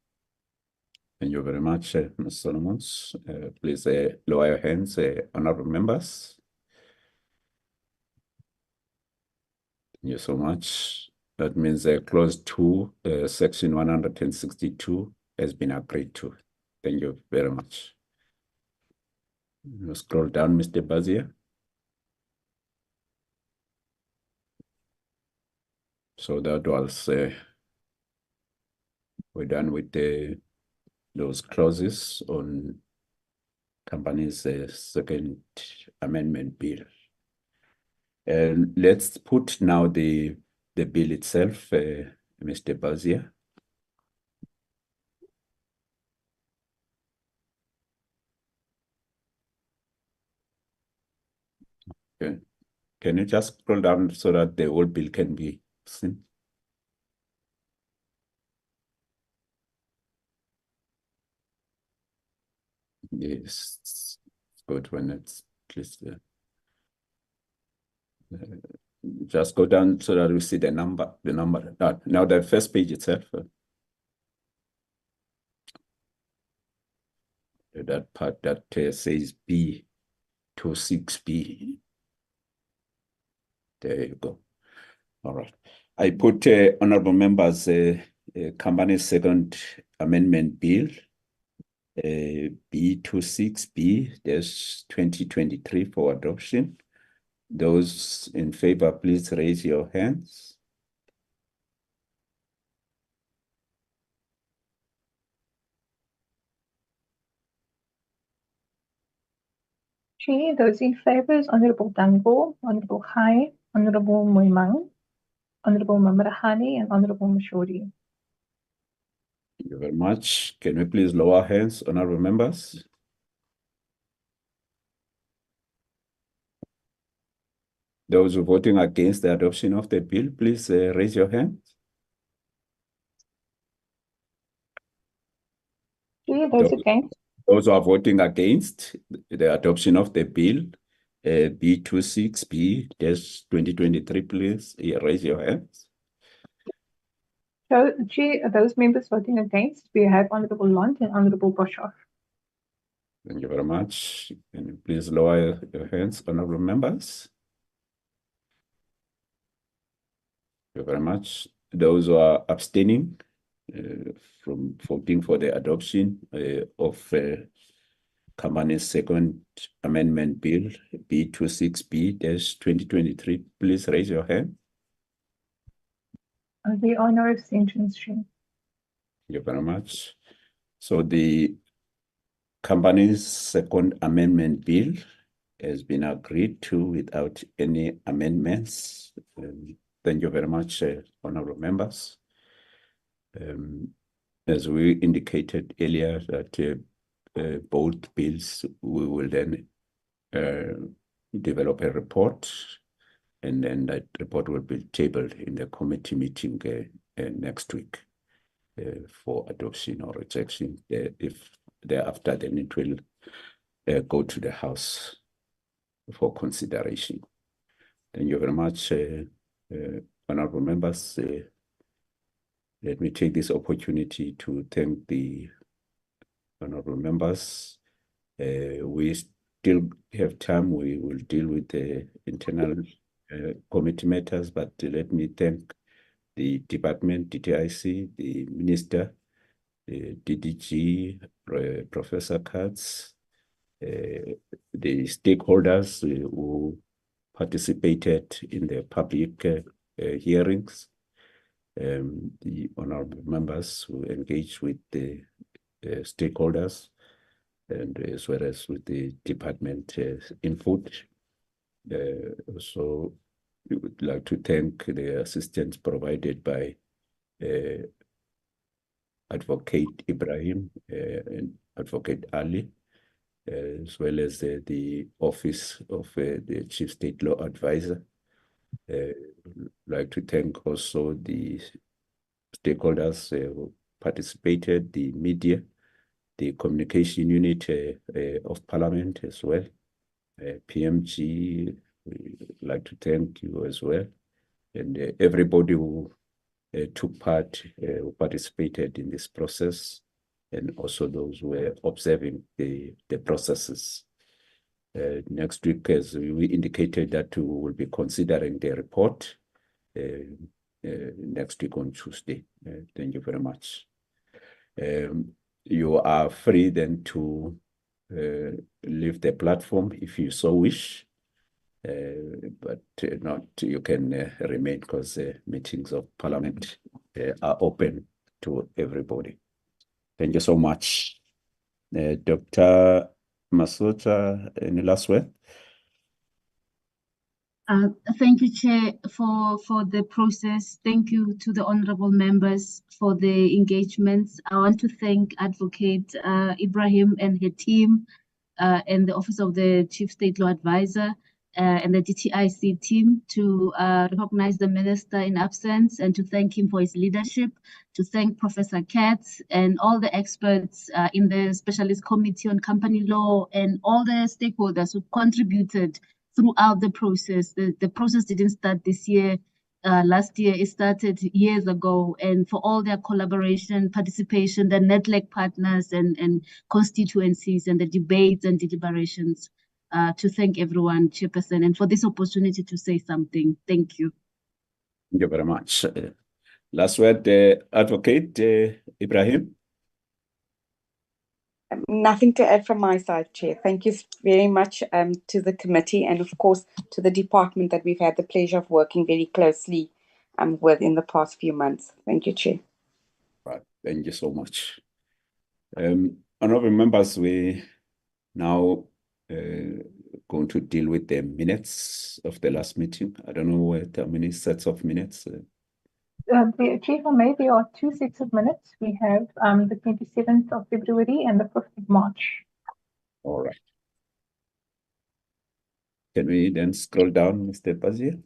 Thank you very much, Ms. Solomons. Please lower your hands, honorable members. Thank you so much. That means clause 2, section 162 has been agreed to. Thank you very much. Scroll down, Mr. Bazia. So that was, we're done with those clauses on Companies Second Amendment Bill. Let's put now the bill itself, Mr. Bazia. Okay. Can you just scroll down so that the whole bill can be seen? Yes, it's good when it's at least just go down so that we see the number. Now the first page itself. That part that says B26B. There you go. All right. I put honorable members company's Second Amendment Bill B26B, there's 2023 for adoption. Those in favor, please raise your hands. Chair, those in favor is Honorable Dango, Honorable Khai, Honorable Moimang, Honorable Mamrahani, and Honorable Mashori. Thank you very much. Can we please lower hands, honorable members? Those who are voting against the adoption of the bill, please raise your hand. Chair, those against. Those who are voting against the adoption of the bill, B26B-2023, please raise your hands. So, Chair, those members voting against, we have Honorable Lont and Honorable Boshoff. Thank you very much. Can you please lower your hands, honorable members? Thank you very much. Those who are abstaining from voting for the adoption of company's Second Amendment Bill B26B-2023, please raise your hand. There are no abstentions, Chair. Thank you very much. So the company's Second Amendment Bill has been agreed to without any amendments. Thank you very much, honorable members. As we indicated earlier, that both bills, we will then develop a report, and then that report will be tabled in the committee meeting next week for adoption or rejection. If thereafter, then it will go to the House for consideration. Thank you very much, honorable members. Let me take this opportunity to thank the honorable members. We still have time. We will deal with the internal committee matters, but let me thank the department, DTIC, the minister, the DDG, Professor Katz, the stakeholders who participated in the public hearings, the honorable members who engaged with the stakeholders, and as well as with the department input. Also, we would like to thank the assistance provided by Advocate Ibrahim and Advocate Ali, as well as the Office of the Chief State Law Advisor. Like to thank also the stakeholders who participated, the media, the communication unit of Parliament as well, PMG. We like to thank you as well, and everybody who took part, who participated in this process, and also those who were observing the processes. Next week, as we indicated, that we will be considering the report next week on Tuesday. Thank you very much. You are free then to leave the platform if you so wish, but not, you can remain, because meetings of Parliament are open to everybody. Thank you so much. Dr. Masota, any last word? Thank you, Chair, for the process. Thank you to the honorable members for the engagements. I want to thank Advocate Ibrahim and her team, and the Office of the Chief State Law Advisor, and the DTIC team, to recognize the Minister in absence and to thank him for his leadership, to thank Professor Katz and all the experts in the Specialist Committee on Company Law and all the stakeholders who contributed throughout the process. The process didn't start this year. Last year, it started years ago, and for all their collaboration, participation, the network partners and constituencies and the debates and deliberations, to thank everyone, Chairperson, and for this opportunity to say something. Thank you. Thank you very much. Last word, Advocate Ibrahim. Nothing to add from my side, Chair. Thank you very much to the committee and, of course, to the department that we've had the pleasure of working very closely with in the past few months. Thank you, Chair. Right. Thank you so much. Honorable members, we now going to deal with the minutes of the last meeting. I don't know how many sets of minutes. Chief, maybe there are 2 sets of minutes. We have the 27th of February and the 5th of March. All right. Can we then scroll down, Mr. Pazia?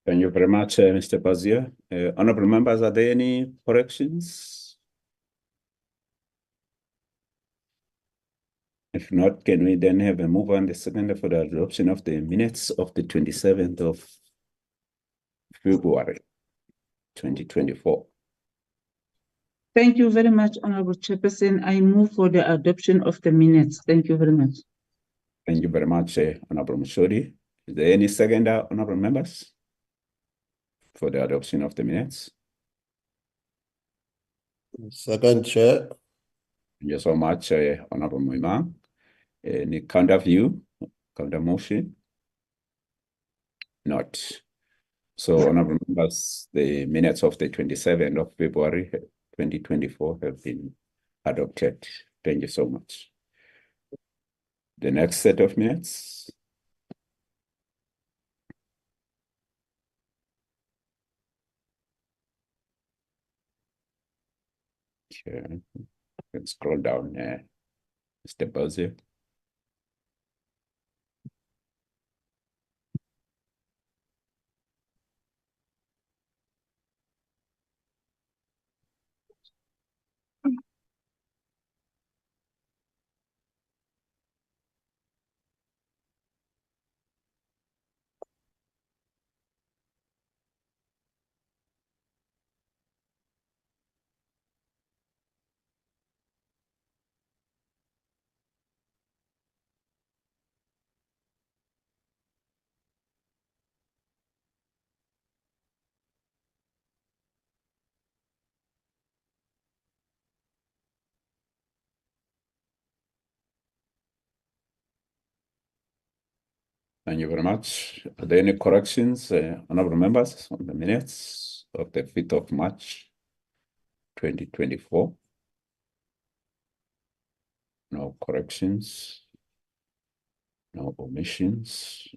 Thank you very much, Mr. Pazia. Honorable members, are there any corrections? If not, can we then have a move on the second for the adoption of the minutes of the 27th of February, 2024? Thank you very much, Honorable Chairperson. I move for the adoption of the minutes. Thank you very much. Thank you very much, Honorable Mshodi. Is there any second, honorable members, for the adoption of the minutes? Second, Chair. Thank you so much, Honorable Moimang. Any counter view, counter motion? Not. So, honorable members, the minutes of the 27th of February 2024 have been adopted. Thank you so much. The next set of minutes. Okay. Let's scroll down, Mr. Buzzer. Thank you very much. Are there any corrections, honorable members, on the minutes of the 5th of March, 2024? No corrections. No omissions.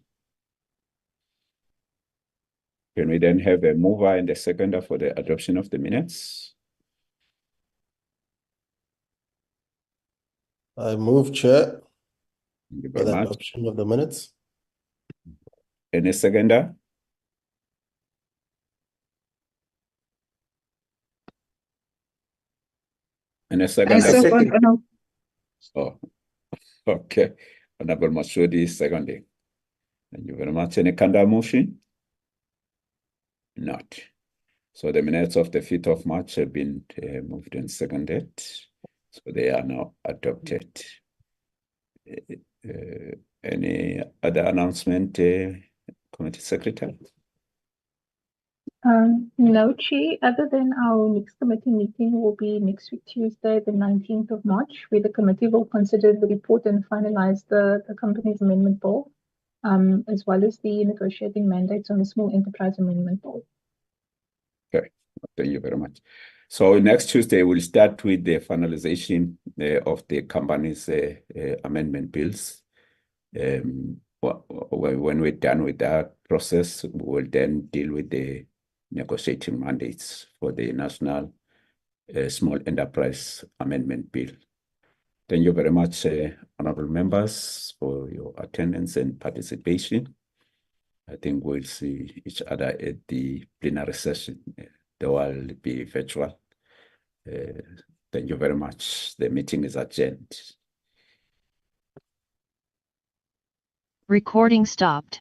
Can we then have a mover and a seconder for the adoption of the minutes? I move, Chair, Thank you for very the much. adoption of the minutes. Any seconder? And a I second. second, second. Honorable. Oh, okay. Honorable Masudi is seconding. Thank you very much. Any counter motion? Not. So the minutes of the 5th of March have been moved and seconded. So they are now adopted. Any other announcement, Committee Secretary? No, Chi, other than our next committee meeting will be next week, Tuesday, the 19th of March, where the committee will consider the report and finalize the company's amendment bill, as well as the negotiating mandates on the small enterprise amendment bill. Okay, thank you very much. So next Tuesday, we'll start with the finalization of the company's amendment bills. When we're done with that process, we'll then deal with the negotiating mandates for the National Small Enterprise Amendment Bill. Thank you very much, honorable members, for your attendance and participation. I think we'll see each other at the plenary session. They will be virtual. Thank you very much. The meeting is adjourned. Recording stopped.